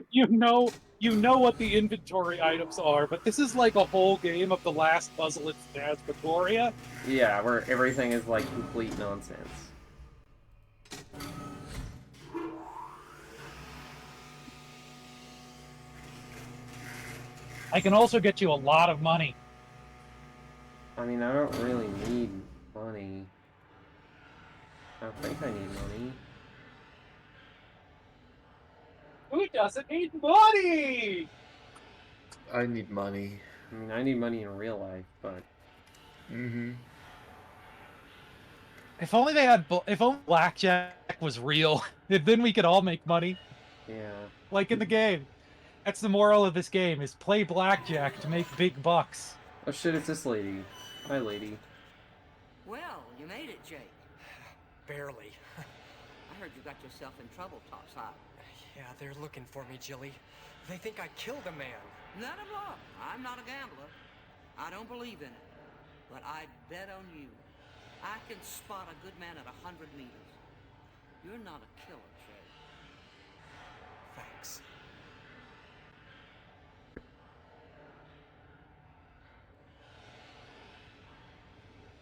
S12: You know what the inventory items are, but this is like a whole game of the last puzzle in Phasmophobia.
S2: Yeah, where everything is like complete nonsense.
S12: I can also get you a lot of money.
S2: I mean, I don't really need money. I don't think I need money.
S12: Who doesn't need money?
S15: I need money.
S2: I mean, I need money in real life, but...
S12: If only they had, if only blackjack was real, then we could all make money.
S2: Yeah.
S12: Like in the game. That's the moral of this game, is play blackjack to make big bucks.
S2: Oh shit, it's this lady. Hi, lady.
S16: Well, you made it, Jake.
S6: Barely.
S16: I heard you got yourself in trouble topside.
S6: Yeah, they're looking for me, Jilly. They think I killed a man.
S16: Let 'em look. I'm not a gambler. I don't believe in it. But I'd bet on you. I can spot a good man at 100 meters. You're not a killer, Jake.
S6: Thanks.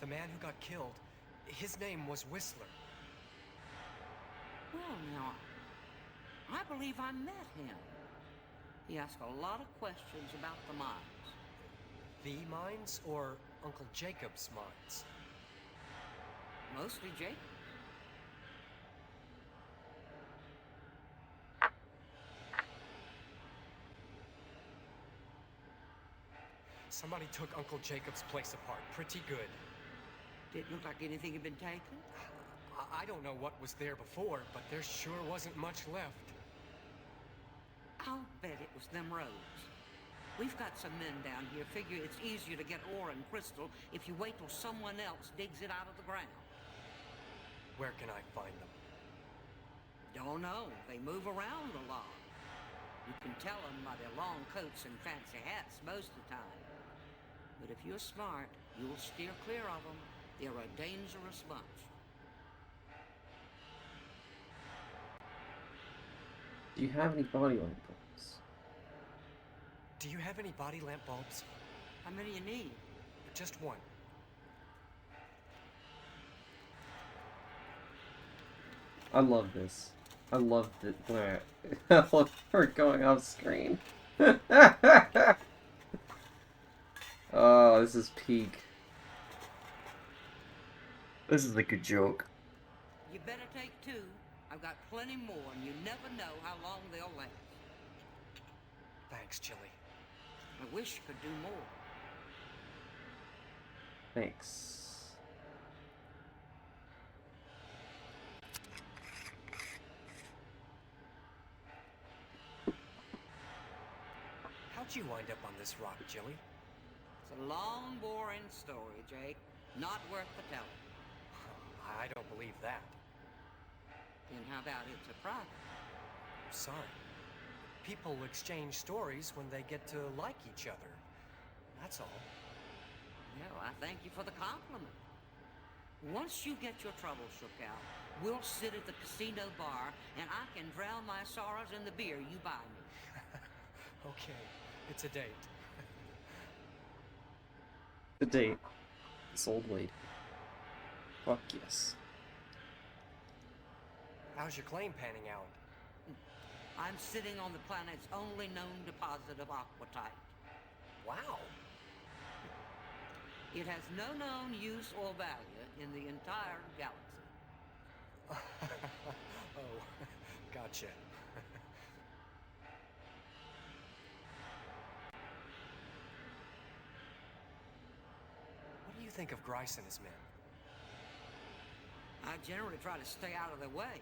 S6: The man who got killed, his name was Whistler.
S16: Well, now, I believe I met him. He asked a lot of questions about the mines.
S6: The mines or Uncle Jacob's mines?
S16: Mostly Jake.
S6: Somebody took Uncle Jacob's place apart pretty good.
S16: Didn't look like anything had been taken?
S6: I don't know what was there before, but there sure wasn't much left.
S16: I'll bet it was them roads. We've got some men down here figure it's easier to get ore and crystal if you wait till someone else digs it out of the ground.
S6: Where can I find them?
S16: Don't know. They move around a lot. You can tell them by their long coats and fancy hats most of the time. But if you're smart, you'll steer clear of them. They're a dangerous bunch.
S2: Do you have any body lamp bulbs?
S6: Do you have any body lamp bulbs?
S16: How many you need?
S6: Just one.
S2: I love this. I love that. Look, we're going off screen. Oh, this is peak. This is a good joke.
S16: You better take two. I've got plenty more, and you never know how long they'll last.
S6: Thanks, Chili.
S16: I wish I could do more.
S2: Thanks.
S6: How'd you wind up on this rock, Chili?
S16: It's a long, boring story, Jake. Not worth the telling.
S6: I don't believe that.
S16: Then how about it's a private?
S6: Sorry. People exchange stories when they get to like each other. That's all.
S16: Well, I thank you for the compliment. Once you get your trouble shook out, we'll sit at the casino bar, and I can drown my sorrows in the beer you buy me.
S6: Okay, it's a date.
S2: The date. This old lady. Fuck yes.
S6: How's your claim panning out?
S16: I'm sitting on the planet's only known deposit of aquatite.
S6: Wow.
S16: It has no known use or value in the entire galaxy.
S6: Oh, gotcha. What do you think of Grice and his men?
S16: I generally try to stay out of their way.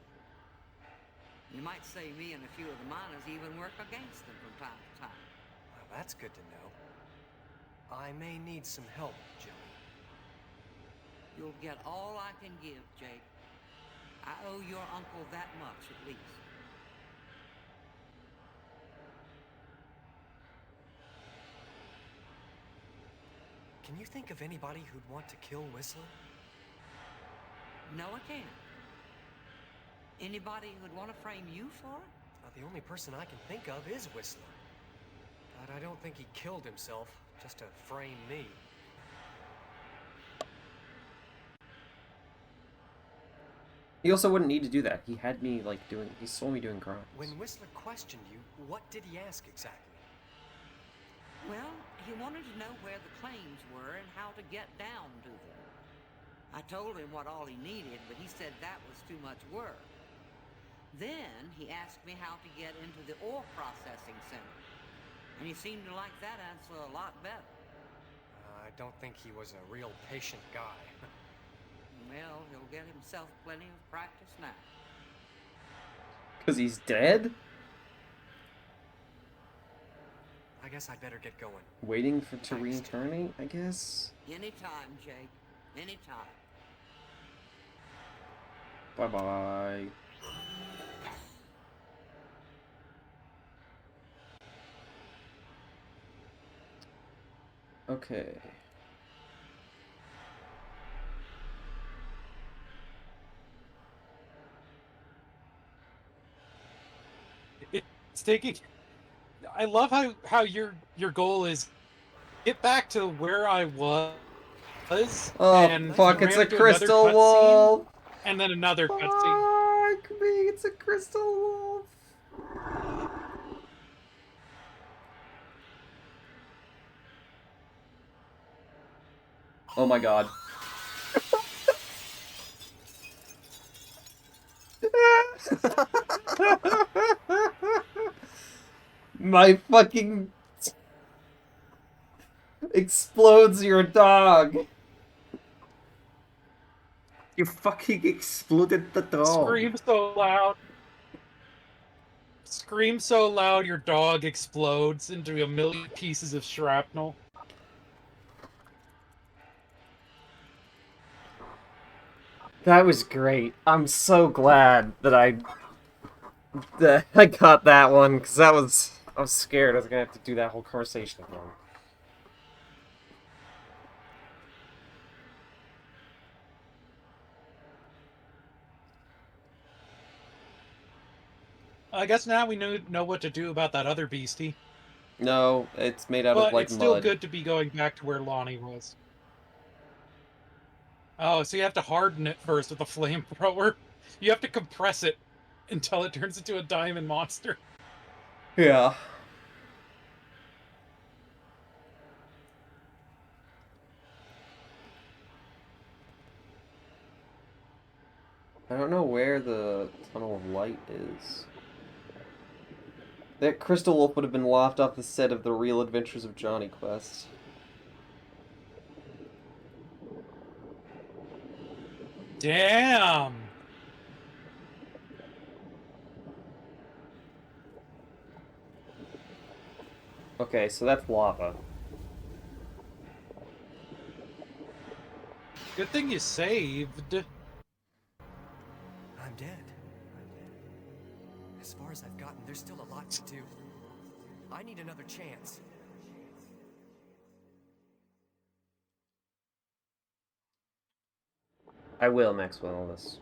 S16: You might say me and a few of the miners even work against them from time to time.
S6: Well, that's good to know. I may need some help, Jilly.
S16: You'll get all I can give, Jake. I owe your uncle that much, at least.
S6: Can you think of anybody who'd want to kill Whistler?
S16: No, I can't. Anybody who'd want to frame you for it?
S6: The only person I can think of is Whistler. But I don't think he killed himself just to frame me.
S2: He also wouldn't need to do that. He had me, like, he saw me doing crimes.
S6: When Whistler questioned you, what did he ask exactly?
S16: Well, he wanted to know where the claims were and how to get down to them. I told him what all he needed, but he said that was too much work. Then he asked me how to get into the ore processing center, and he seemed to like that answer a lot better.
S6: I don't think he was a real patient guy.
S16: Well, he'll get himself plenty of practice now.
S2: 'Cause he's dead?
S6: I guess I'd better get going.
S2: Waiting to reincarnate, I guess?
S16: Anytime, Jake. Anytime.
S2: Bye-bye. Okay.
S12: It's taking. I love how your goal is get back to where I was.
S2: Oh
S12: and
S2: fuck! It's a
S12: ran into another
S2: crystal
S12: cutscene,
S2: wolf.
S12: and then another cutscene.
S2: Fuck me! It's a crystal wolf. Oh my god. My fucking explodes your dog. You fucking exploded the dog.
S12: Scream so loud. Scream so loud your dog explodes into a million pieces of shrapnel.
S2: That was great. I'm so glad that I got that one, because I was scared I was gonna have to do that whole conversation again.
S12: I guess now we know what to do about that other beastie.
S2: No, it's made out of,
S12: But
S2: like,
S12: it's still
S2: mud.
S12: good to be going back to where Lonnie was. Oh, so you have to harden it first with a flamethrower? You have to compress it until it turns into a diamond monster.
S2: Yeah. I don't know where the Tunnel of Light is. That crystal wolf would have been lopped off the set of The Real Adventures of Johnny Quest.
S12: Damn!
S2: Okay, so that's lava.
S12: Good thing you saved.
S6: I'm dead. As far as I've gotten, there's still a lot to do. I need another chance.
S2: I will, Maxwell Ellis.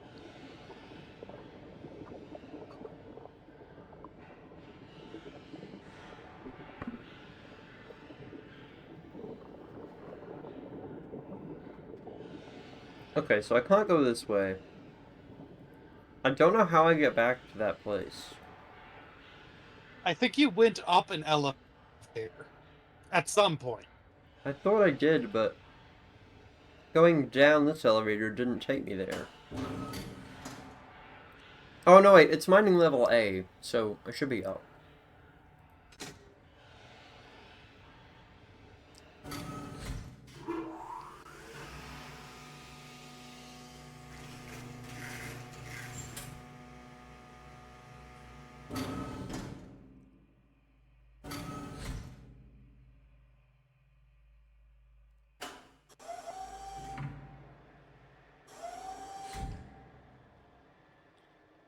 S2: Okay, so I can't go this way. I don't know how I get back to that place.
S12: I think you went up an elevator. At some point.
S2: I thought I did, but going down this elevator didn't take me there. Oh no, wait, it's mining level A, so I should be up.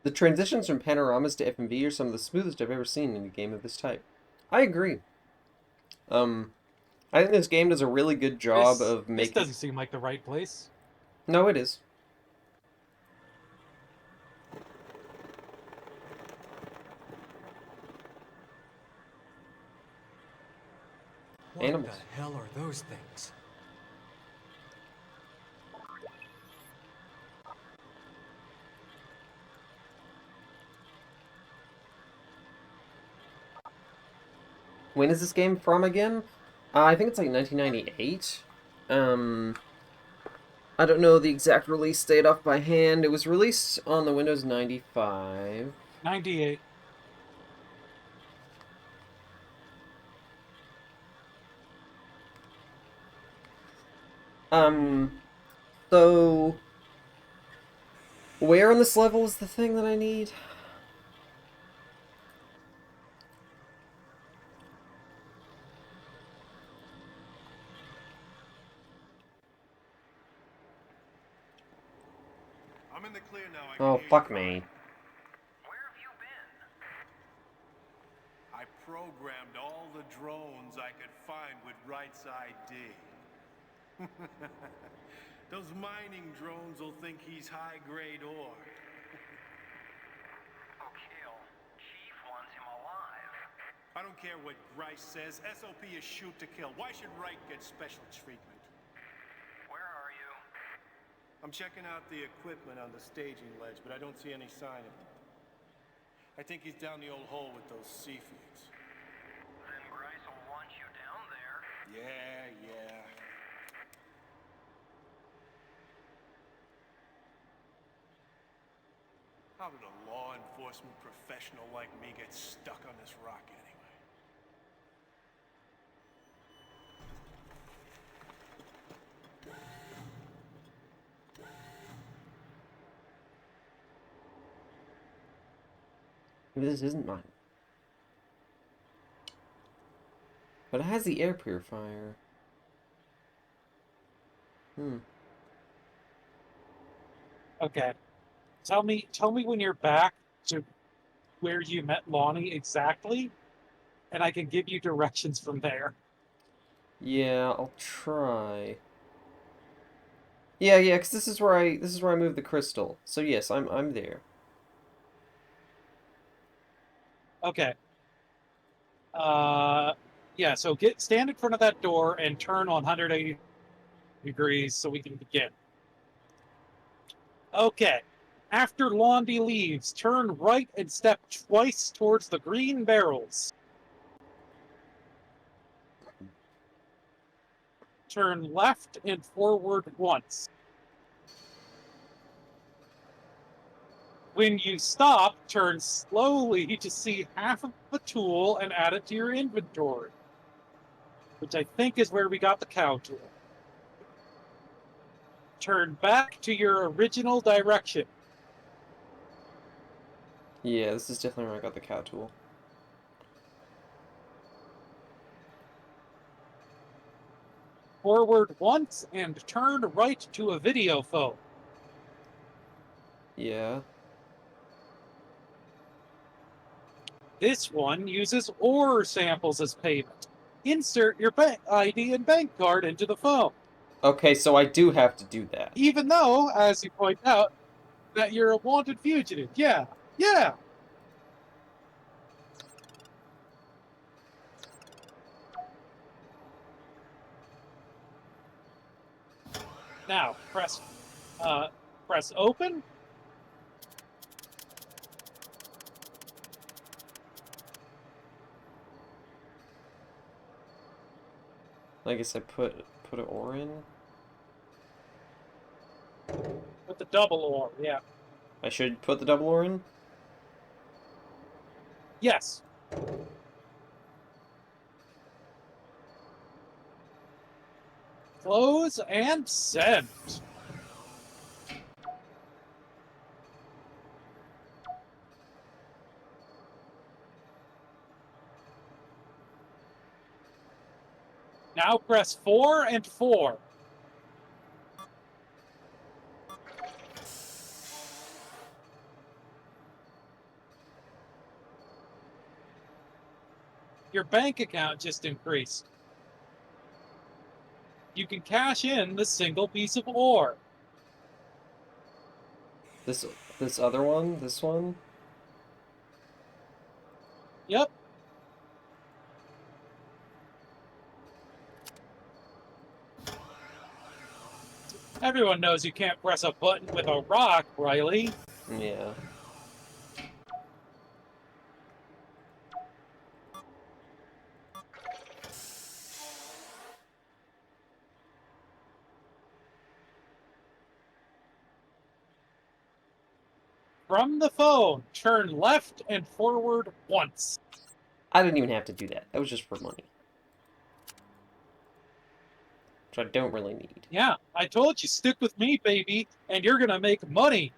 S2: The transitions from panoramas to FMV are some of the smoothest I've ever seen in a game of this type. I agree. I think this game does a really good job of making...
S12: This doesn't seem like the right place.
S2: No, it is.
S6: What
S2: Animals.
S6: the hell are those things?
S2: When is this game from again? I think it's like 1998. I don't know the exact release date off by hand. It was released on the Windows 95.
S12: 98.
S2: So... Where on this level is the thing that I need?
S14: I'm in the clear now.
S2: Oh, fuck me.
S14: I programmed all the drones I could find with Wright's ID. Those mining drones will think he's high-grade ore.
S4: O'Kale, Chief wants him alive.
S14: I don't care what Grice says. SOP is shoot to kill. Why should Wright get special treatment?
S4: Where are you?
S14: I'm checking out the equipment on the staging ledge, but I don't see any sign of him. I think he's down the old hole with those seafoods.
S4: Then Grice will want you down there.
S14: Yeah. How did a law enforcement professional like me get stuck on this rock anyway?
S2: Maybe this isn't mine. But it has the air purifier.
S12: Okay. Tell me when you're back to where you met Lonnie exactly, and I can give you directions from there.
S2: Yeah, I'll try. Yeah, because this is where I moved the crystal. So yes, I'm there.
S12: Okay. Yeah, so stand in front of that door and turn on 180 degrees so we can begin. Okay. After Londi leaves, turn right and step twice towards the green barrels. Turn left and forward once. When you stop, turn slowly to see half of the tool and add it to your inventory, which I think is where we got the cow tool. Turn back to your original direction.
S2: Yeah, this is definitely where I got the cow tool.
S12: Forward once and turn right to a video phone.
S2: Yeah.
S12: This one uses ore samples as payment. Insert your bank ID and bank card into the phone.
S2: Okay, so I do have to do that.
S12: Even though, as you point out, that you're a wanted fugitive. Yeah. Now, press open.
S2: I guess I put an ore in.
S12: With the double ore, yeah.
S2: I should put the double ore in?
S12: Yes. Close and send. Now press 4 and 4. Your bank account just increased. You can cash in the single piece of ore.
S2: This other one? This one?
S12: Yep. Everyone knows you can't press a button with a rock, Riley.
S2: Yeah.
S12: From the phone, turn left and forward once.
S2: I didn't even have to do that. That was just for money. Which I don't really need.
S12: Yeah, I told you, stick with me, baby, and you're gonna make money.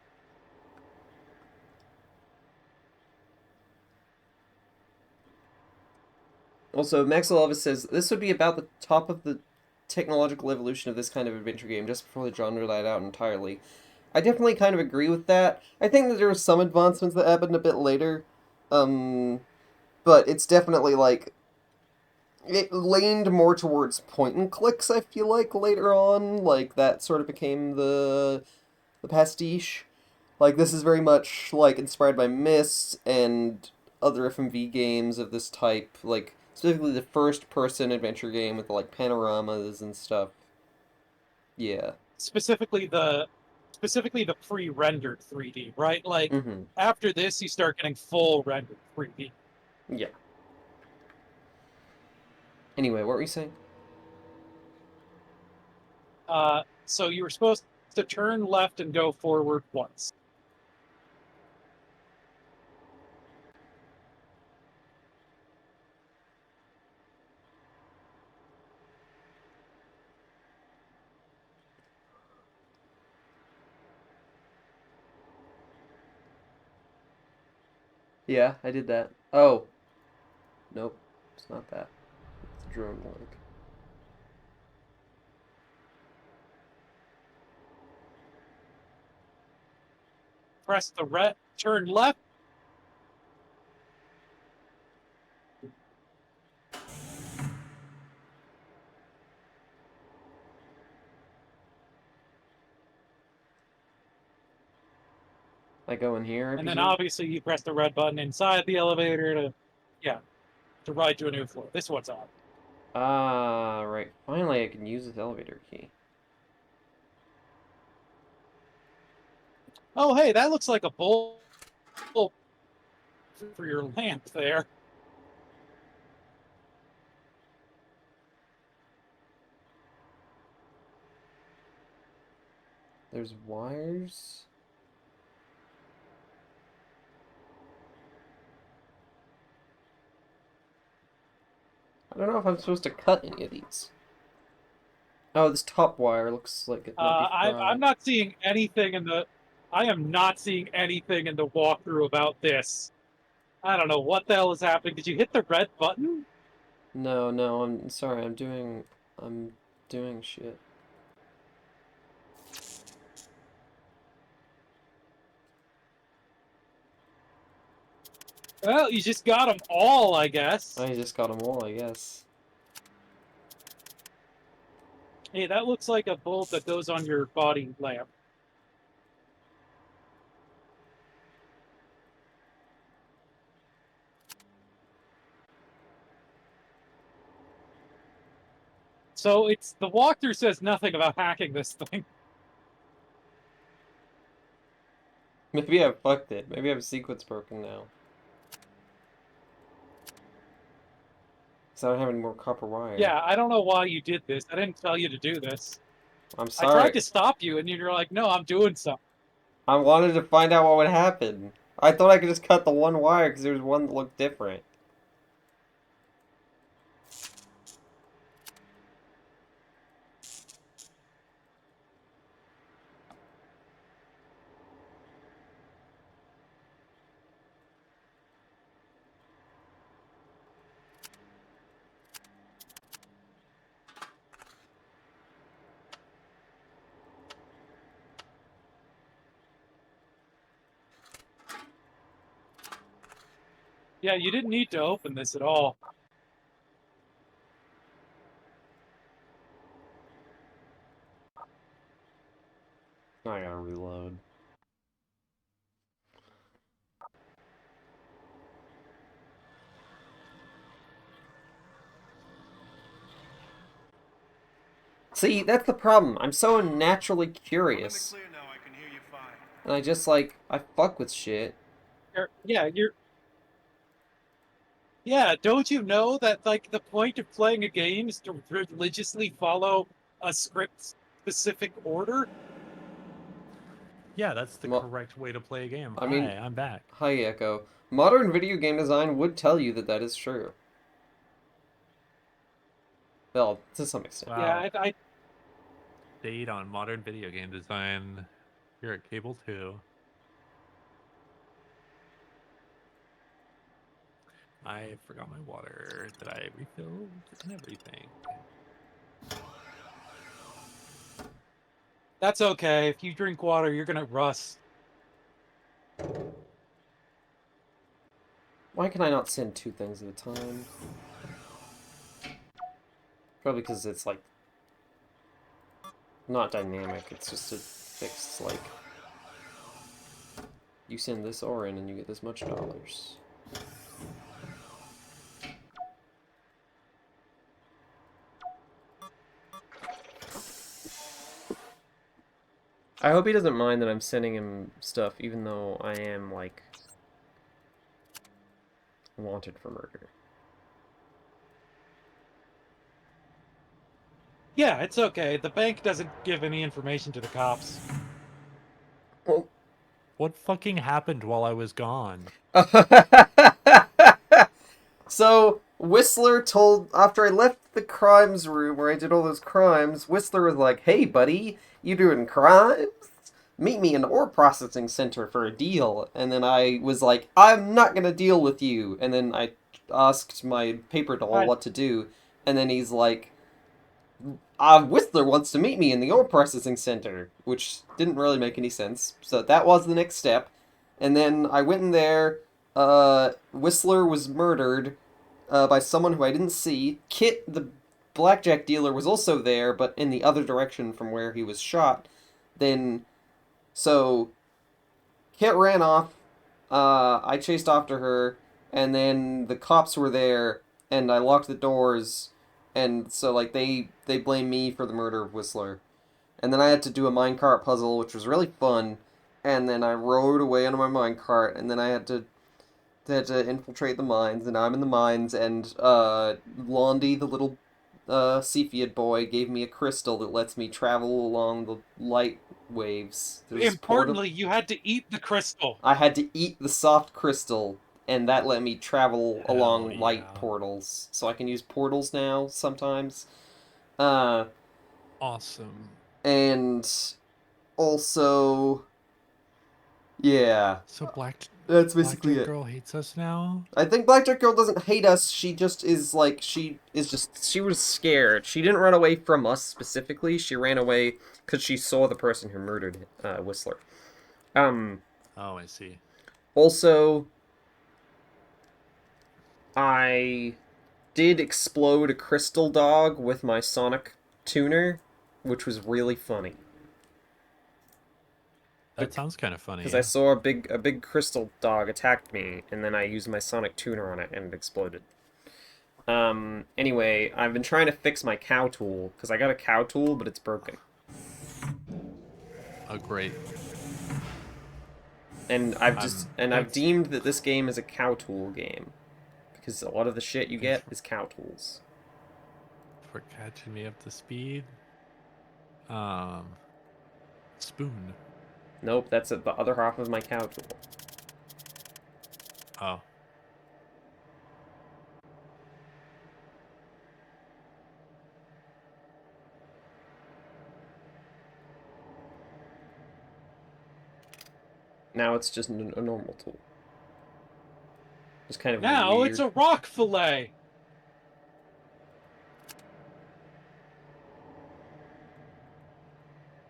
S2: Also, Maxwell Elvis says, this would be about the top of the technological evolution of this kind of adventure game, just before the genre died out entirely. I definitely kind of agree with that. I think that there were some advancements that happened a bit later, but it's definitely, like, it leaned more towards point and clicks, I feel like, later on. Like, that sort of became the pastiche. Like, this is very much, like, inspired by Myst and other FMV games of this type, like, specifically the first-person adventure game with, like, panoramas and stuff. Yeah.
S12: Specifically the pre-rendered 3D, right? Like, after this, you start getting full rendered 3D.
S2: Yeah. Anyway, what were you saying?
S12: So you were supposed to turn left and go forward once.
S2: Yeah, I did that. Oh. Nope. It's not that. It's drone link.
S12: Press the red, turn left.
S2: I go in here,
S12: And then obviously you press the red button inside the elevator to ride to a new floor. This one's on.
S2: Ah, right. Finally, I can use this elevator key.
S12: Oh, hey, that looks like a bowl for your lamp there.
S2: There's wires. I don't know if I'm supposed to cut any of these. Oh, this top wire looks like it might be fried.
S12: I'm not seeing anything I am not seeing anything in the walkthrough about this. I don't know what the hell is happening. Did you hit the red button?
S2: No, I'm sorry. I'm doing shit.
S12: Well, you just got them all, I guess.
S2: I just got them all, I guess.
S12: Hey, that looks like a bulb that goes on your body lamp. So the walkthrough says nothing about hacking this thing.
S2: Maybe I fucked it. Maybe I have sequence broken now. Because I don't have any more copper wire.
S12: Yeah, I don't know why you did this. I didn't tell you to do this.
S2: I'm sorry.
S12: I tried to stop you, and you're like, no, I'm doing something.
S2: I wanted to find out what would happen. I thought I could just cut the one wire because there was one that looked different.
S12: Yeah, you didn't need to open this at all.
S2: I gotta reload. See, that's the problem. I'm so naturally curious. And I just, like, I fuck with shit.
S12: Yeah, don't you know that, like, the point of playing a game is to religiously follow a script-specific order?
S1: Yeah, that's the correct way to play a game.
S2: I mean,
S1: Hi, I'm back.
S2: Hi, Echo. Modern video game design would tell you that that is true. Well, to some extent.
S1: Wow.
S12: Yeah, I
S1: Date on modern video game design here at Cable 2. I forgot my water that I refilled and everything.
S12: That's okay. If you drink water, you're gonna rust.
S2: Why can I not send two things at a time? Probably because it's, like, not dynamic. It's just a fixed, like, you send this ore in and you get this much dollars. I hope he doesn't mind that I'm sending him stuff, even though I am, like, wanted for murder.
S12: Yeah, it's okay. The bank doesn't give any information to the cops.
S2: Well,
S1: what fucking happened while I was gone?
S2: So, Whistler told, after I left the crimes room where I did all those crimes, Whistler was like, hey buddy, you doing crimes? meet me in the ore processing center for a deal. And then I was like, I'm not gonna deal with you. And then I asked my paper doll what to do. And then he's like, Whistler wants to meet me in the ore processing center, which didn't really make any sense. So that was the next step. And then I went in there. Whistler was murdered by someone who I didn't see. Kit, the blackjack dealer, was also there, but in the other direction from where he was shot. Then, so Kit ran off. I chased after her, and then the cops were there, and I locked the doors. And so, like, they blame me for the murder of Whistler. And then I had to do a minecart puzzle, which was really fun. And then I rode away on my minecart, and then I had to infiltrate the mines, and now I'm in the mines, and Londi, the little Cepheid boy, gave me a crystal that lets me travel along the light waves.
S12: Importantly, you had to eat the crystal.
S2: I had to eat the soft crystal, and that let me travel along light portals. So I can use portals now sometimes.
S1: Awesome.
S2: And also, yeah.
S1: So
S2: that's basically
S1: Blackjack
S2: it.
S1: Girl hates us now?
S2: I think Blackjack Girl doesn't hate us. She just is like, she was scared. She didn't run away from us specifically. She ran away because she saw the person who murdered Whistler.
S1: Oh, I see.
S2: Also, I did explode a crystal dog with my Sonic tuner, which was really funny.
S1: That sounds kind of funny.
S2: Because I saw a big crystal dog attacked me, and then I used my Sonic tuner on it, and it exploded. Anyway, I've been trying to fix my cow tool, because I got a cow tool, but it's broken.
S1: Oh, great.
S2: And I've deemed that this game is a cow tool game. Because a lot of the shit you get is cow tools.
S1: For catching me up to speed. Spoon.
S2: Nope, that's the other half of my cow tool.
S1: Oh.
S2: Now it's just a normal tool. It's kind of
S12: Now
S2: weird.
S12: it's a rock fillet.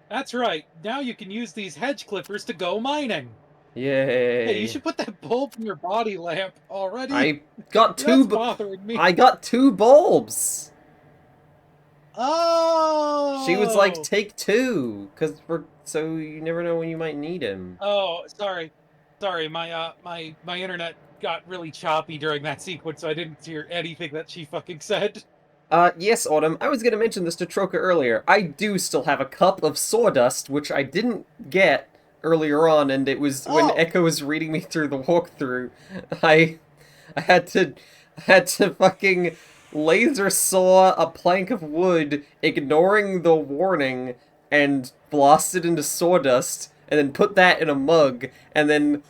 S12: That's right. Now you can use these hedge clippers to go mining.
S2: Yay!
S12: Hey, you should put that bulb in your body lamp already.
S2: I got
S12: That's bothering me.
S2: I got 2 bulbs.
S12: Oh.
S2: She was like, take 2, so you never know when you might need him.
S12: Oh, sorry. My my internet got really choppy during that sequence, so I didn't hear anything that she fucking said.
S2: Yes, Autumn, I was gonna mention this to Troka earlier. I do still have a cup of sawdust, which I didn't get earlier on, and it was when Echo was reading me through the walkthrough. I had to fucking laser saw a plank of wood, ignoring the warning, and blast it into sawdust, and then put that in a mug, and then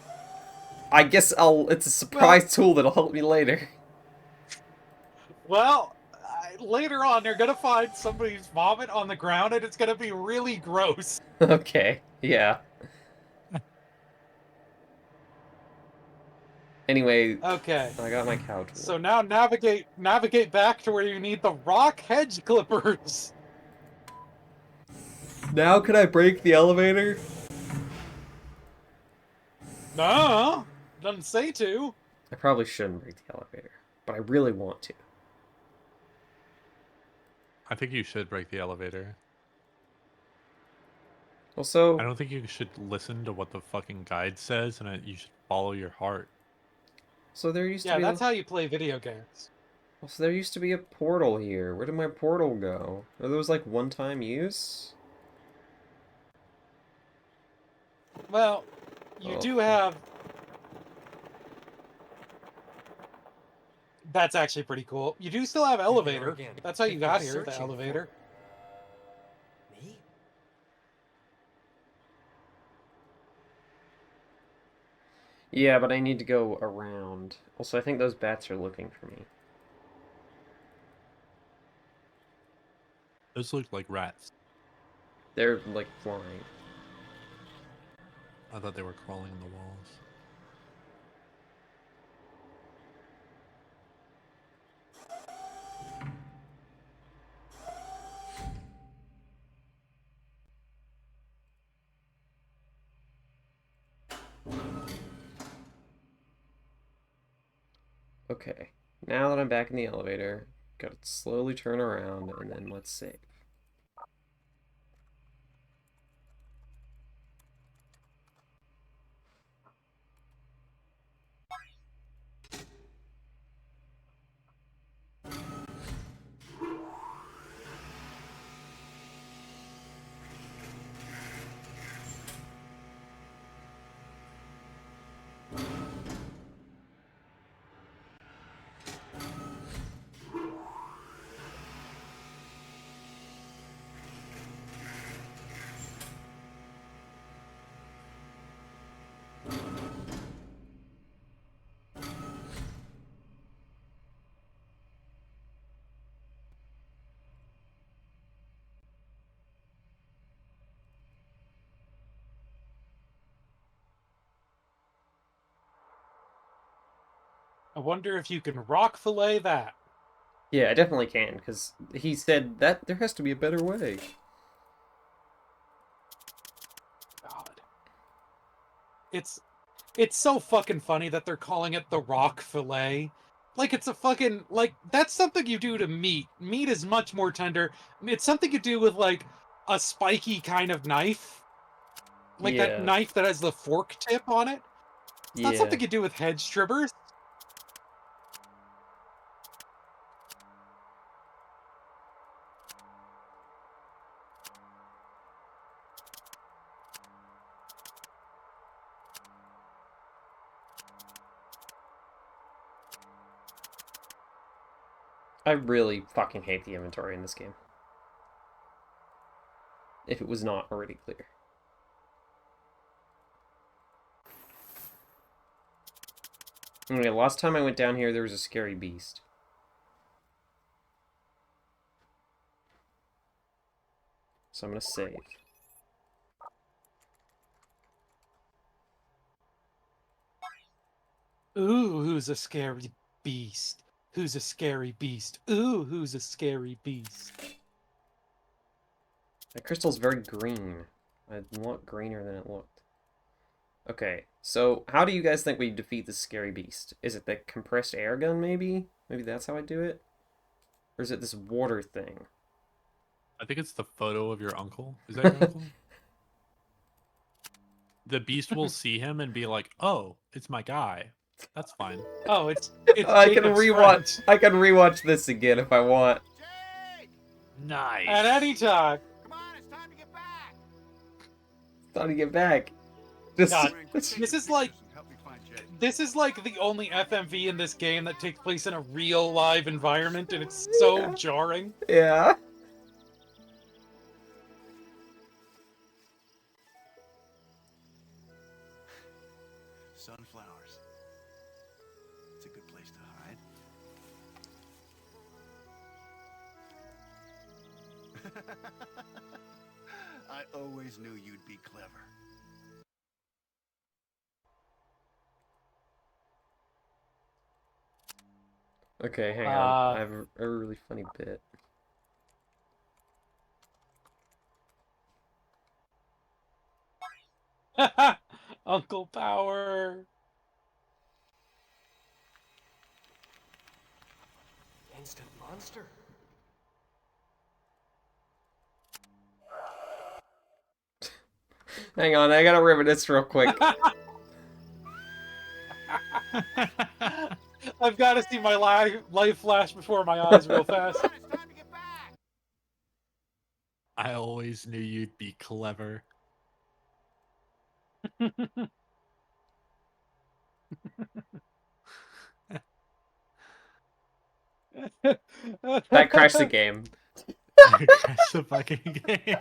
S2: I guess it's a surprise tool that'll help me later.
S12: Well, later on, they're gonna find somebody's vomit on the ground, and it's gonna be really gross.
S2: Okay, yeah. Anyway,
S12: okay.
S2: I got my cow tool.
S12: So now navigate back to where you need the rock hedge clippers.
S2: Now can I break the elevator?
S12: No, doesn't say to.
S2: I probably shouldn't break the elevator, but I really want to.
S1: I think you should break the elevator.
S2: Also,
S1: I don't think you should listen to what the fucking guide says, and you should follow your heart.
S2: So there used to be.
S12: Yeah, that's how you play video games.
S2: So there used to be a portal here. Where did my portal go? Are those like one-time use?
S12: Well, you do have. That's actually pretty cool. You do still have elevator. That's how you got here, the elevator.
S6: Me?
S2: Yeah, but I need to go around. Also, I think those bats are looking for me.
S1: Those look like rats.
S2: They're, like, flying.
S1: I thought they were crawling in the walls.
S2: Okay, now that I'm back in the elevator, gotta slowly turn around and then let's save.
S12: I wonder if you can rock fillet that.
S2: Yeah, I definitely can, because he said that there has to be a better way.
S12: God. It's so fucking funny that they're calling it the rock fillet. Like, it's a fucking, like, that's something you do to meat. Meat is much more tender. It's something you do with, like, a spiky kind of knife. Like that
S2: Yeah.
S12: knife that has the fork tip on it. It's not something you do with hedge trimmers.
S2: I really fucking hate the inventory in this game. If it was not already clear. Okay, last time I went down here, there was a scary beast. So I'm gonna save.
S12: Ooh, who's a scary beast? Who's a scary beast? Ooh, who's a scary beast?
S2: That crystal's very green. I want greener than it looked. Okay, so how do you guys think we defeat this scary beast? Is it the compressed air gun, maybe? Maybe that's how I do it? Or is it this water thing?
S1: I think it's the photo of your uncle. Is that your uncle? The beast will see him and be like, "Oh, it's my guy. That's fine."
S12: Oh, it's
S2: I can
S12: Jacob's
S2: rewatch.
S12: friend.
S2: I can rewatch this again if I want.
S1: Nice.
S12: At any time.
S2: Time to get back. Just,
S12: God, this is like the only FMV in this game that takes place in a real live environment, and it's so jarring.
S2: Yeah.
S14: Sunflowers. It's a good place to hide. I always knew you'd be clever.
S2: Okay, hang on. I have a really funny bit.
S12: Uncle Power.
S6: Instant monster.
S2: Hang on, I gotta reminisce real quick.
S12: I've got to see my life flash before my eyes real fast.
S1: I always knew you'd be clever.
S2: That crashed the game.
S1: Crashed the fucking game.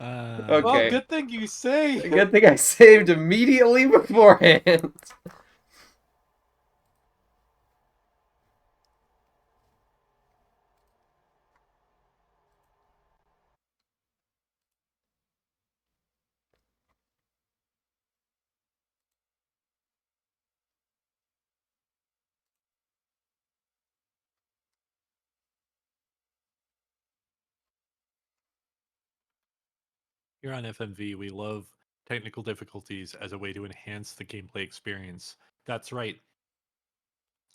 S2: Okay.
S12: Well, good thing you saved.
S2: Good thing I saved immediately beforehand.
S1: Here on FMV, we love technical difficulties as a way to enhance the gameplay experience. That's right.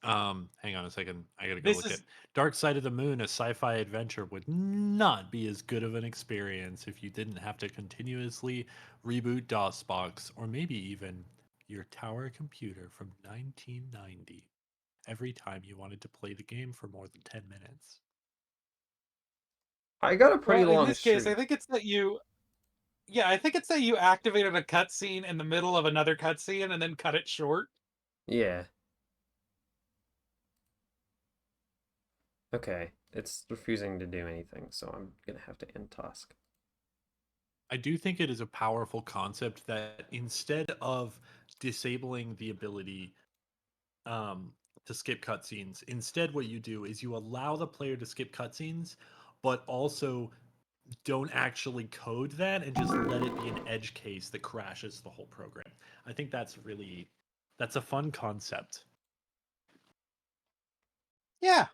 S1: Hang on a second. I gotta go
S12: This
S1: look
S12: is
S1: at Dark Side of the Moon, a sci-fi adventure would not be as good of an experience if you didn't have to continuously reboot DOSBox or maybe even your tower computer from 1990 every time you wanted to play the game for more than 10 minutes.
S2: I got a pretty
S12: well, in
S2: long
S12: this case,
S2: streak.
S12: I think it's that you. Yeah, I think it's that you activated a cutscene in the middle of another cutscene and then cut it short.
S2: Yeah. Okay, it's refusing to do anything, so I'm gonna have to end task.
S1: I do think it is a powerful concept that instead of disabling the ability to skip cutscenes, instead what you do is you allow the player to skip cutscenes, but also don't actually code that and just let it be an edge case that crashes the whole program. I think that's a fun concept.
S12: Yeah.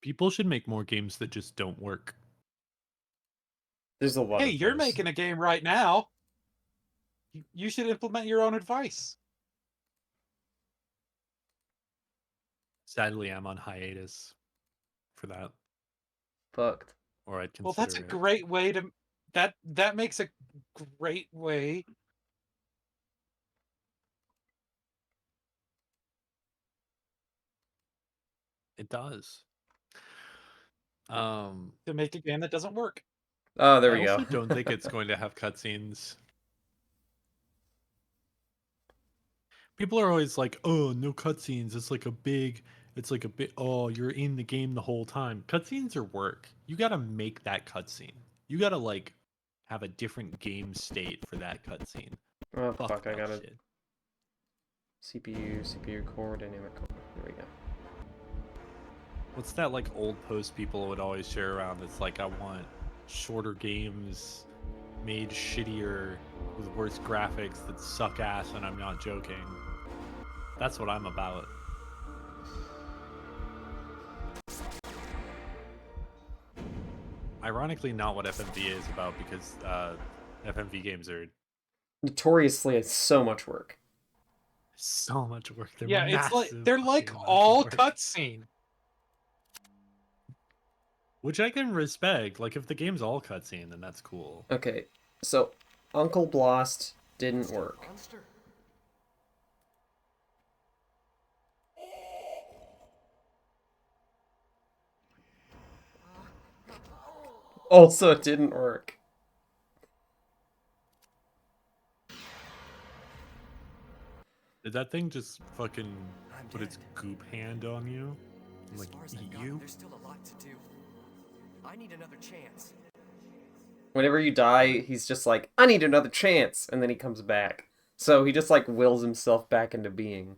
S1: People should make more games that just don't work.
S2: There's a lot
S12: Hey,
S2: of
S12: you're
S2: those.
S12: making a game right now. You should implement your own advice.
S1: Sadly, I'm on hiatus for that.
S2: Fucked.
S1: Or I'd
S12: Well,
S1: consider
S12: that's a
S1: it.
S12: great way to that makes a great way.
S1: It does.
S12: To make a game that doesn't work.
S2: Oh, there
S1: I
S2: we go.
S1: also don't think it's going to have cutscenes. People are always like, "Oh, no cutscenes. It's like a big. Oh, you're in the game the whole time." Cutscenes are work. You got to make that cutscene. You got to like have a different game state for that cutscene.
S2: Oh fuck! I
S1: that
S2: got a
S1: shit.
S2: CPU core, dynamic core. There we go.
S1: What's that like old post people would always share around? It's like, I want shorter games made shittier with worse graphics that suck ass, and I'm not joking. That's what I'm about. Ironically, not what FMV is about, because FMV games are
S2: Notoriously, it's so much work.
S1: so much work. They're
S12: Yeah, it's like
S1: massive
S12: they're like
S1: fucking amounts of
S12: all
S1: work.
S12: cutscene.
S1: Which I can respect. Like, if the game's all cutscene, then that's cool.
S2: Okay, so Uncle Blast didn't work.
S6: Monster.
S2: Also, it didn't work.
S1: Did that thing just fucking put its goop hand on you?
S6: As
S1: Like,
S6: far as I've
S1: eat
S6: gotten,
S1: you?
S6: there's still a lot to do. I need another chance.
S2: Whenever you die, he's just like, I need another chance, and then he comes back. So he just like wills himself back into being.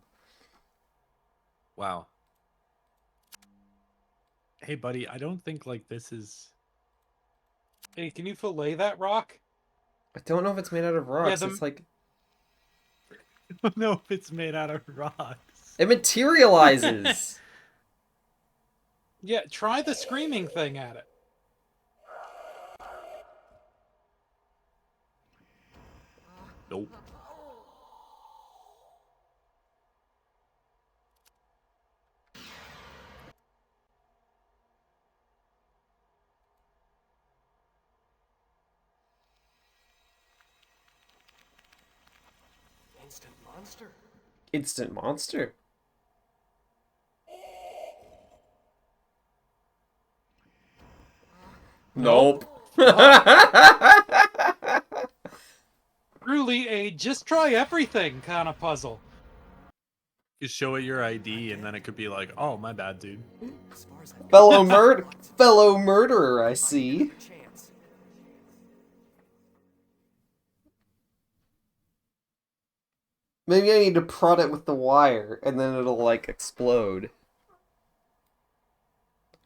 S1: Wow. Hey, buddy, I don't think like this is.
S12: Hey, can you fillet that rock?
S2: I don't know if it's made out of rocks.
S12: the-
S2: It's like
S1: I don't know if it's made out of rocks.
S2: it materializes.
S12: Yeah, try the screaming thing at it.
S1: Nope.
S6: Instant monster.
S2: Instant monster. Nope.
S12: Truly a just try everything kind of puzzle.
S1: You show it your ID, and then it could be like, "Oh, my bad, dude."
S2: Fellow murderer, I see. Maybe I need to prod it with the wire, and then it'll, like, explode.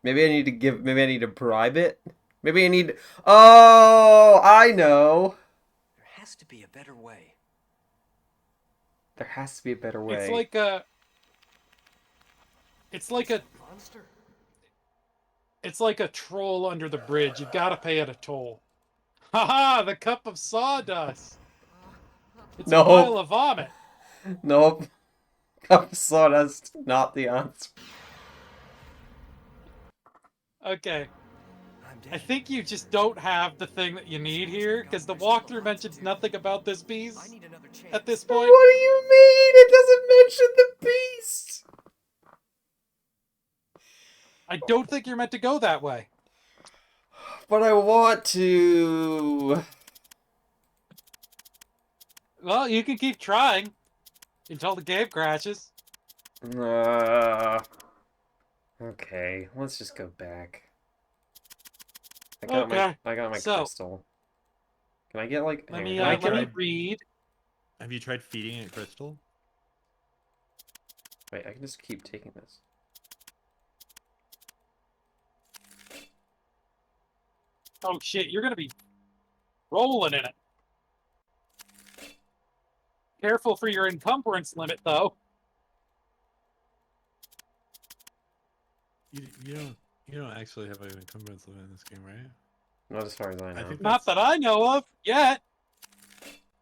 S2: Maybe I need to bribe it? Maybe I need... Oh, I know!
S6: There has to be a better way.
S2: There has to be a better way.
S12: It's like a...
S6: Monster.
S12: It's like a troll under the bridge. You've got to pay it a toll. Haha, the cup of sawdust. It's a pile of vomit.
S2: Nope. Cup of sawdust, not the answer.
S12: Okay. I think you just don't have the thing that you need here, because the walkthrough mentions nothing about this beast at this point.
S2: What do you mean? It doesn't mention the beast!
S12: I don't think you're meant to go that way.
S2: But I want to...
S12: Well, you can keep trying until the game crashes.
S2: Okay, let's just go back. I got my crystal. Can I get like?
S12: Let me read.
S1: Have you tried feeding it crystal?
S2: Wait, I can just keep taking this.
S12: Oh shit, you're gonna be rolling in it. Careful for your encumbrance limit, though.
S1: You don't actually have an encumbrance limit in this game, right?
S2: Not as far as I know.
S12: Not that I know of yet.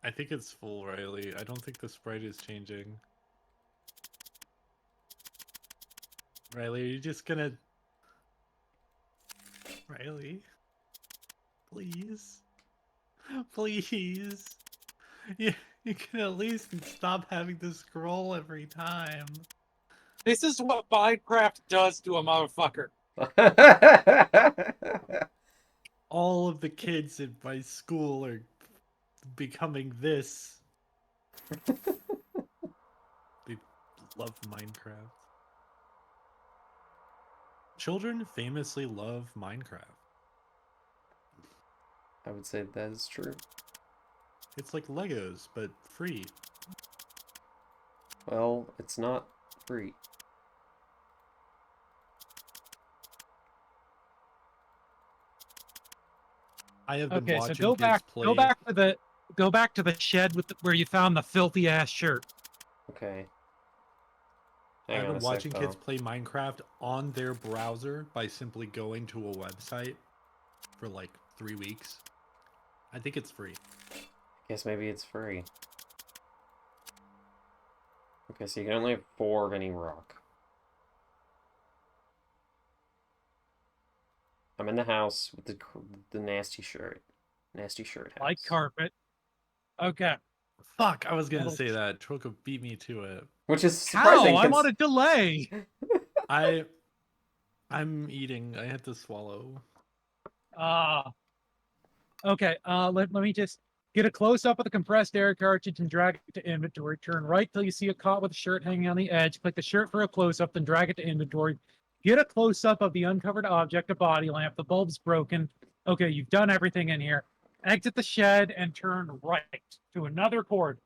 S1: I think it's full, Riley. I don't think the sprite is changing. Riley, are you just gonna... Riley? Please? Please? You can at least stop having to scroll every time.
S12: This is what Minecraft does to a motherfucker.
S1: All of the kids in my school are becoming this. They love Minecraft. Children famously love Minecraft.
S2: I would say that is true.
S1: It's like Legos, but free.
S2: Well, it's not free.
S1: I have been watching
S12: so go back.
S1: play...
S12: Go back to the shed where you found the filthy ass shirt.
S2: Okay.
S1: I've been watching kids play Minecraft on their browser by simply going to a website for like 3 weeks. I think it's free.
S2: Guess maybe it's free. Okay, so you can only have 4 of any rock. I'm in the house with the nasty shirt. Nasty shirt house.
S12: Like carpet. Okay.
S1: Fuck, I was gonna say that. Troka beat me to it.
S2: Which is surprising.
S12: How? I'm on a delay.
S1: I'm eating. I had to swallow.
S12: Okay, let me just get a close-up of the compressed air cartridge and drag it to inventory. Turn right till you see a cot with a shirt hanging on the edge. Click the shirt for a close-up, then drag it to inventory. Get a close-up of the uncovered object, a body lamp. The bulb's broken. Okay, you've done everything in here. Exit the shed and turn right to another cord.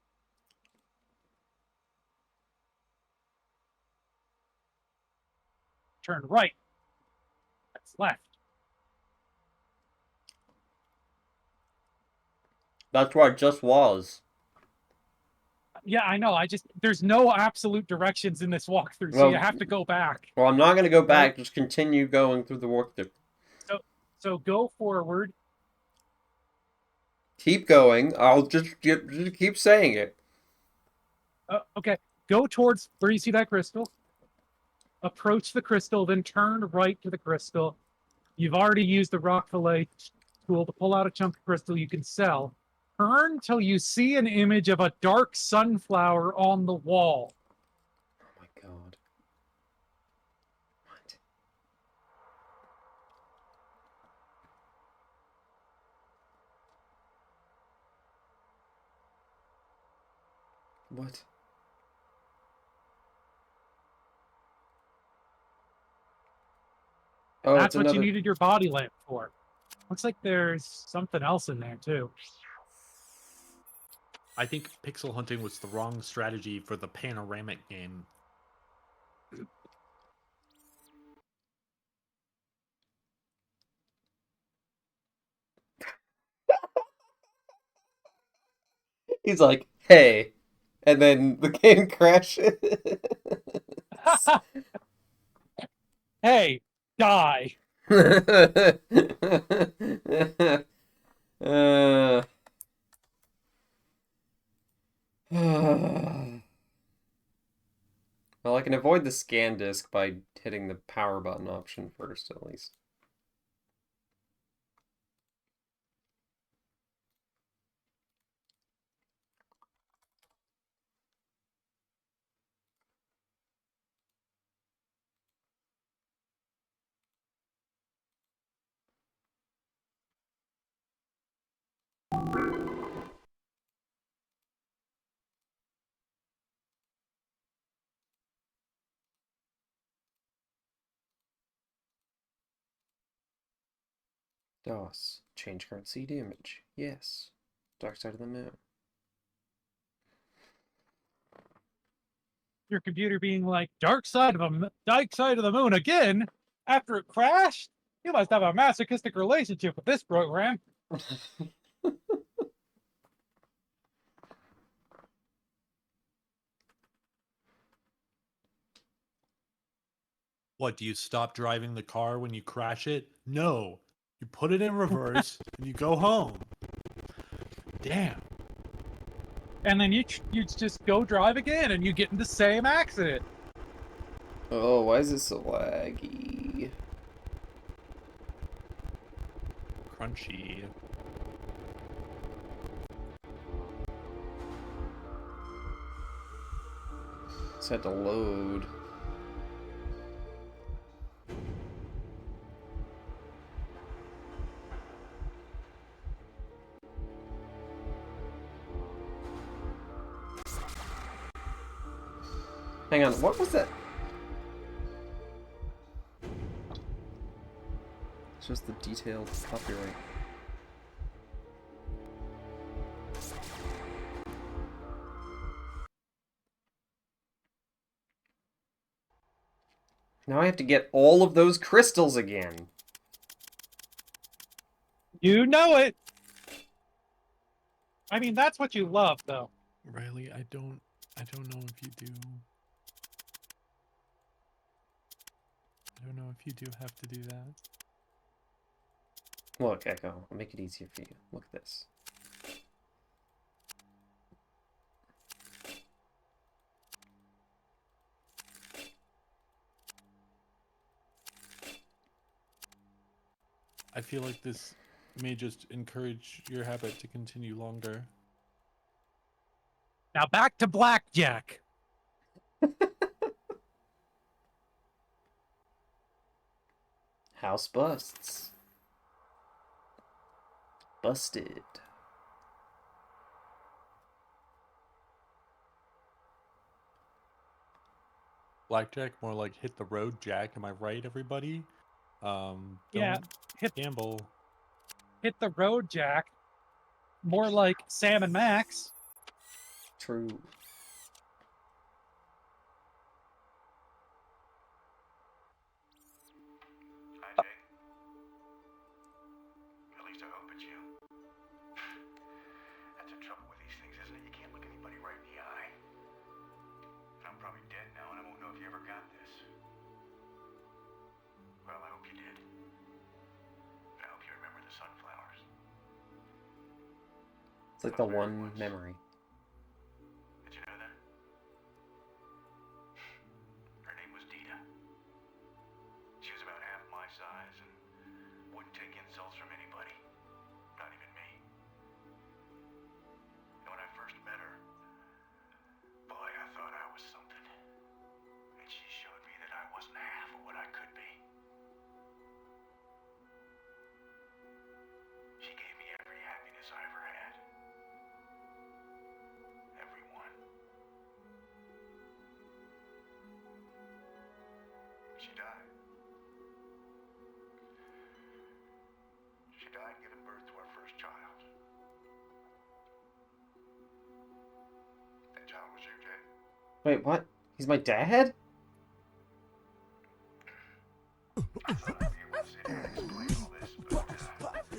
S12: Turn right. That's left.
S2: That's where I just was.
S12: Yeah, I know. There's no absolute directions in this walkthrough, so you have to go back.
S2: Well, I'm not going to go back. Just continue going through the walkthrough.
S12: So go forward.
S2: Keep going. I'll just keep saying it.
S12: Okay. Go towards where you see that crystal. Approach the crystal, then turn right to the crystal. You've already used the rock fillet tool to pull out a chunk of crystal you can sell. Turn till you see an image of a dark sunflower on the wall.
S2: Oh my god. What? What? Oh,
S12: that's what you needed your body lamp for. Looks like there's something else in there, too.
S1: I think pixel hunting was the wrong strategy for the panoramic game.
S2: He's like, hey. And then the game crashes.
S12: Hey, die.
S2: Well, I can avoid the scan disk by hitting the power button option first, at least. DOS. Change current CD image. Yes. Dark Side of the Moon.
S12: Your computer being like, dark side of the moon again? After it crashed? You must have a masochistic relationship with this program.
S1: What, do you stop driving the car when you crash it? No. You put it in reverse and you go home. Damn.
S12: And then you just go drive again and you get in the same accident.
S2: Oh, why is this so laggy?
S1: Crunchy.
S2: Just had to load. Hang on, what was that? It's just the detailed copyright. Now I have to get all of those crystals again.
S12: You know it. I mean, that's what you love, though.
S1: Riley, I don't know if you do. I don't know if you do have to do that.
S2: Look, Echo, I'll make it easier for you. Look at this.
S1: I feel like this may just encourage your habit to continue longer.
S12: Now back to blackjack.
S2: House busts. Busted.
S1: Blackjack, more like hit the road, Jack. Am I right, everybody?
S12: Yeah,
S1: don't gamble.
S12: Hit the road, Jack. More like Sam and Max.
S2: True.
S11: Hi, Jake. At least I hope it's you. That's the trouble with these things, isn't it? You can't look anybody right in the eye. I'm probably dead now, and I won't know if you ever got this. Well, I hope you did. I hope you remember the sunflowers.
S2: It's like the one memory.
S11: Did you know that? Her name was Dita. She was about half my size and wouldn't take insults from anybody. Not even me. And when I first met her, boy, I thought I was something. And she showed me that I wasn't half of what I could be. She gave me every happiness I ever had. Everyone. She died. She died giving birth to our first child. That child was you, Jay.
S2: Wait, what? He's my dad?
S11: I thought I'd be able to sit here and explain all this, but to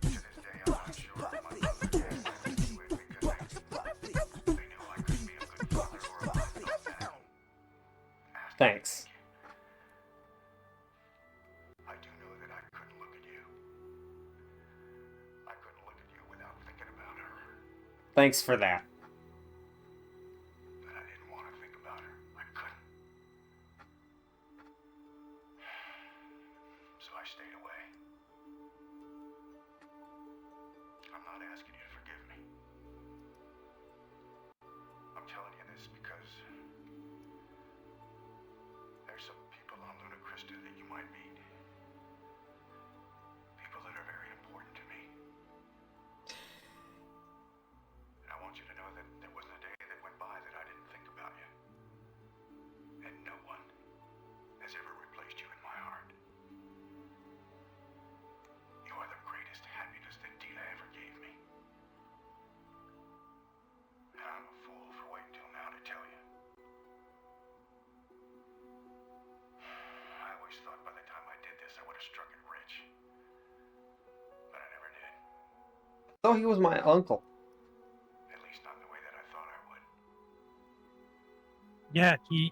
S11: this day I'm not sure if my mother can do it because they knew I couldn't be a good father or a good dad.
S2: Thanks.
S11: I do
S2: Thanks for that.
S8: But I didn't want to think about her. I couldn't. So I stayed away. I'm not asking you to forgive me. I'm telling you this because there's some people on Luna Crista that you might meet. People that are very important to me. And I want you to know that there wasn't a day that went by that I didn't think about you. And no one has ever replaced you in my heart. You are the greatest happiness that Dina ever gave me. And I'm a fool for waiting till now to tell you. I always thought by the time I did this, I would have struck it rich. But I never did.
S2: I thought he was my uncle.
S8: At least not the way that I thought I would.
S12: Yeah, he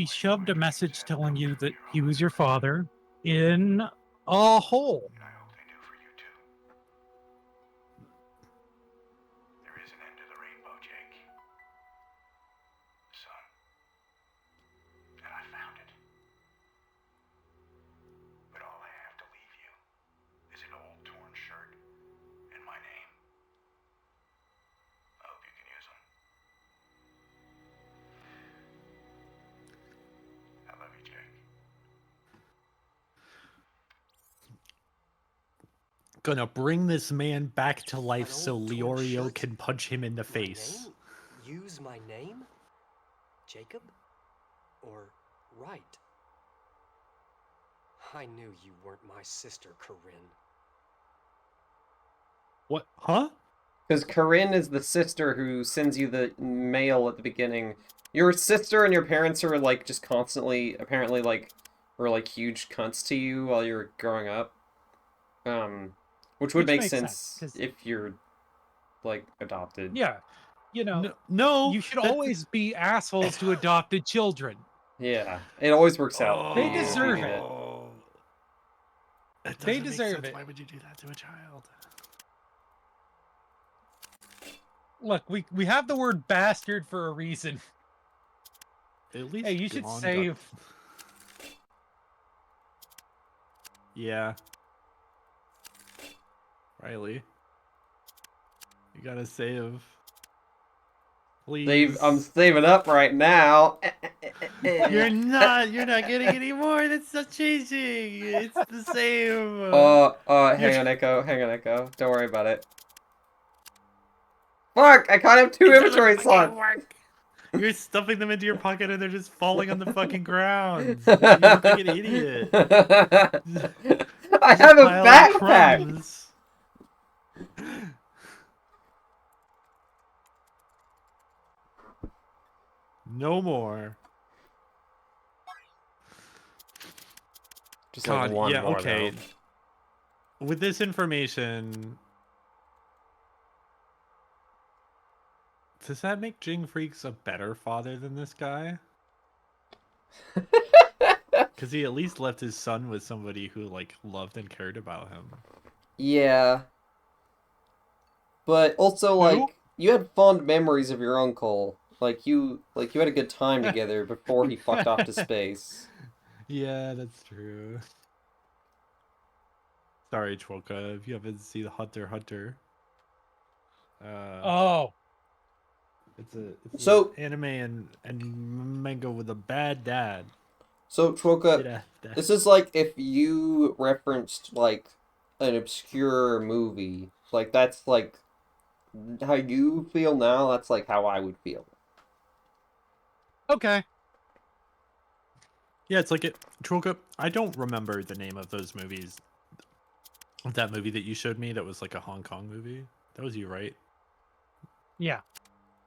S12: shoved a message telling you that he was your father in a hole.
S8: And I hope they do for you too. There is an end to the rainbow, Jake. Son. And I found it. But all I have to leave you is an old torn shirt and my name. I hope you can use them. I love you, Jake.
S1: Gonna bring this man back to life
S6: An
S1: so
S6: old torn
S1: Leorio
S6: shirt?
S1: can punch him in the
S6: My
S1: face.
S6: name? Use my name? Jacob? Or Wright? I knew you weren't my sister, Corinne.
S1: What? Huh?
S2: Because Corinne is the sister who sends you the mail at the beginning. Your sister and your parents are like just constantly, apparently like, were like huge cunts to you while you were growing up. Which would
S12: Which
S2: make
S12: makes
S2: sense
S12: sense, 'cause-
S2: if you're like adopted.
S12: Yeah, you know,
S1: No,
S12: you should always be assholes to adopted children.
S2: Yeah, it always works out.
S12: They
S2: for you if you
S12: deserve
S2: do
S12: it.
S1: That
S12: They
S1: doesn't make
S12: deserve
S1: sense.
S12: it.
S1: Why would you do that to a child?
S12: Look, we have the word bastard for a reason.
S1: At least
S12: Hey, you should
S1: Gonda-
S12: save.
S1: Yeah. Riley. You gotta save. Please.
S2: I'm saving up right now.
S1: You're not getting any more. That's not changing. It's the same.
S2: Hang on, Echo. Don't worry about it. Fuck! I can't have two inventory slots.
S1: You're stuffing them into your pocket and they're just falling on the fucking ground. You look like an idiot.
S2: I have a
S1: Pile of
S2: backpack.
S1: crumbs. No more.
S2: Just like one
S1: yeah,
S2: more,
S1: okay.
S2: though.
S1: With this information, does that make Jing Freaks a better father than this guy? Because he at least left his son with somebody who like loved and cared about him.
S2: Yeah. But also, like, you had fond memories of your uncle. Like you had a good time together before he fucked off to space.
S1: Yeah, that's true. Sorry, Chwolka, if you haven't seen Hunter x Hunter.
S12: Oh.
S1: It's
S2: So-
S1: an anime and manga with a bad dad.
S2: So, Troka,
S1: Yeah.
S2: this is like if you referenced, like, an obscure movie. Like, that's, like, how you feel now, that's, like, how I would feel.
S12: Okay.
S1: Yeah, it's like it. Chwolka, I don't remember the name of those movies. That movie that you showed me that was like a Hong Kong movie. That was you, right?
S12: Yeah.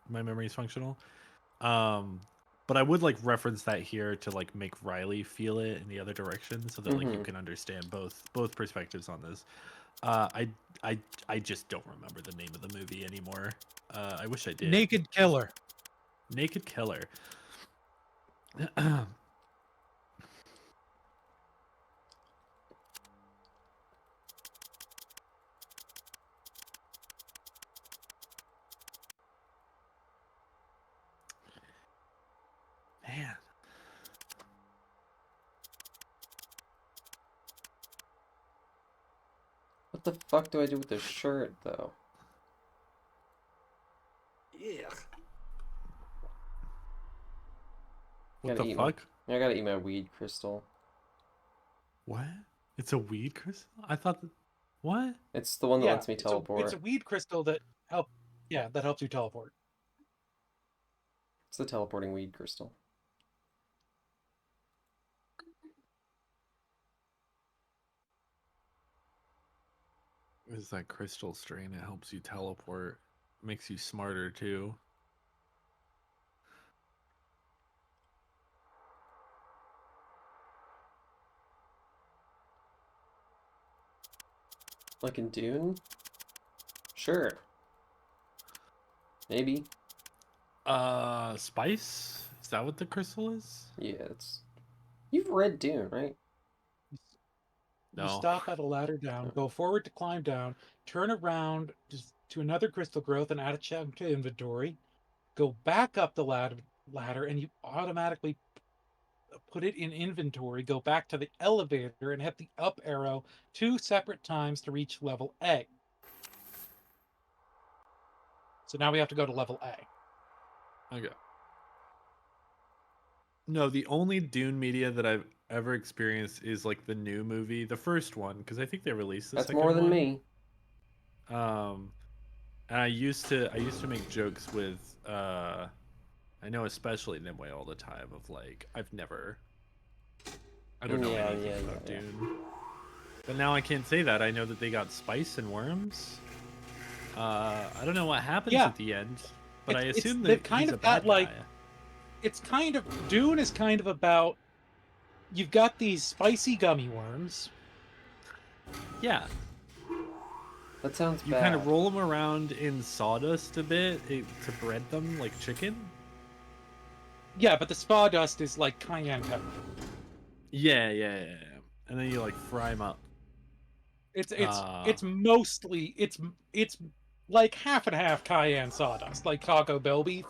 S1: My memory is functional. But I would like reference that here to like make Riley feel it in the other direction so that like you
S2: Mhm.
S1: can understand both perspectives on this. I just don't remember the name of the movie anymore. I wish I did.
S12: Naked Killer.
S1: Naked Killer.
S2: What the fuck do I do with this shirt, though?
S6: Yeah.
S1: What the fuck?
S2: I gotta eat my weed crystal.
S1: What? It's a weed crystal? I thought that... What?
S2: It's the one that lets me teleport.
S12: It's a weed crystal that helps you teleport.
S2: It's the teleporting weed crystal.
S1: Is that crystal strain? It helps you teleport. Makes you smarter too.
S2: Like in Dune? Sure. Maybe.
S1: Spice? Is that what the crystal is?
S2: Yeah, it's... You've read Dune, right?
S1: No.
S12: You stop at a ladder down, go forward to climb down, turn around to another crystal growth and add a chunk to inventory, go back up the ladder and you automatically put it in inventory, go back to the elevator and hit the up arrow 2 separate times to reach level A. So now we have to go to level A.
S1: Okay. No, the only Dune media that I've ever experienced is like the new movie, the first one, because I think they released the
S2: That's
S1: second
S2: more than
S1: one.
S2: me.
S1: And I used to make jokes with I know especially Nimue all the time of like I don't know anything about Dune. But now I can't say that. I know that they got spice and worms. I don't know what happens at the end, but I assume that
S12: kind
S1: he's
S12: of
S1: a bad
S12: got like
S1: guy.
S12: it's kind of Dune is kind of about you've got these spicy gummy worms.
S1: Yeah.
S2: That sounds
S1: You
S2: bad.
S1: kind of roll them around in sawdust a bit to bread them like chicken.
S12: Yeah, but the sawdust is like cayenne pepper.
S1: Yeah. And then you like fry them up.
S12: It's mostly it's like half and half cayenne sawdust, like Taco Bell beef.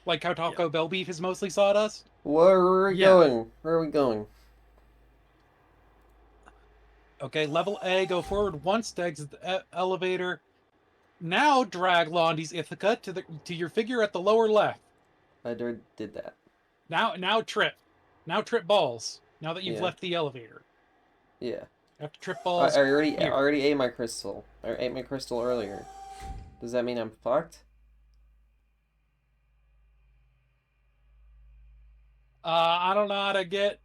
S12: Like how Taco Bell beef is mostly sawdust.
S2: Where are we going? Where are we going?
S12: Okay, level A, go forward once to exit the elevator. Now drag Londy's Ithaca to your figure at the lower left.
S2: I did that.
S12: Now trip. Now trip balls. Now that you've left the elevator.
S2: Yeah.
S12: You have to trip balls.
S2: I already ate my crystal. I ate my crystal earlier. Does that mean I'm fucked?
S12: I don't know how to get...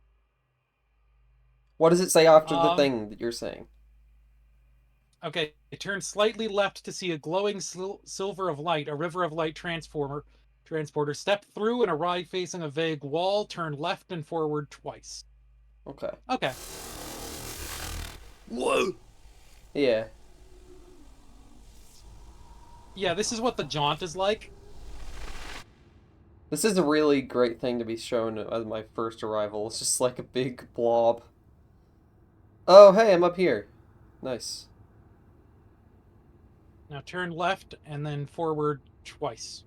S2: What does it say after the thing that you're saying?
S12: Okay, turn slightly left to see a glowing silver of light, a river of light transporter. Step through and arrive facing a vague wall. Turn left and forward twice.
S2: Okay.
S12: Okay.
S1: Whoa!
S2: Yeah.
S12: Yeah, this is what the jaunt is like.
S2: This is a really great thing to be shown as my first arrival. It's just like a big blob. Oh, hey, I'm up here. Nice.
S12: Now turn left and then forward twice.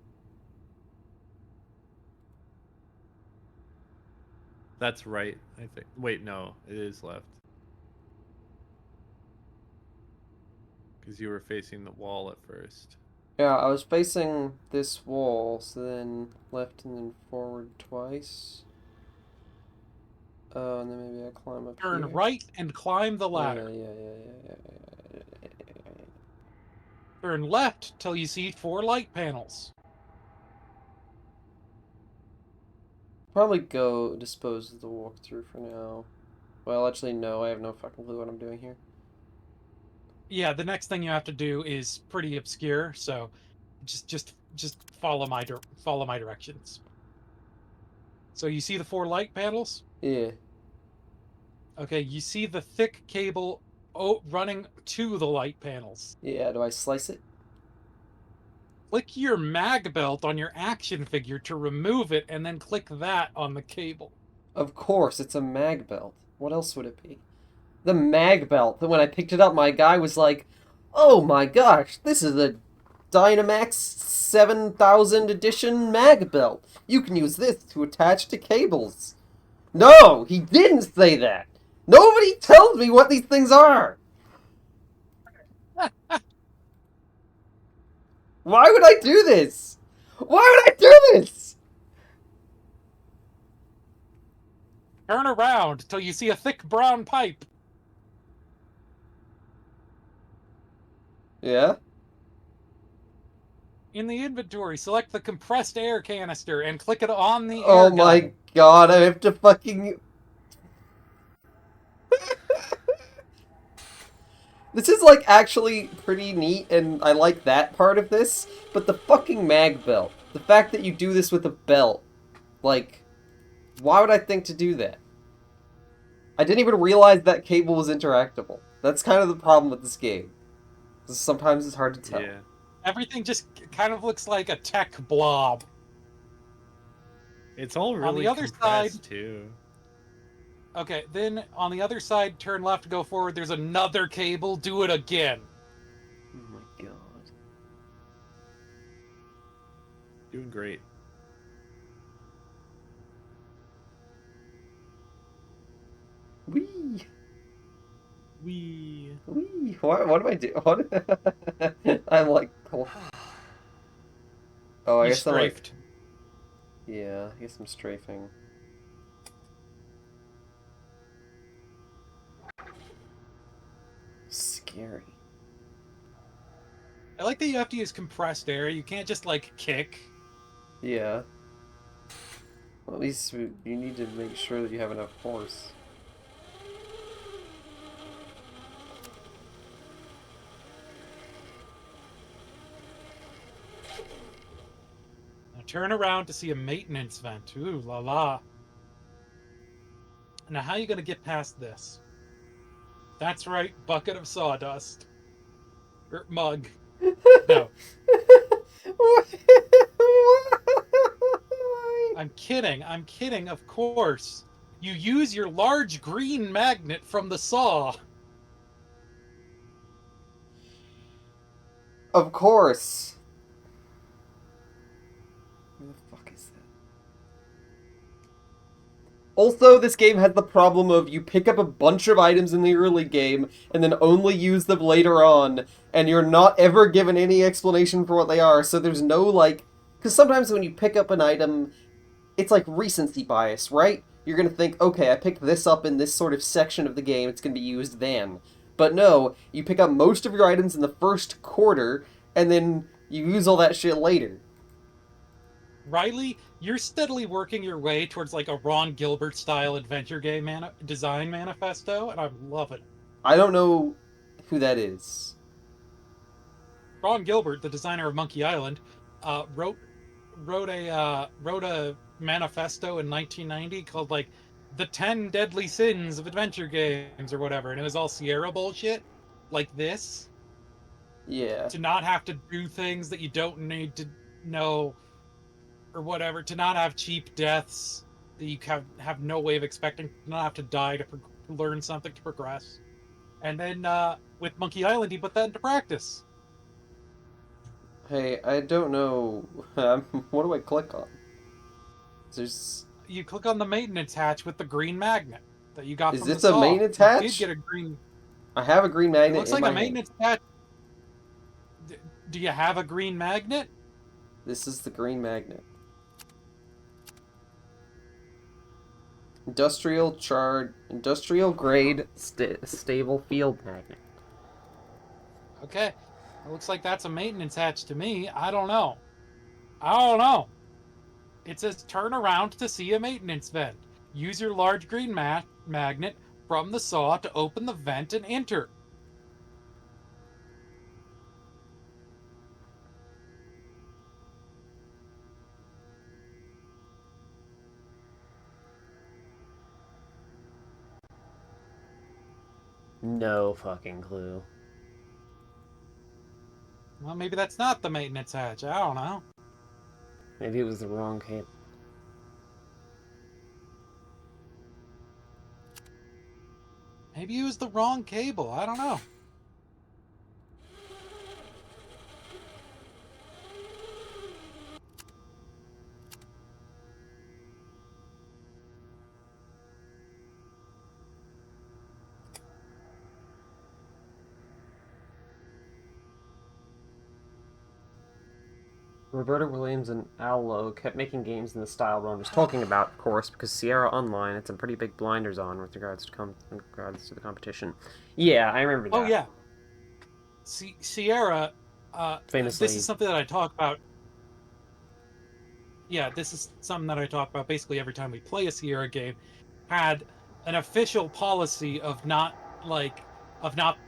S1: That's right, I think. Wait, no, it is left. Because you were facing the wall at first.
S2: Yeah, I was facing this wall, so then left and then forward twice. Oh, and then maybe I climb up
S12: Turn
S2: here.
S12: right and climb the ladder.
S2: Yeah.
S12: Turn left till you see 4 light panels.
S2: Probably go dispose of the walkthrough for now. Well, actually, no, I have no fucking clue what I'm doing here.
S12: Yeah, the next thing you have to do is pretty obscure, so just follow my directions. So you see the 4 light panels?
S2: Yeah.
S12: Okay, you see the thick cable running to the light panels.
S2: Yeah, do I slice it?
S12: Click your mag belt on your action figure to remove it, and then click that on the cable.
S2: Of course, it's a mag belt. What else would it be? The mag belt. That when I picked it up, my guy was like, "Oh my gosh, this is a Dynamax 7000 edition mag belt. You can use this to attach to cables." No, he didn't say that. Nobody tells me what these things are. Why would I do this? Why would I do this?
S12: Turn around till you see a thick brown pipe.
S2: Yeah?
S12: In the inventory, select the compressed air canister and click it on the air
S2: Oh
S12: gun.
S2: my god, I have to fucking... This is, like, actually pretty neat, and I like that part of this, but the fucking mag belt. The fact that you do this with a belt. Like, why would I think to do that? I didn't even realize that cable was interactable. That's kind of the problem with this game. Sometimes it's hard to tell.
S1: Yeah.
S12: Everything just kind of looks like a tech blob.
S1: It's all really
S12: on the other
S1: compressed,
S12: side,
S1: too.
S12: Okay, then on the other side, turn left, go forward. There's another cable. Do it again.
S2: Oh my god.
S1: Doing great.
S2: Wee.
S1: Wee.
S2: Wee. What am I doing? What? I'm like... Oh, I
S12: You
S2: guess I'm like...
S12: strafed.
S2: Yeah, I guess I'm strafing. Scary.
S12: I like that you have to use compressed air. You can't just, like, kick.
S2: Yeah. Well, at least you need to make sure that you have enough force.
S12: Now turn around to see a maintenance vent. Ooh, la la. Now, how are you going to get past this? That's right, bucket of sawdust. Or mug. No. I'm kidding, of course. You use your large green magnet from the saw.
S2: Of course. Who the fuck is that? Also, this game has the problem of you pick up a bunch of items in the early game and then only use them later on, and you're not ever given any explanation for what they are, so there's no, like... Because sometimes when you pick up an item, it's like recency bias, right? You're gonna think, okay, I picked this up in this sort of section of the game, it's gonna be used then. But no, you pick up most of your items in the first quarter, and then you use all that shit later.
S12: Riley, you're steadily working your way towards like a Ron Gilbert-style adventure game design manifesto, and I'm loving it.
S2: I don't know who that is.
S12: Ron Gilbert, the designer of Monkey Island, wrote a manifesto in 1990 called like the 10 Deadly Sins of Adventure Games or whatever, and it was all Sierra bullshit, like this.
S2: Yeah.
S12: To not have to do things that you don't need to know, or whatever. To not have cheap deaths that you have no way of expecting. To not have to die to learn something to progress. And then with Monkey Island, he put that into practice.
S2: Hey, I don't know. What do I click on? There's...
S12: You click on the maintenance hatch with the green magnet that you got
S2: Is
S12: from the
S2: this a
S12: saw.
S2: maintenance
S12: You
S2: hatch?
S12: did get a green...
S2: I have a green magnet
S12: It looks
S2: in
S12: like
S2: my
S12: a maintenance hatch. Do you have a green magnet?
S2: This is the green magnet. Industrial grade stable field magnet.
S12: Okay. It looks like that's a maintenance hatch to me. I don't know. I don't know. It says turn around to see a maintenance vent. Use your large green magnet from the saw to open the vent and enter.
S2: No fucking clue.
S12: Well, maybe that's not the maintenance hatch. I don't know.
S2: Maybe it was the wrong cable.
S12: Maybe it was the wrong cable. I don't know.
S2: Roberta Williams and Al Lowe kept making games in the style Ron was talking about, of course, because Sierra Online had some pretty big blinders on with regards to the competition. Yeah, I remember that.
S12: Oh yeah. Sierra.
S2: Famously.
S12: This is something that I talk about. Yeah, this is something that I talk about basically every time we play a Sierra game. Had an official policy of not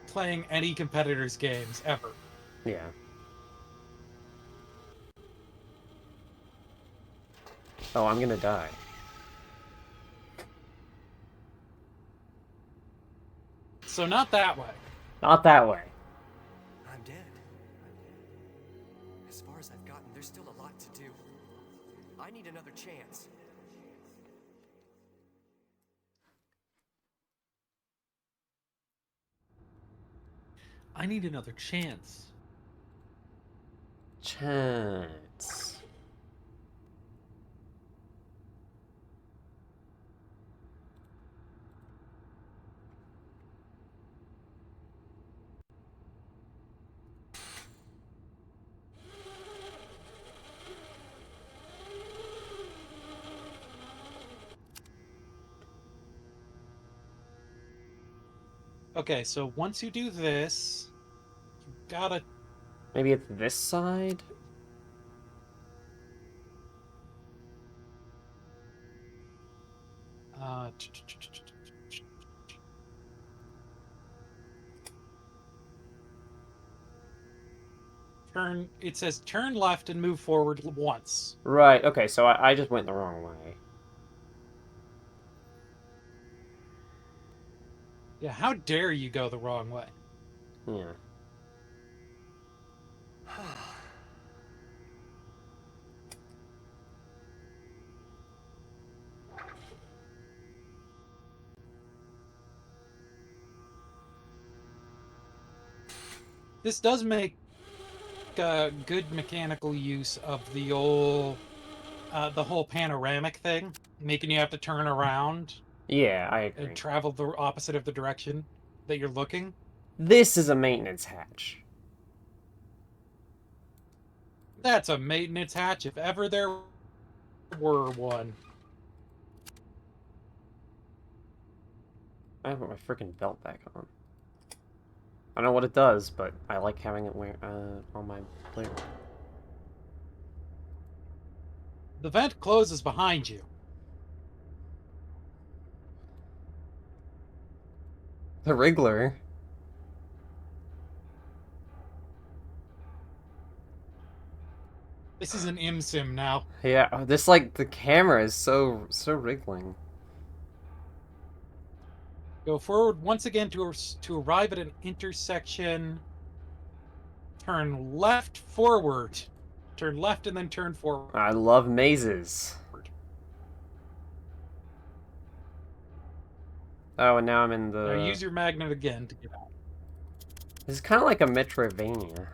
S12: playing any competitors' games ever.
S2: Yeah. Oh, I'm gonna die.
S12: So not that way.
S2: Not that way.
S6: I'm dead. As far as I've gotten, there's still a lot to do. I need another chance.
S1: I need another chance.
S2: Chance.
S12: Okay, so once you do this, you gotta...
S2: Maybe it's this side?
S12: Turn. It says turn left and move forward once.
S2: Right, okay, so I just went the wrong way.
S12: Yeah, how dare you go the wrong way?
S2: Yeah.
S12: This does make good mechanical use of the old, the whole panoramic thing, making you have to turn around.
S2: Yeah, I agree.
S12: And travel the opposite of the direction that you're looking.
S2: This is a maintenance hatch.
S12: That's a maintenance hatch, if ever there were one.
S2: I put my freaking belt back on. I don't know what it does, but I like having it on my player.
S12: The vent closes behind you.
S2: The Wriggler.
S12: This is an ImSim now.
S2: Yeah, this like the camera is so wriggling.
S12: Go forward once again to arrive at an intersection. Turn left forward. Turn left and then turn forward.
S2: I love mazes. Oh, and now I'm in the...
S12: Now use your magnet again to get out.
S2: This is kind of like a Metroidvania.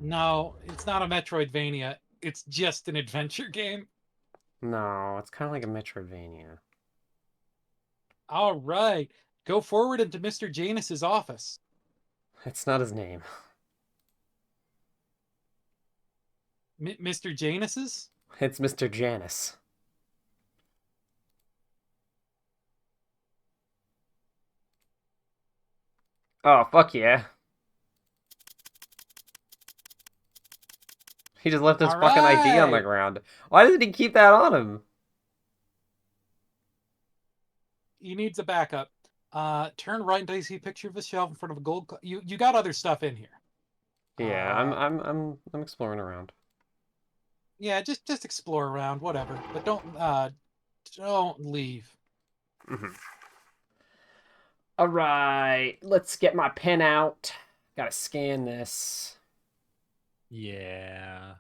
S12: No, it's not a Metroidvania. It's just an adventure game.
S2: No, it's kind of like a Metroidvania.
S12: All right. Go forward into Mr. Janus's office.
S2: It's not his name.
S12: Mr. Janus's?
S2: It's Mr. Janus. Oh, fuck yeah. He just left his fucking ID on the ground. Why doesn't he keep that on him?
S12: He needs a backup. Turn right until you see a picture of a shelf in front of a gold... You got other stuff in here.
S2: Yeah, I'm exploring around.
S12: Yeah, just explore around, whatever. But don't leave.
S2: Mm-hmm. Alright, let's get my pen out. Gotta scan this.
S1: Yeah.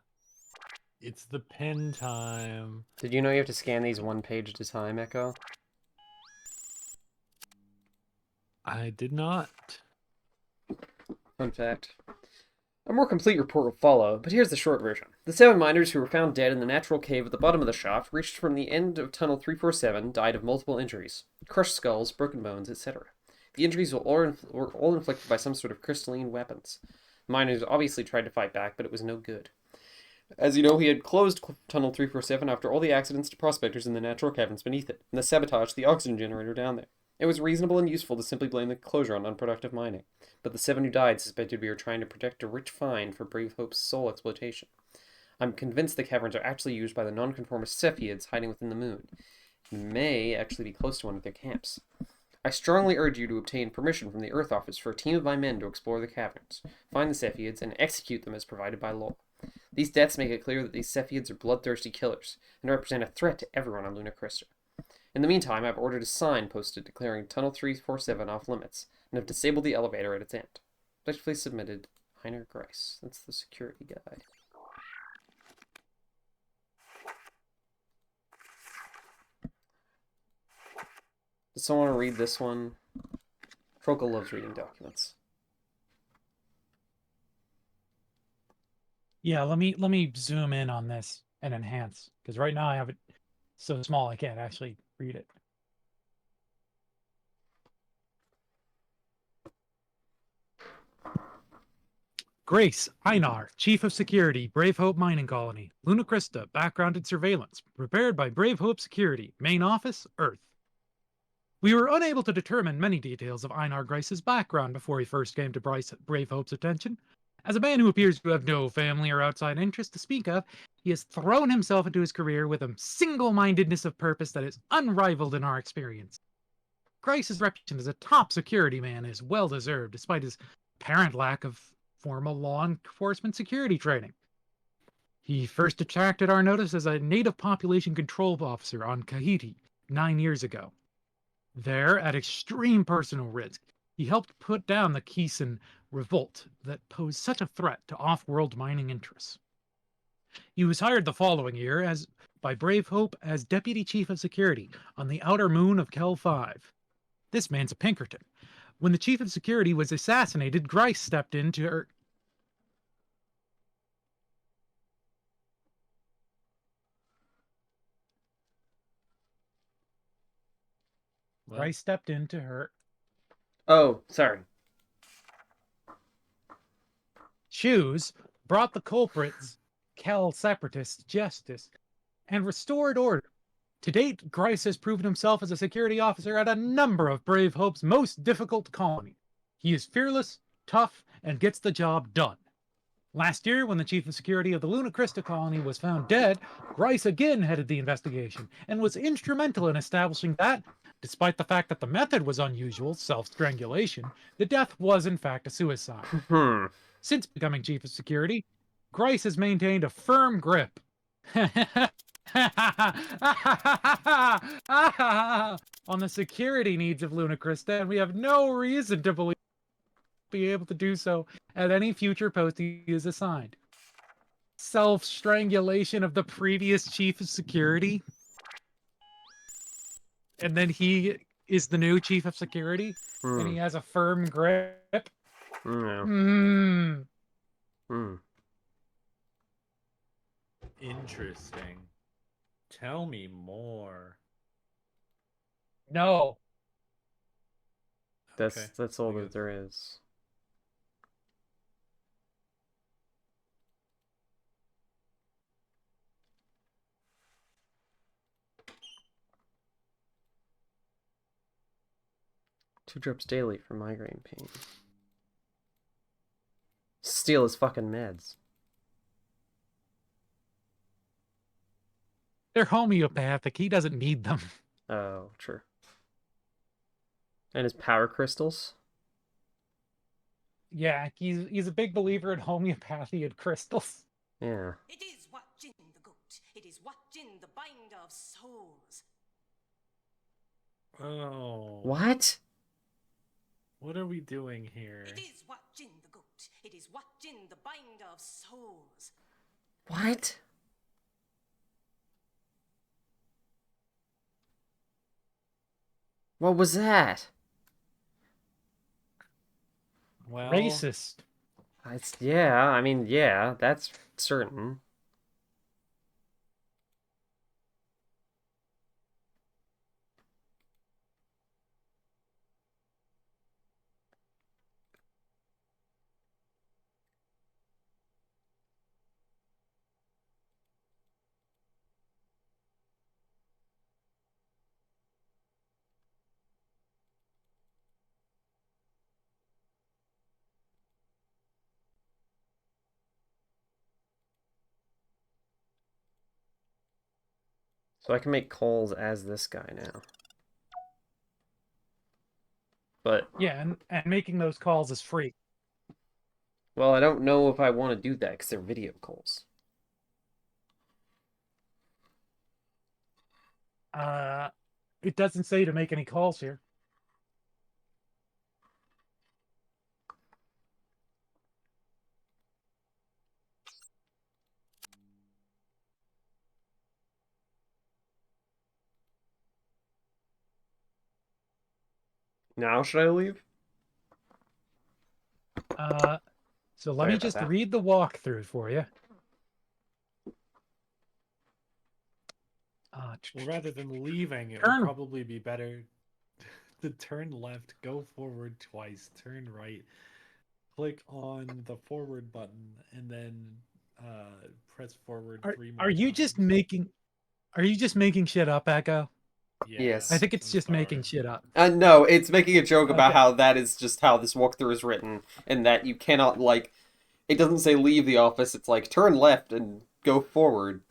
S1: It's the pen time.
S2: Did you know you have to scan these one page at a time, Echo?
S1: I did not.
S2: Fun fact. A more complete report will follow, but here's the short version. The 7 miners who were found dead in the natural cave at the bottom of the shaft reached from the end of Tunnel 347, died of multiple injuries. Crushed skulls, broken bones, etc. The injuries were all inflicted by some sort of crystalline weapons. The miners obviously tried to fight back, but it was no good. As you know, he had closed Tunnel 347 after all the accidents to prospectors in the natural caverns beneath it, and the sabotage to the oxygen generator down there. It was reasonable and useful to simply blame the closure on unproductive mining, but the 7 who died suspected we were trying to protect a rich find for Brave Hope's soul exploitation. I'm convinced the caverns are actually used by the nonconformist Cepheids hiding within the moon. It may actually be close to one of their camps. I strongly urge you to obtain permission from the Earth Office for a team of my men to explore the caverns, find the Cepheids, and execute them as provided by law. These deaths make it clear that these Cepheids are bloodthirsty killers, and represent a threat to everyone on Luna Crista. In the meantime, I've ordered a sign posted declaring Tunnel 347 off limits, and have disabled the elevator at its end. Respectfully submitted, Heiner Grice. That's the security guy. Does someone want to read this one? Prokal loves reading documents.
S12: Yeah, let me zoom in on this and enhance, because right now I have it so small I can't actually read it. Grace Einar, Chief of Security, Brave Hope Mining Colony, Luna Crista, background and surveillance, prepared by Brave Hope Security, main office, Earth. We were unable to determine many details of Einar Grace's background before he first came to Brave Hope's attention. As a man who appears to have no family or outside interest to speak of, he has thrown himself into his career with a single-mindedness of purpose that is unrivaled in our experience. Grace's reputation as a top security man is well-deserved, despite his apparent lack of formal law enforcement security training. He first attracted our notice as a native population control officer on Kahiti 9 years ago. There, at extreme personal risk, he helped put down the Keeson revolt that posed such a threat to off-world mining interests. He was hired the following year by Brave Hope as Deputy Chief of Security on the outer moon of Kel 5. This man's a Pinkerton. When the Chief of Security was assassinated, Grice stepped in to Grice stepped into her.
S2: Oh, sorry.
S12: Shoes, brought the culprits, Kel separatists, justice, and restored order. To date, Grice has proven himself as a security officer at a number of Brave Hope's most difficult colonies. He is fearless, tough, and gets the job done. Last year, when the Chief of Security of the Luna Crista colony was found dead, Grice again headed the investigation, and was instrumental in establishing that, despite the fact that the method was unusual, self-strangulation, the death was in fact a suicide. Since becoming Chief of Security, Grice has maintained a firm grip on the security needs of Luna Crista, and we have no reason to believe he'll be able to do so at any future post he is assigned. Self-strangulation of the previous Chief of Security? And then he is the new Chief of Security? And he has a firm grip?
S1: Interesting. Tell me more.
S12: No.
S2: That's all that there is. Two drops daily for migraine pain. Steal his fucking meds.
S12: They're homeopathic. He doesn't need them.
S2: Oh, true. And his power crystals?
S12: Yeah, he's a big believer in homeopathy and crystals.
S2: Yeah.
S3: It is watching the goat. It is watching the binder of souls.
S1: Oh.
S2: What?
S1: What are we doing here?
S3: It is watching the goat. It is watching the binder of souls.
S2: What? What was that?
S1: Well,
S12: racist.
S2: Yeah, I mean, yeah, that's certain. So I can make calls as this guy now. But
S12: Yeah, and making those calls is free.
S2: well, I don't know if I want to do that because they're video calls.
S12: It doesn't say to make any calls here.
S2: Now should I leave?
S12: So let
S2: Sorry
S12: me
S2: about
S12: just
S2: that.
S12: read the walkthrough for you.
S1: Well, rather than leaving, it
S12: Turn.
S1: would probably be better to turn left, go forward twice, turn right, click on the forward button, and then press forward 3 more
S12: Are you
S1: times.
S12: just making? Are you just making shit up, Echo?
S1: Yeah,
S2: Yes.
S12: I think it's just making shit up.
S2: No, it's making a joke about
S12: Okay.
S2: how that is just how this walkthrough is written, and that you cannot, like, it doesn't say leave the office, it's like turn left and go forward.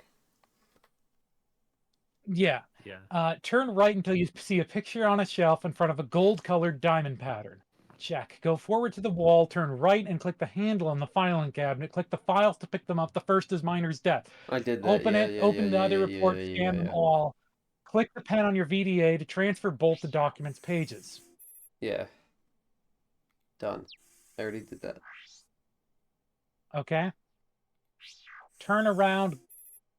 S12: Yeah.
S1: Yeah.
S12: Turn right until you see a picture on a shelf in front of a gold-colored diamond pattern. Check. Go forward to the wall, turn right, and click the handle on the filing cabinet. Click the files to pick them up. The first is Miner's death.
S2: I did that,
S12: Open
S2: yeah,
S12: it,
S2: yeah,
S12: open
S2: yeah,
S12: the
S2: yeah,
S12: other
S2: yeah,
S12: report,
S2: yeah,
S12: scan
S2: yeah,
S12: them
S2: yeah.
S12: all. Click the pen on your VDA to transfer both the documents' pages.
S2: Yeah. Done. I already did that.
S12: Okay? Turn around,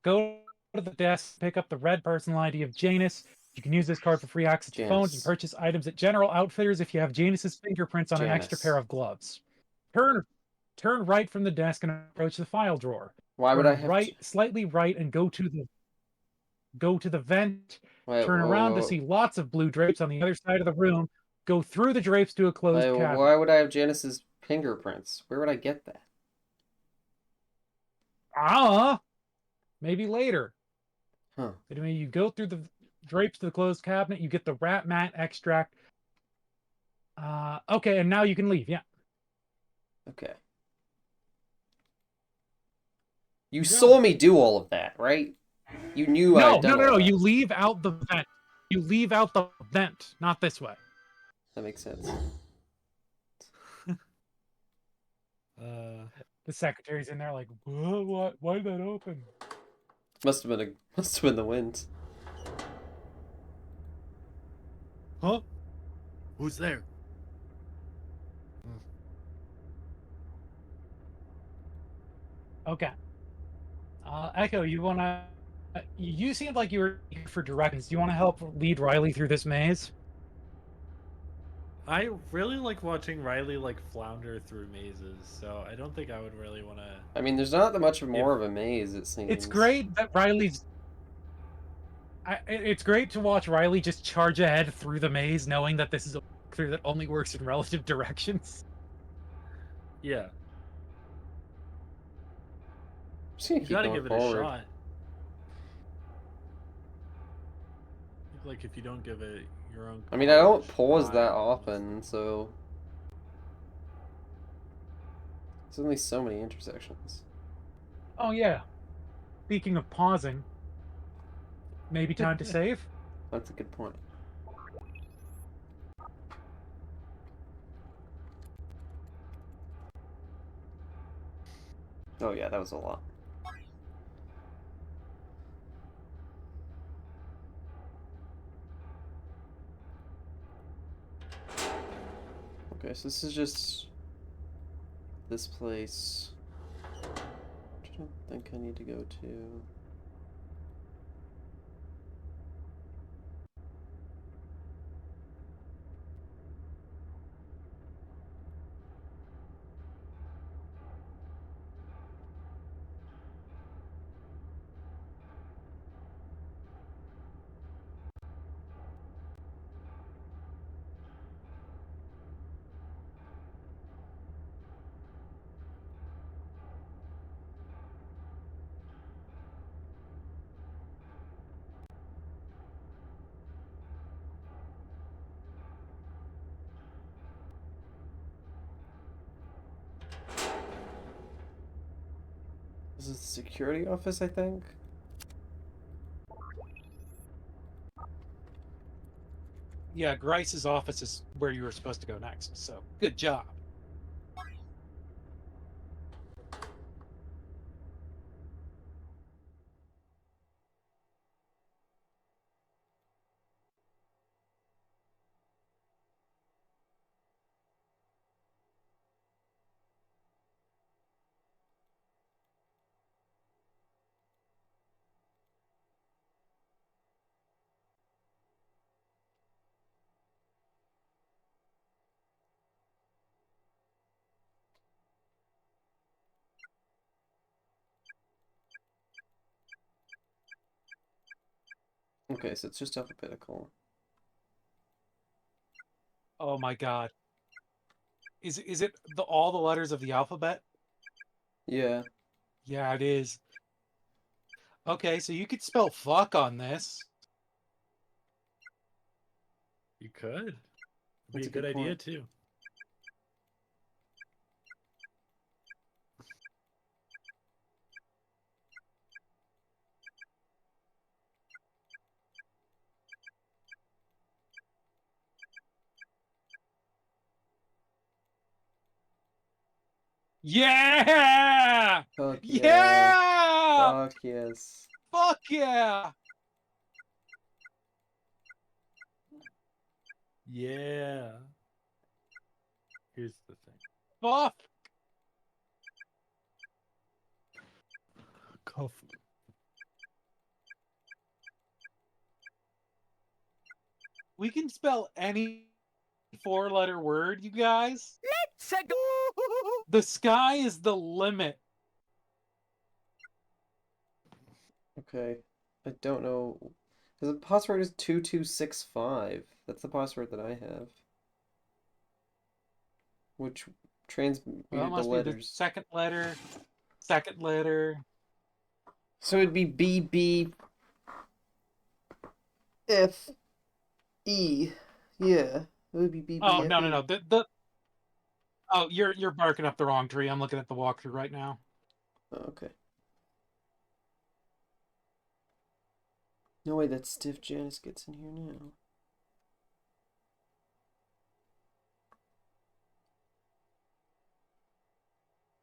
S12: go to the desk, pick up the red personal ID of Janus. You can use this card for free access to phones and
S2: Janus.
S12: purchase items at General Outfitters if you have Janus's fingerprints on an extra
S2: Janus.
S12: pair of gloves. Turn right from the desk and approach the file drawer.
S2: Why would
S12: Turn
S2: I have
S12: right, slightly right, and go to the vent.
S2: Wait,
S12: Turn around to see lots of blue drapes on the other side of the room. Go through the drapes to a closed cabinet.
S2: why would I have Janice's fingerprints? Where would I get that?
S12: Maybe later.
S2: Huh.
S12: But I mean, you go through the drapes to the closed cabinet, you get the rat mat extract. Okay, and now you can leave, yeah.
S2: Okay. You saw me do all of that, right? You knew I had done all
S12: No,
S2: that.
S12: you leave out the vent. You leave out the vent, not this way.
S2: That makes sense.
S12: The secretary's in there like, what? Why did that open?
S2: Must have been the wind.
S1: Huh? Who's there?
S12: Okay. Echo, you wanna? You seemed like you were here for directions. Do you want to help lead Riley through this maze?
S1: I really like watching Riley like flounder through mazes, so I don't think I would really want to.
S2: I mean, there's not that much more of a maze, it seems.
S12: It's great that Riley's. It's great to watch Riley just charge ahead through the maze, knowing that this is a walkthrough that only works in relative directions.
S1: Yeah.
S2: Just gonna
S1: You
S2: keep
S1: gotta
S2: going
S1: give it
S2: forward.
S1: a shot. Like if you don't give it your own.
S2: I mean, I don't
S1: college
S2: pause
S1: shot,
S2: that often, so there's only so many intersections.
S12: Oh yeah. Speaking of pausing, maybe time to save?
S2: That's a good point. Oh yeah, that was a lot. Okay, so this is just this place, which I don't think I need to go to. This is the security office, I think.
S12: Yeah, Grice's office is where you were supposed to go next. So good job.
S2: Okay, so it's just alphabetical.
S12: Oh my god. Is it all the letters of the alphabet?
S2: Yeah.
S12: Yeah, it is. Okay, so you could spell fuck on this.
S1: You could. It'd be
S2: That's
S1: a
S2: a good
S1: good idea
S2: point.
S1: too.
S12: Yeah!
S2: Fuck
S12: Yeah!
S2: Fuck yes.
S12: Fuck yeah!
S1: Yeah. Here's the thing.
S12: Fuck!
S1: Cuff.
S12: We can spell any 4-letter word, you guys.
S16: Let's go!
S12: The sky is the limit.
S2: Okay. I don't know. Because the password is 2265. That's the password that I have. Which transmuted
S12: Well, it
S2: the
S12: must be the
S2: letters.
S12: second letter. Second letter.
S2: So it'd be BB F E. Yeah. It would be BB
S12: Oh,
S2: F
S12: no,
S2: E.
S12: no, no. Oh, you're barking up the wrong tree. I'm looking at the walkthrough right now.
S2: Oh, okay. No way that stiff Janice gets in here now.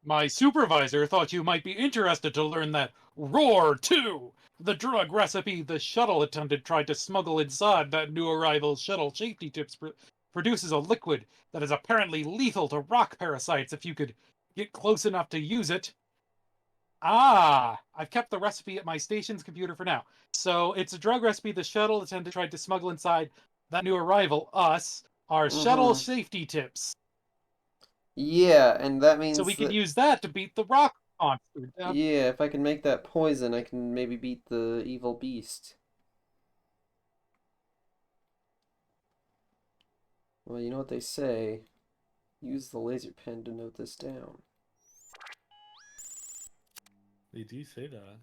S12: My supervisor thought you might be interested to learn that Roar 2, the drug recipe the shuttle attendant tried to smuggle inside that new arrival's shuttle safety tips, produces a liquid that is apparently lethal to rock parasites if you could get close enough to use it. Ah, I've kept the recipe at my station's computer for now. So it's a drug recipe the shuttle attendant tried to smuggle inside that new arrival, us, our shuttle safety tips.
S2: Yeah, and that means
S12: So we could
S2: that...
S12: use that to beat the rock monster.
S2: Yeah, if I can make that poison, I can maybe beat the evil beast. Well, you know what they say. Use the laser pen to note this down.
S1: They do say that.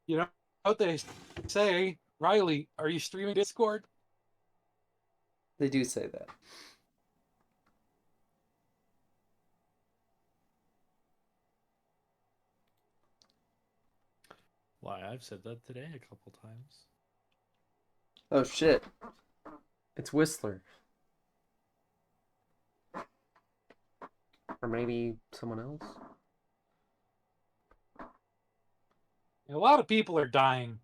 S12: You know what they say? Riley, are you streaming Discord?
S2: They do say that.
S1: Why, I've said that today a couple times.
S2: Oh shit. It's Whistler. Or maybe someone else?
S12: A lot of people are dying.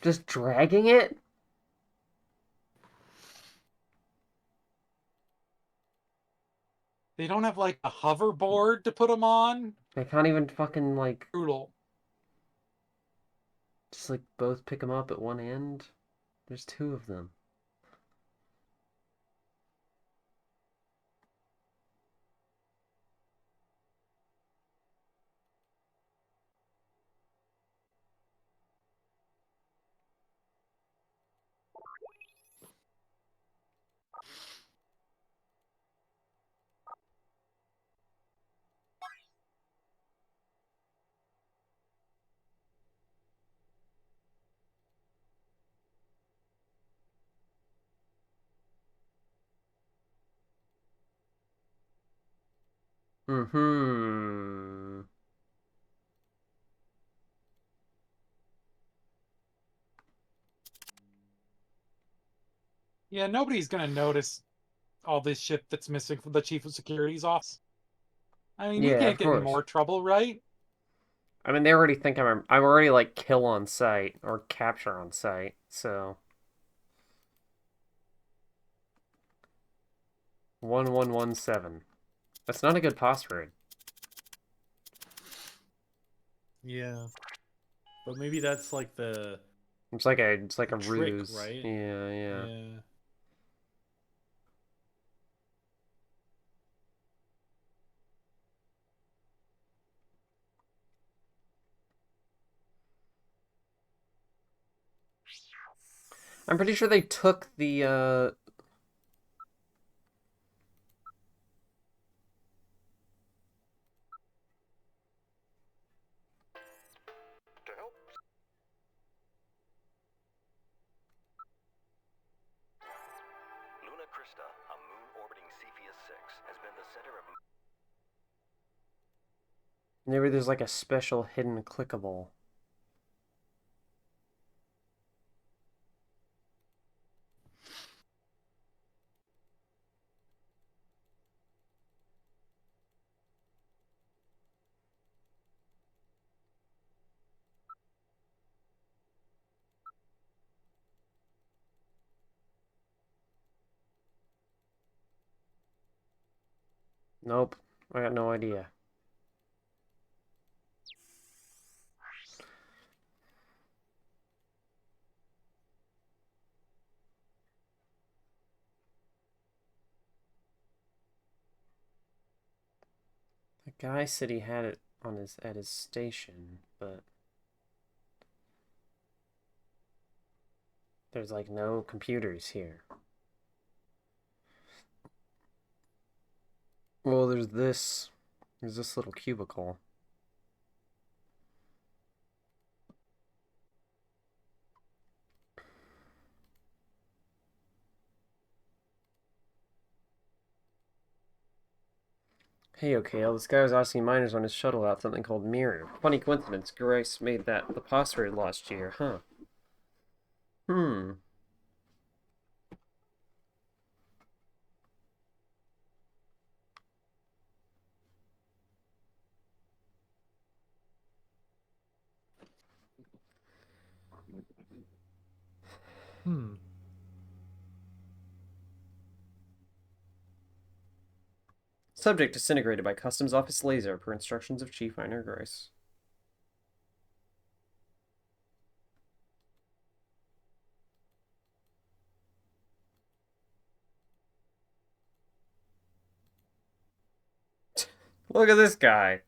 S2: Just dragging it?
S12: They don't have like a hoverboard to put them on.
S2: They can't even fucking like...
S12: Brutal.
S2: Just like both pick them up at one end? There's two of them. Mm-hmm.
S12: Yeah, nobody's gonna notice all this shit that's missing from the chief of security's office. I mean, you
S2: Yeah,
S12: can't
S2: of
S12: get in
S2: course.
S12: more trouble, right?
S2: I mean, they already think I'm already like kill on sight or capture on sight, so 1117. That's not a good password.
S1: Yeah. But maybe that's like the
S2: It's like a
S1: trick,
S2: ruse.
S1: right?
S2: Yeah, yeah.
S1: Yeah.
S2: I'm pretty sure they took the
S8: To help. Luna Crista, a moon orbiting Cepheus 6, has been the center of...
S2: maybe there's like a special hidden clickable. Nope. I got no idea. The guy said he had it on his at his station, but there's like no computers here. Well, there's this little cubicle. Hey, okay, this guy was asking miners on his shuttle out something called Mirror. Funny coincidence, Grace made that the password last year, huh? Hmm.
S1: Hmm.
S2: Subject disintegrated by Customs Office laser per instructions of Chief Miner Grace. Look at this guy.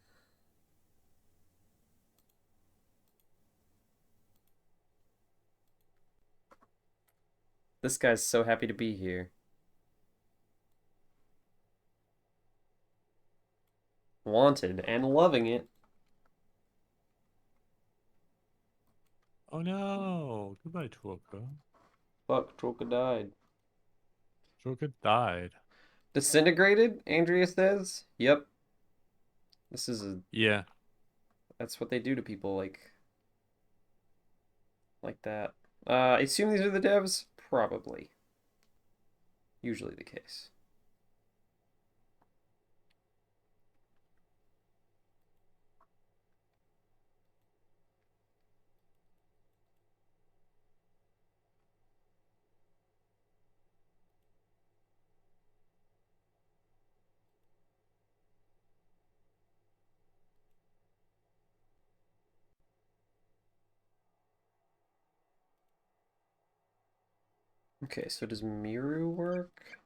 S2: This guy's so happy to be here. Wanted and loving it.
S1: Oh no! Goodbye, Tuoka.
S2: Fuck, Troka died.
S1: Tuoka died.
S2: Disintegrated? Andrea says. Yep. This is a...
S1: Yeah.
S2: That's what they do to people like that. I assume these are the devs? Probably. Usually the case. Okay, so does Miru work?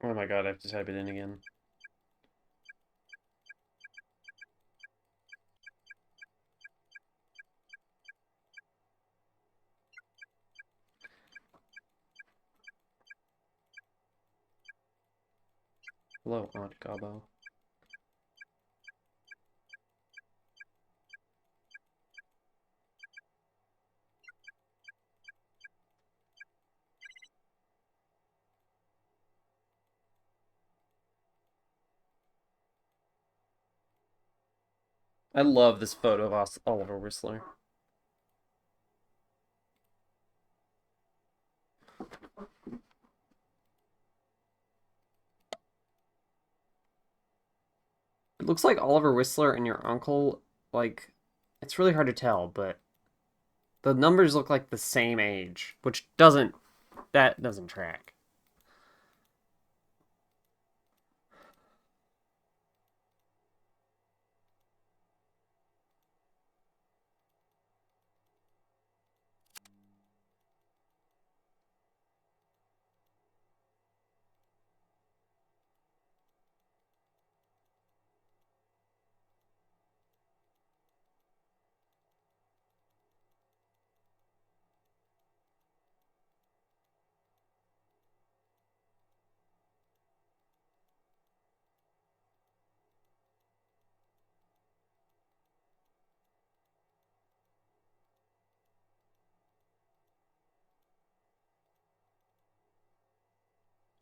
S2: Oh my god, I have to type it in again. Hello, Aunt Gobbo. I love this photo of Oliver Whistler. It looks like Oliver Whistler and your uncle, like, it's really hard to tell, but the numbers look like the same age, which that doesn't track.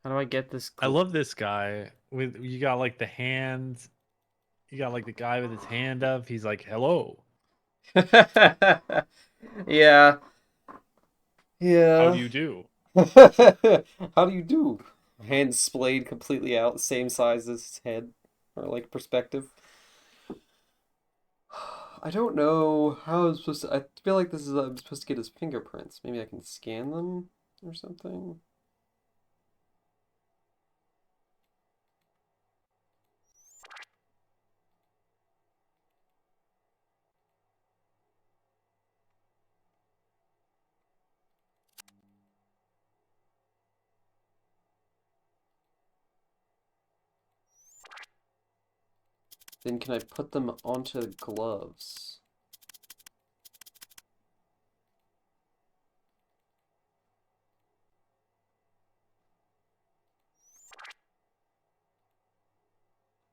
S2: How do I get this?
S1: I love this guy. With you got like the hand, you got like the guy with his hand up. He's like, "Hello."
S2: Yeah. Yeah.
S1: How do you do?
S2: How do you do? Hand splayed completely out, same size as his head, or like perspective. I don't know how I'm supposed to. I feel like I'm supposed to get his fingerprints. Maybe I can scan them or something. Then can I put them onto gloves?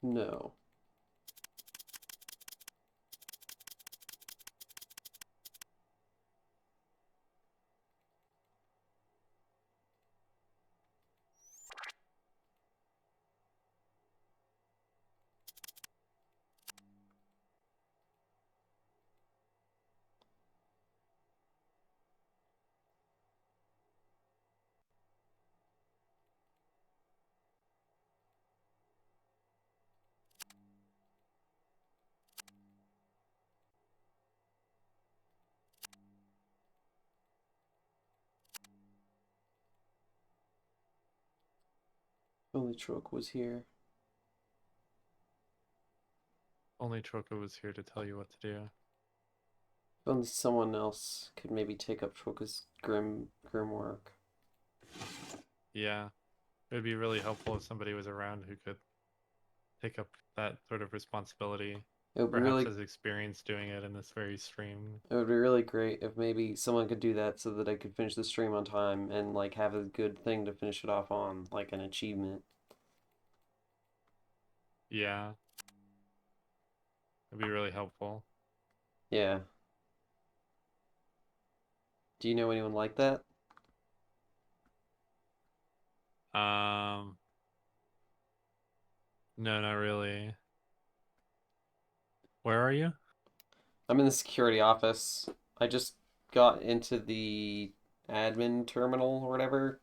S2: No. Only Troke was here.
S1: Only Troka was here to tell you what to do.
S2: If only someone else could maybe take up Troka's grim work.
S1: Yeah, it would be really helpful if somebody was around who could take up that sort of responsibility.
S2: It would be
S1: Perhaps
S2: really,
S1: has experience doing it in this very stream.
S2: it would be really great if maybe someone could do that so that I could finish the stream on time and like have a good thing to finish it off on, like an achievement.
S1: Yeah. It'd be really helpful.
S2: Yeah. Do you know anyone like that?
S1: No, not really. Where are you?
S2: I'm in the security office. I just got into the admin terminal or whatever,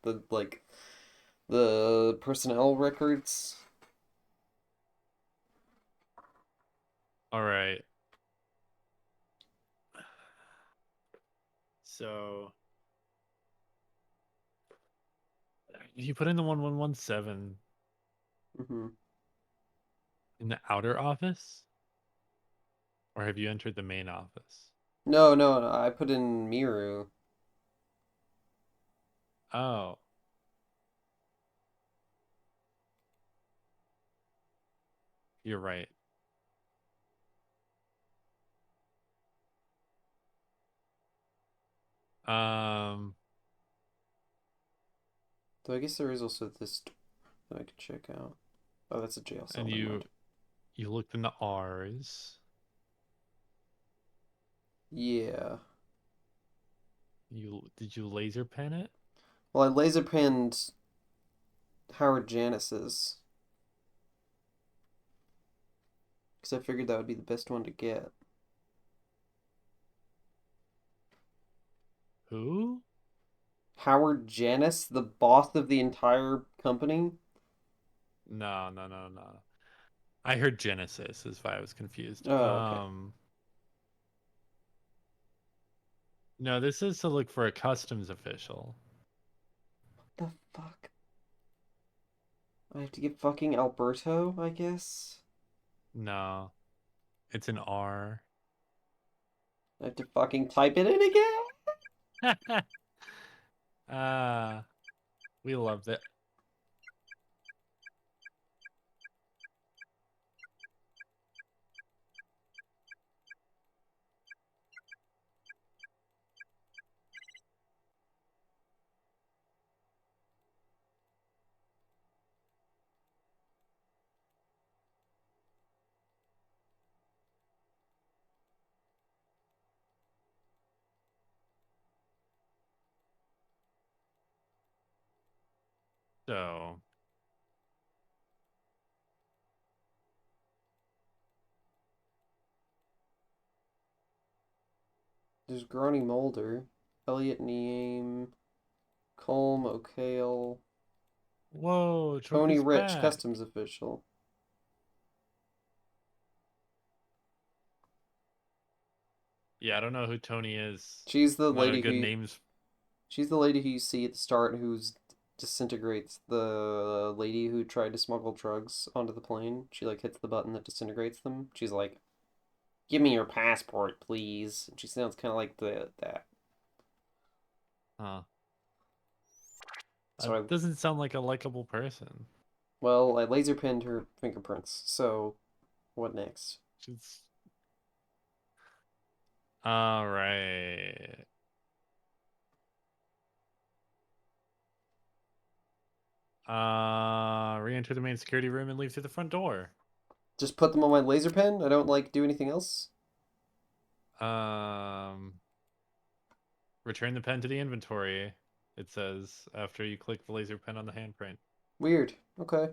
S2: the personnel records.
S1: All right. So you put in the 1117
S2: Mm-hmm.
S1: in the outer office? Or have you entered the main office?
S2: No, I put in Miru.
S1: Oh. You're right.
S2: So I guess there is also this that I could check out. Oh, that's a jail cell.
S1: And
S2: never
S1: you
S2: mind.
S1: looked into R's.
S2: Yeah.
S1: Did you laser pen it?
S2: Well, I laser pinned Howard Janice's. Because I figured that would be the best one to get.
S1: Who?
S2: Howard Janice, the boss of the entire company?
S1: No. I heard Genesis is why I was confused.
S2: Oh, okay.
S1: No, this is to look for a customs official.
S2: What the fuck? I have to get fucking Alberto, I guess?
S1: No. It's an R.
S2: I have to fucking type it in again?
S1: We loved it. So,
S2: There's Groney Mulder, Elliot Neame, Colm O'Kale,
S1: whoa,
S2: Tony
S1: Trophy's
S2: Rich,
S1: back.
S2: customs official.
S1: Yeah, I don't know who Tony is.
S2: She's the
S1: One of
S2: lady
S1: good
S2: who
S1: names.
S2: She's the lady who you see at the start who's disintegrates the lady who tried to smuggle drugs onto the plane. She like hits the button that disintegrates them. She's like, "Give me your passport, please." And she sounds kind of like that.
S1: Huh.
S2: So
S1: That doesn't sound like a likable person.
S2: Well, I laser pinned her fingerprints. So, what next?
S1: She's... All right. Re-enter the main security room and leave through the front door.
S2: Just put them on my laser pen? I don't like do anything else?
S1: Return the pen to the inventory, it says, after you click the laser pen on the handprint.
S2: Weird. Okay.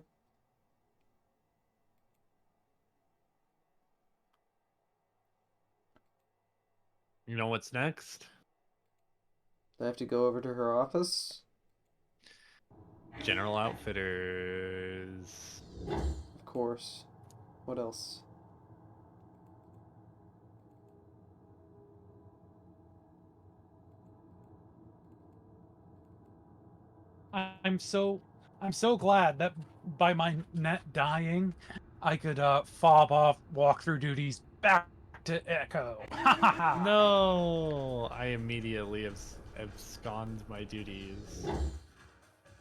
S1: You know what's next?
S2: I have to go over to her office?
S1: General Outfitters.
S2: Of course. What else?
S12: I'm so glad that by my net dying, I could fob off walkthrough duties back to Echo.
S1: No, I immediately abscond my duties.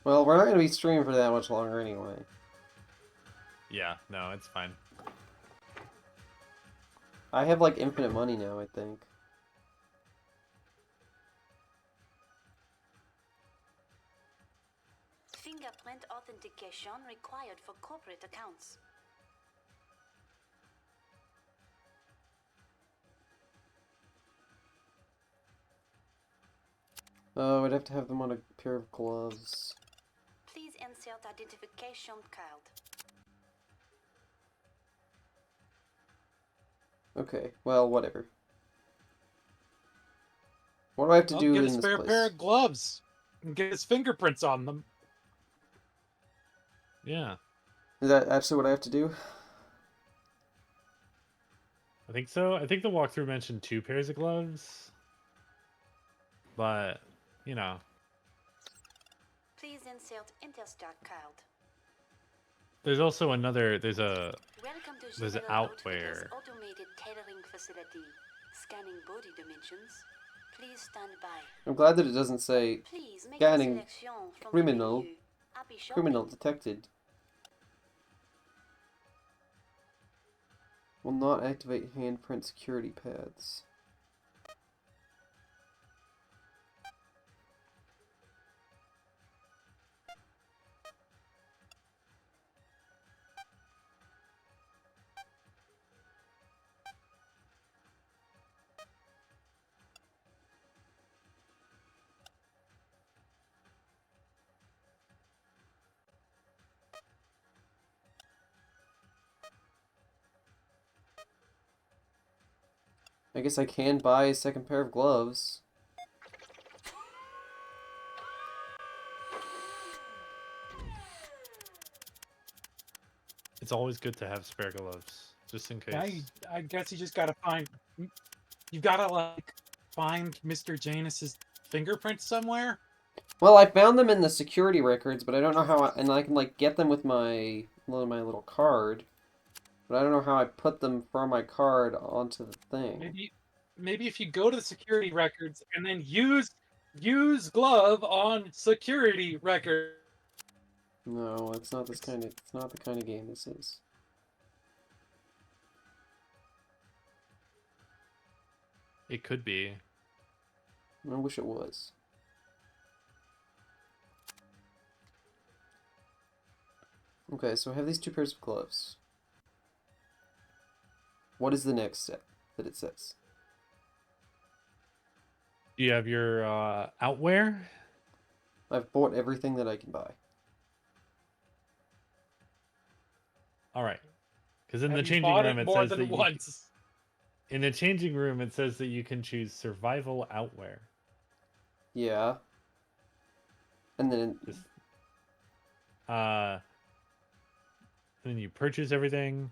S2: Well, we're not going to be streaming for that much longer anyway.
S1: Yeah, no, it's fine.
S2: I have like infinite money now, I think.
S17: Fingerprint authentication required for corporate accounts.
S2: Oh, I'd have to have them on a pair of gloves.
S17: Please insert identification card.
S2: Okay, well, whatever. What do I have to do
S12: Get
S2: in
S12: a
S2: this
S12: spare
S2: place?
S12: pair of gloves and get his fingerprints on them.
S1: Yeah.
S2: Is that actually what I have to do?
S1: I think so. I think the walkthrough mentioned 2 pairs of gloves. But, you know.
S17: Please insert Interstar card.
S1: There's also another, there's an
S17: General
S1: outwear.
S17: Automated tailoring facility. Scanning body dimensions. Please stand by.
S2: I'm glad that it doesn't say
S17: Please make
S2: scanning
S17: a selection from
S2: criminal,
S17: the menu. Happy shopping.
S2: criminal detected. Will not activate handprint security pads. I guess I can buy a second pair of gloves.
S1: It's always good to have spare gloves, just in case.
S12: I guess you just gotta find. You gotta like find Mr. Janus's fingerprints somewhere.
S2: Well, I found them in the security records, but I don't know how. And I can like get them with my little card, but I don't know how I put them from my card onto the thing.
S12: Maybe if you go to the security records and then use glove on security record.
S2: No, it's not this kind of. It's not the kind of game this is.
S1: It could be.
S2: I wish it was. Okay, so I have these 2 pairs of gloves. What is the next step that it says?
S1: Do you have your outwear?
S2: I've bought everything that I can buy.
S1: All right. Because in the
S12: Have you
S1: changing
S12: bought
S1: room
S12: it
S1: it
S12: more
S1: says
S12: than
S1: that
S12: once?
S1: in the changing room it says that you can choose survival outwear.
S2: Yeah. And then
S1: and then you purchase everything.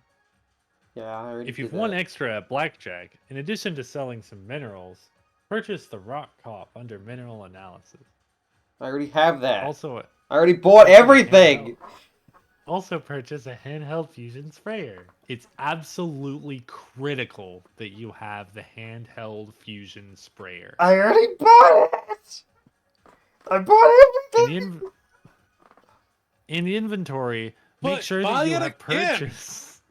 S2: Yeah, I already
S1: If you've
S2: did
S1: won
S2: that.
S1: extra at blackjack, in addition to selling some minerals, purchase the rock cop under mineral analysis.
S2: I already have that.
S1: Also,
S2: I already bought everything.
S1: Also purchase a handheld fusion sprayer. It's absolutely critical that you have the handheld fusion sprayer.
S2: I already bought it. I bought everything.
S1: In the inventory, make
S12: But
S1: sure
S12: buy
S1: that you
S12: it
S1: have
S12: again.
S1: purchased.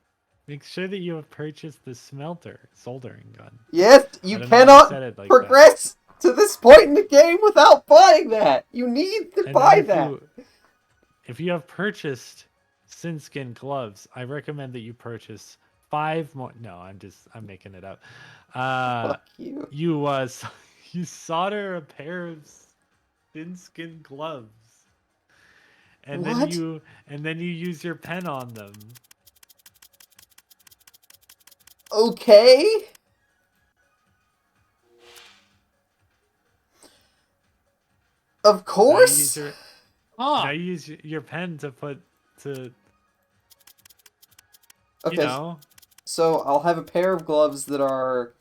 S1: Make sure that you have purchased the smelter soldering gun.
S2: Yes,
S1: I
S2: you
S1: don't know why I
S2: cannot
S1: said it like
S2: progress to this point in the game without buying that. You need to
S1: And
S2: buy
S1: then
S2: that.
S1: if you have purchased Sinskin gloves, I recommend that you purchase 5 more. No, I'm making it up.
S2: Fuck you.
S1: You solder a pair of Sinskin gloves, and
S2: What?
S1: then you use your pen on them.
S2: Okay. Of course.
S1: Now you use your pen to put to.
S2: Okay.
S1: You know.
S2: So I'll have a pair of gloves that are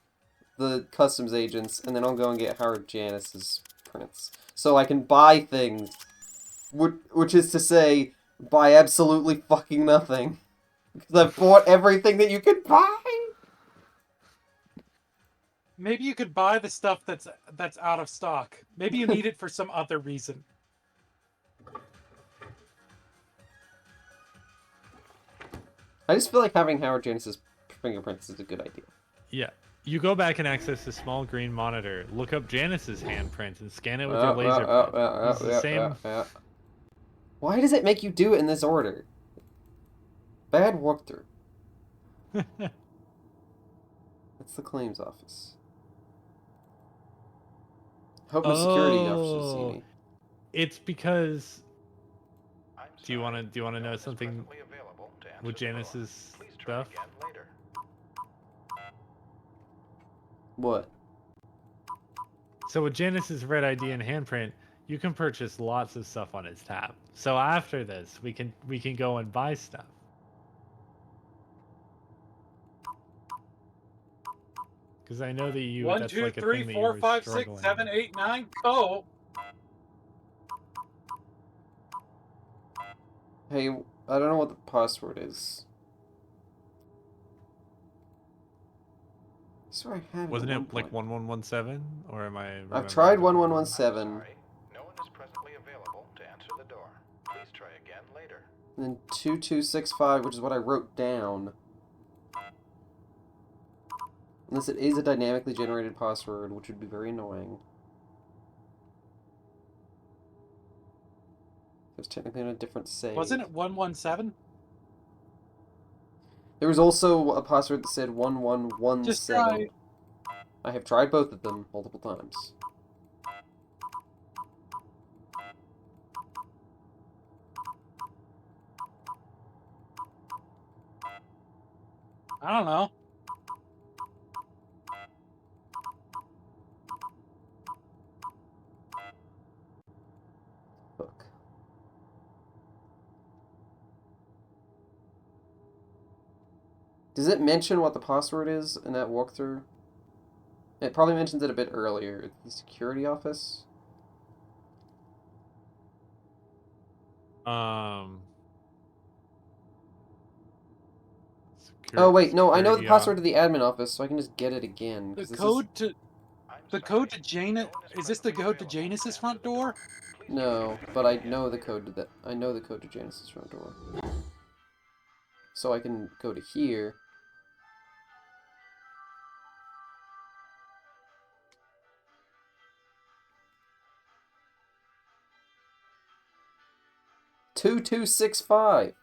S2: the customs agents, and then I'll go and get Howard Janus's prints. So I can buy things. Which is to say, buy absolutely fucking nothing. Because I've bought everything that you could buy.
S12: Maybe you could buy the stuff that's out of stock. Maybe you need it for some other reason.
S2: I just feel like having Howard Janus's fingerprints is a good idea.
S1: Yeah. You go back and access the small green monitor, look up Janice's handprint, and scan it with your laser pointer. It's the same.
S2: Why does it make you do it in this order? Bad walkthrough. That's the claims office. Hope no security officers see me.
S1: It's because. Do you want to know something with Janice's stuff?
S2: What?
S1: So with Janice's red ID and handprint, you can purchase lots of stuff on his tab. So after this, we can go and buy stuff. Because I know that you.
S12: 1,
S1: that's
S12: 2,
S1: like a
S12: 3,
S1: thing that
S12: 4,
S1: you were
S12: 5, 6,
S1: struggling
S12: 7, 8, 9. Go.
S2: Hey, I don't know what the password is. I swear I had it.
S1: Wasn't it like 1117? Or am I?
S2: I've tried 1117.
S4: No one is presently available to answer the door. Please try again later.
S2: And then 2265, which is what I wrote down. Unless it is a dynamically generated password, which would be very annoying. It was technically on a different save.
S12: Wasn't it 117?
S2: There was also a password that said 1117.
S12: Just try.
S2: I have tried both of them multiple times.
S12: I don't know.
S2: Hook. Does it mention what the password is in that walkthrough? It probably mentions it a bit earlier. The security office? Oh wait, no, I know the password to the admin office, so I can just get it again.
S12: The code to Janus. Is this the code to Janus's front door?
S2: No, but I know the code to that. I know the code to Janus's front door. So I can go to here. Two 265.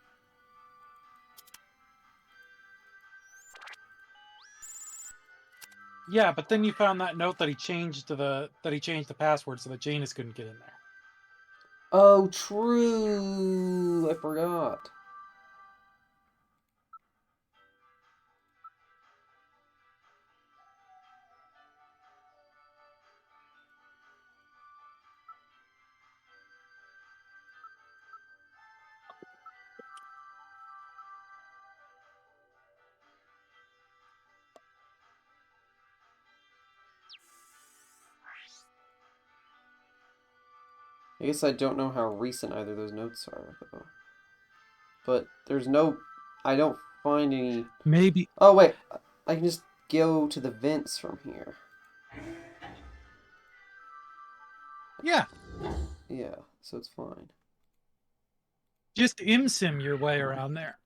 S12: Yeah, but then you found that note that he changed the password so that Janus couldn't get in there.
S2: Oh, true. I forgot. I guess I don't know how recent either of those notes are, though. But there's no... I don't find any...
S12: Maybe...
S2: Oh, wait. I can just go to the vents from here.
S12: Yeah.
S2: Yeah, so it's fine.
S12: Just ImSim your way around there.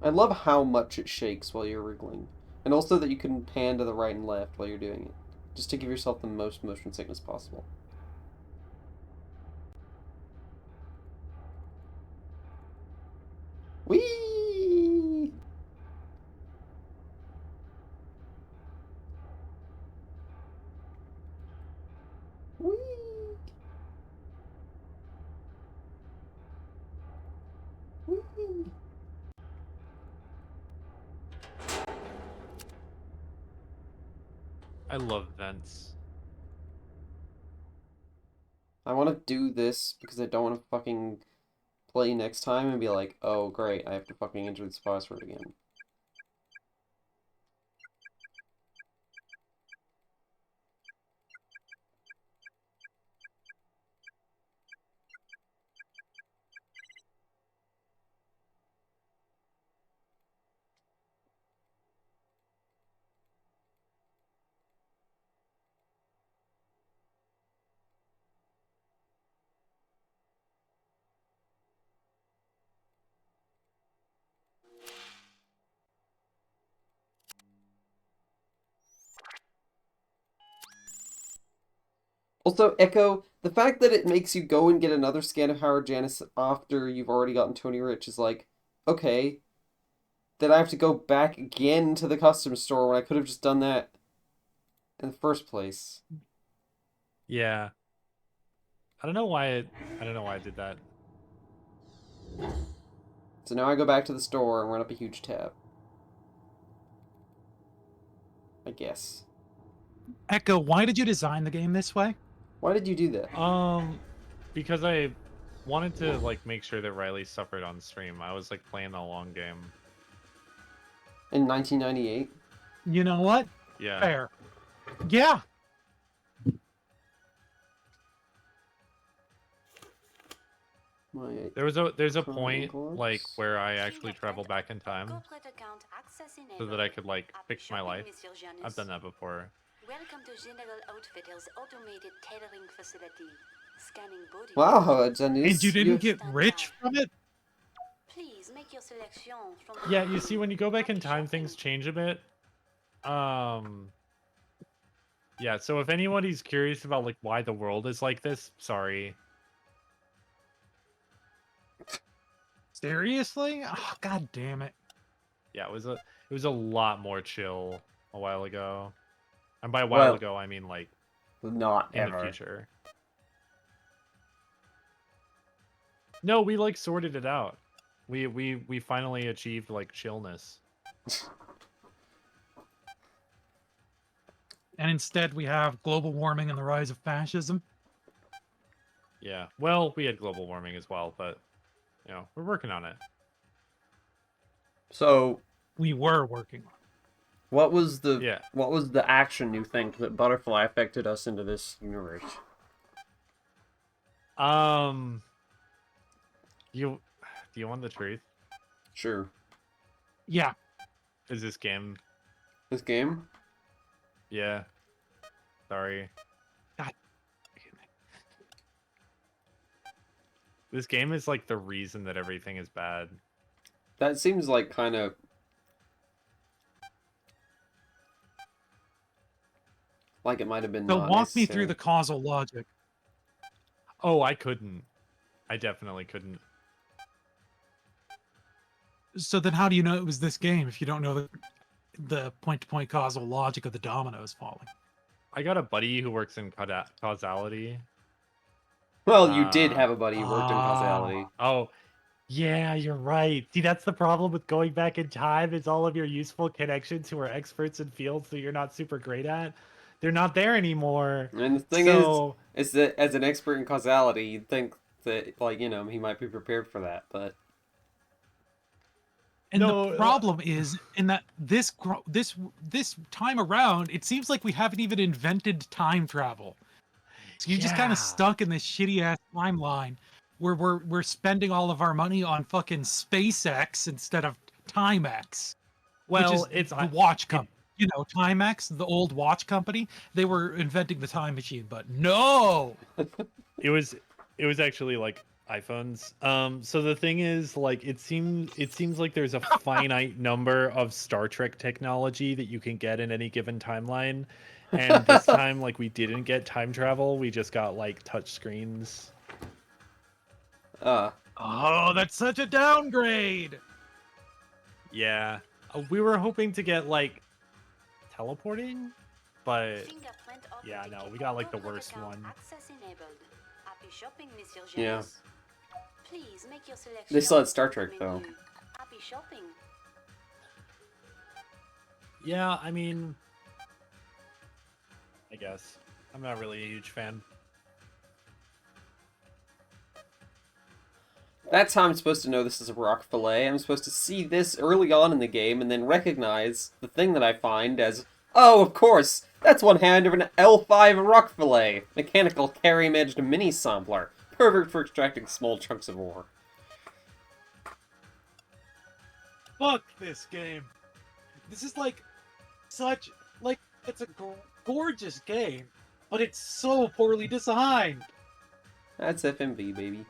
S2: I love how much it shakes while you're wriggling. And also that you can pan to the right and left while you're doing it. Just to give yourself the most motion sickness possible. Whee! Whee! Whee!
S1: I love vents.
S2: I want to do this because I don't want to fucking play next time and be like, oh great, I have to fucking enter this password again. Also, Echo, the fact that it makes you go and get another scan of Howard Janus after you've already gotten Tony Rich is like, okay, then I have to go back again to the customs store when I could have just done that in the first place.
S1: Yeah. I don't know why I did that.
S2: So now I go back to the store and run up a huge tab. I guess.
S12: Echo, why did you design the game this way?
S2: Why did you do that?
S1: Because I wanted to like make sure that Riley suffered on stream. I was like playing the long game.
S2: In 1998?
S12: You know what?
S1: Yeah.
S12: Fair. Yeah.
S1: There's a point like where I actually travel back in time so that I could like fix my life. I've done that before.
S17: Welcome to General Outfitters automated tailoring facility. Scanning body.
S2: Wow, Janice.
S12: And you didn't get rich from it?
S17: Please make your selection from
S1: Yeah, you see, when you go back in time, things change a bit. Yeah, so if anybody's curious about like why the world is like this, sorry.
S12: Seriously? Oh, God damn it.
S1: Yeah, it was a lot more chill a while ago. And by a while
S2: Well,
S1: ago, I mean like
S2: not
S1: in
S2: ever.
S1: the future. No, we like sorted it out. We finally achieved like chillness.
S12: And instead we have global warming and the rise of fascism.
S1: Yeah. Well, we had global warming as well, but you know, we're working on it.
S2: So
S12: we were working on it.
S2: What was the action you think that Butterfly affected us into this universe?
S1: Do you want the truth?
S2: Sure.
S12: Yeah.
S1: Is this game?
S2: This game?
S1: Yeah. Sorry.
S12: God.
S1: This game is like the reason that everything is bad.
S2: That seems like kind of... like it might have been.
S12: So
S2: not
S12: walk me
S2: necessary.
S12: through the causal logic.
S1: Oh, I couldn't. I definitely couldn't.
S12: So then how do you know it was this game if you don't know the point-to-point causal logic of the dominoes falling?
S1: I got a buddy who works in causality.
S2: Well, you did have a buddy who worked in causality.
S1: Oh, yeah, you're right. See, that's the problem with going back in time is all of your useful connections who are experts in fields that you're not super great at. They're not there anymore.
S2: And the thing is that as an expert in causality, you'd think that, like, you know, he might be prepared for that, but...
S12: And the problem is in that this time around, it seems like we haven't even invented time travel. So you're just kind of stuck in this shitty ass timeline where we're spending all of our money on fucking SpaceX instead of Timex.
S1: Well,
S12: which is
S1: it's
S12: the watch company. You know, Timex, the old watch company, they were inventing the time machine, but no.
S1: It was actually like iPhones. So the thing is, like, it seems like there's a finite number of Star Trek technology that you can get in any given timeline. And this time, like, we didn't get time travel. We just got like touch screens.
S12: Oh, that's such a downgrade.
S1: Yeah. We were hoping to get like teleporting, but yeah, no, we got like the worst one.
S17: Access enabled. Happy shopping, Monsieur
S2: Yeah.
S17: Janice. Please make your selection.
S2: They still had Star Trek,
S17: from the
S2: though.
S17: menu. Happy shopping.
S1: Yeah, I mean, I guess I'm not really a huge fan.
S2: That's how I'm supposed to know this is a rock fillet. I'm supposed to see this early on in the game and then recognize the thing that I find as, oh, of course, that's one hand of an L5 rock fillet, mechanical carry-edged mini sampler, perfect for extracting small chunks of ore.
S12: Fuck this game. This is like such it's a gorgeous game, but it's so poorly designed.
S2: That's FMV, baby.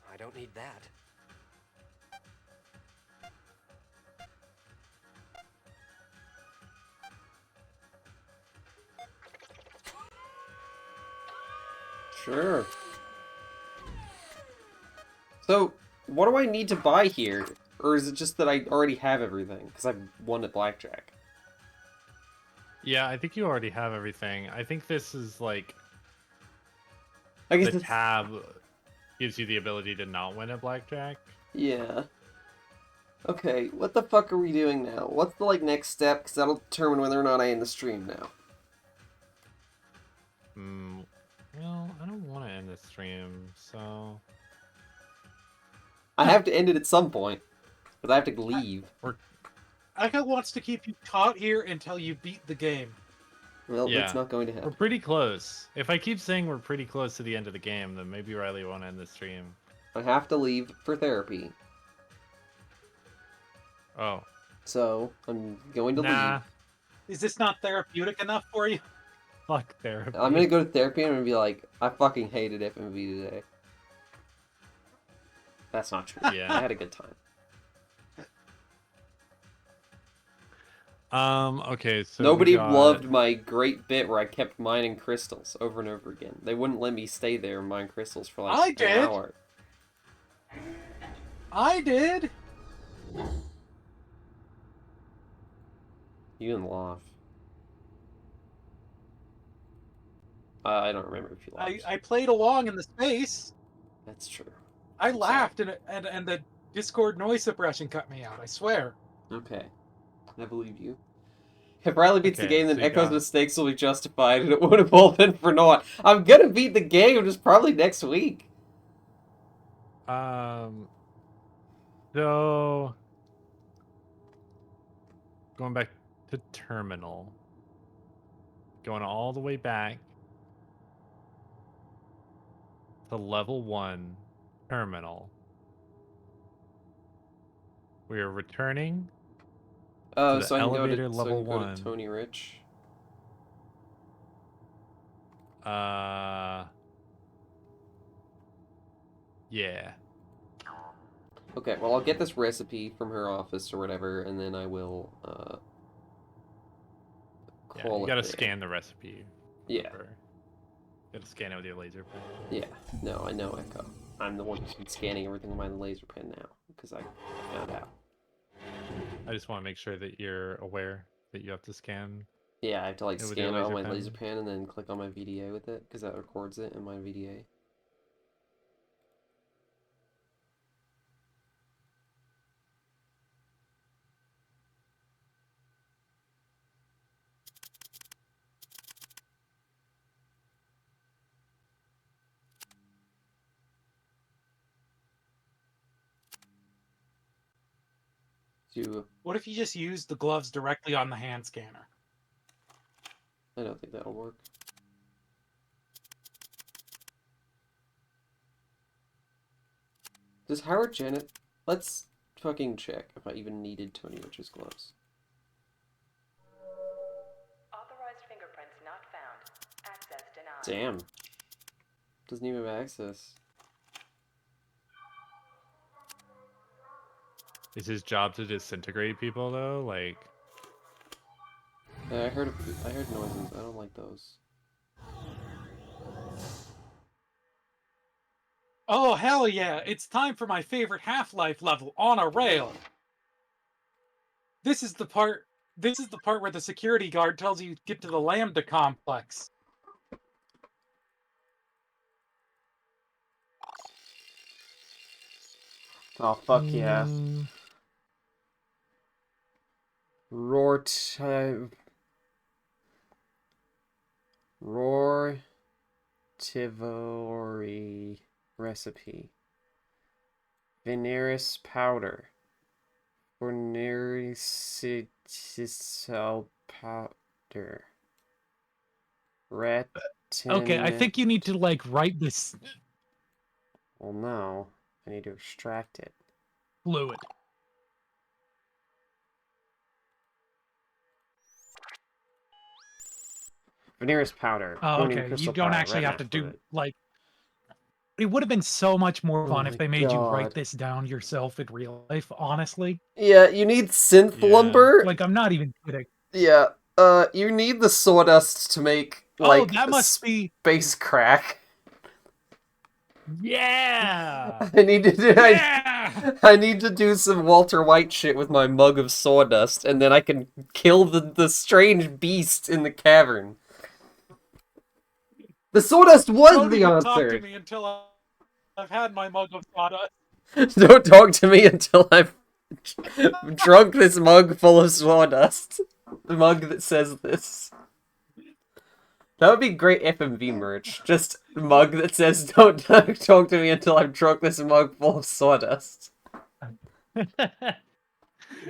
S6: I don't need that.
S2: Sure. So, What do I need to buy here? Or is it just that I already have everything? Because I've won at blackjack.
S1: Yeah, I think you already have everything. I think this is like
S2: I guess
S1: the tab gives you the ability to not win at blackjack.
S2: Yeah. Okay, what the fuck are we doing now? What's the like next step? Because that'll determine whether or not I end the stream now.
S1: Well, I don't want to end the stream, so
S2: I have to end it at some point, but I have to leave.
S12: Eka wants to keep you caught here until you beat the game.
S2: Well,
S1: yeah,
S2: that's not going to happen.
S1: We're pretty close. If I keep saying we're pretty close to the end of the game, then maybe Riley won't end the stream.
S2: I have to leave for therapy.
S1: Oh.
S2: So, I'm going to leave.
S12: Is this not therapeutic enough for you?
S1: Fuck therapy.
S2: I'm gonna go to therapy and I'm gonna be like, I fucking hated FMV today. That's not true.
S1: Yeah.
S2: I had a good time.
S1: Okay, so
S2: Nobody loved my great bit where I kept mining crystals over and over again. They wouldn't let me stay there and mine crystals for like an hour.
S12: I did.
S2: You and Loft. I don't remember if you laughed.
S12: I played along in the space.
S2: That's true.
S12: I laughed and the Discord noise suppression cut me out. I swear.
S2: Okay, I believe you. If Riley beats the game, then Echo's mistakes will be justified, and it would have all been for naught. I'm gonna beat the game, just probably next week.
S1: So going back to terminal, going all the way back to level 1 terminal. We are returning.
S2: Oh,
S1: to
S2: so
S1: the
S2: I can
S1: elevator
S2: go to,
S1: level
S2: so I can go
S1: 1.
S2: to Tony Rich.
S1: Yeah.
S2: Okay, well, I'll get this recipe from her office or whatever, and then I will, call
S1: You
S2: it
S1: gotta
S2: there.
S1: scan the recipe.
S2: Yeah.
S1: You gotta scan it with your laser pen.
S2: Yeah, no, I know Echo. I'm the one who's been scanning everything with my laser pen now, because I found out.
S1: I just want to make sure that you're aware that you have to scan.
S2: Yeah, I have to, like,
S1: it with
S2: scan
S1: your
S2: it on my
S1: pen.
S2: laser pen and then click on my VDA with it, because that records it in my VDA.
S12: What if you just use the gloves directly on the hand scanner?
S2: I don't think that'll work. Does Howard Janet... Let's fucking check if I even needed Tony Rich's gloves.
S7: Authorized fingerprints not found. Access denied.
S2: Damn. Doesn't even have access.
S1: Is his job to disintegrate people though? Like,
S2: I heard noises. I don't like those.
S12: Oh, hell yeah. It's time for my favorite Half-Life level, On a Rail. This is the part where the security guard tells you to get to the Lambda complex.
S2: Oh, fuck yeah. Roartivori recipe. Veneris powder. Veneris powder. Retin...
S12: Okay, I think you need to, like, write this
S2: Well, no. I need to extract it.
S12: fluid.
S2: Veneris powder.
S12: Oh,
S2: Ammonium
S12: okay.
S2: crystal
S12: You don't
S2: powder,
S12: actually have to
S2: retinol
S12: do,
S2: fluid.
S12: like... It would have been so much more fun
S2: Oh
S12: if
S2: my
S12: they made you
S2: God.
S12: write this down yourself in real life, honestly.
S2: Yeah, you need synth lumber.
S12: Like, I'm not even kidding.
S2: Yeah. You need the sawdust to make, like,
S12: that must be...
S2: space crack.
S1: Yeah.
S2: I need to do.
S1: Yeah.
S2: I need to do some Walter White shit with my mug of sawdust, and then I can kill the strange beast in the cavern. The sawdust was
S12: Don't
S2: the
S12: even
S2: answer.
S12: talk to me until I've had my mug of sawdust.
S2: Don't talk to me until I've drunk this mug full of sawdust. The mug that says this. That would be great FMV merch. Just a mug that says, "Don't talk to me until I've drunk this mug full of sawdust."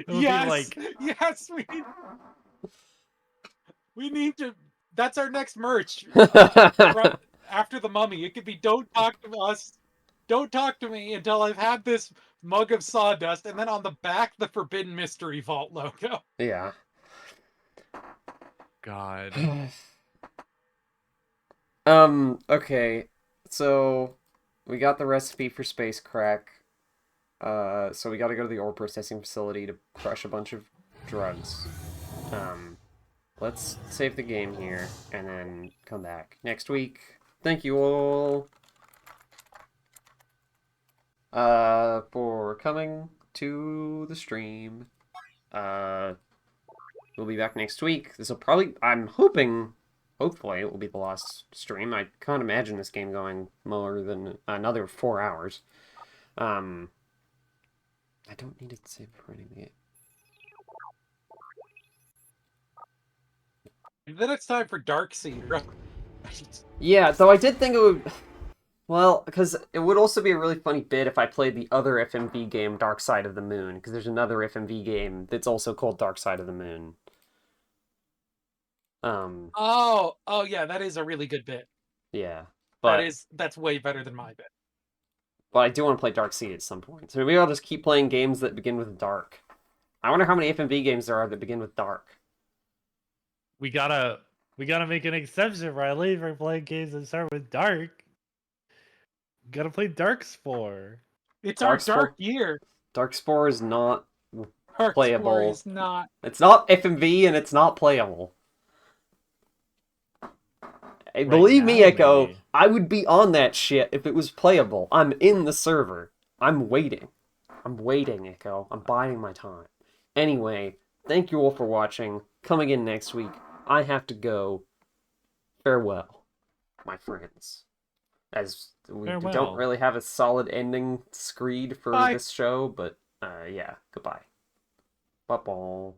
S12: Yes, yes, we need to. That's our next merch. After the Mummy, it could be "Don't talk to us, don't talk to me until I've had this mug of sawdust," and then on the back, the Forbidden Mystery Vault logo.
S2: Yeah.
S1: God.
S2: Okay. So, we got the recipe for Space Crack. So we gotta go to the ore processing facility to crush a bunch of drugs. Let's save the game here, and then come back next week. Thank you all for coming to the stream. We'll be back next week. This will probably, hopefully it will be the last stream. I can't imagine this game going more than another 4 hours. I don't need to save for anything.
S12: Then it's time for Darkseid, right?
S2: Yeah, though I did think it would... Well, because it would also be a really funny bit if I played the other FMV game, Dark Side of the Moon, because there's another FMV game that's also called Dark Side of the Moon.
S12: Oh yeah, that is a really good bit.
S2: Yeah, but
S12: that's way better than my bit.
S2: But I do want to play Dark Seed at some point, so maybe I'll just keep playing games that begin with Dark. I wonder how many FMV games there are that begin with Dark.
S1: We gotta make an exception, Riley, for playing games that start with Dark. Gotta play Darkspore.
S12: It's our Dark year.
S2: Darkspore is not playable.
S12: Darkspore is not.
S2: It's not FMV and it's not playable. Hey, believe me, Echo, maybe. I would be on that shit if it was playable. I'm in the server. I'm waiting. I'm waiting, Echo. I'm biding my time. Anyway, thank you all for watching. Come again next week. I have to go. Farewell, my friends. As we don't really have a solid ending screed for this show, but yeah, goodbye. Bye-bye.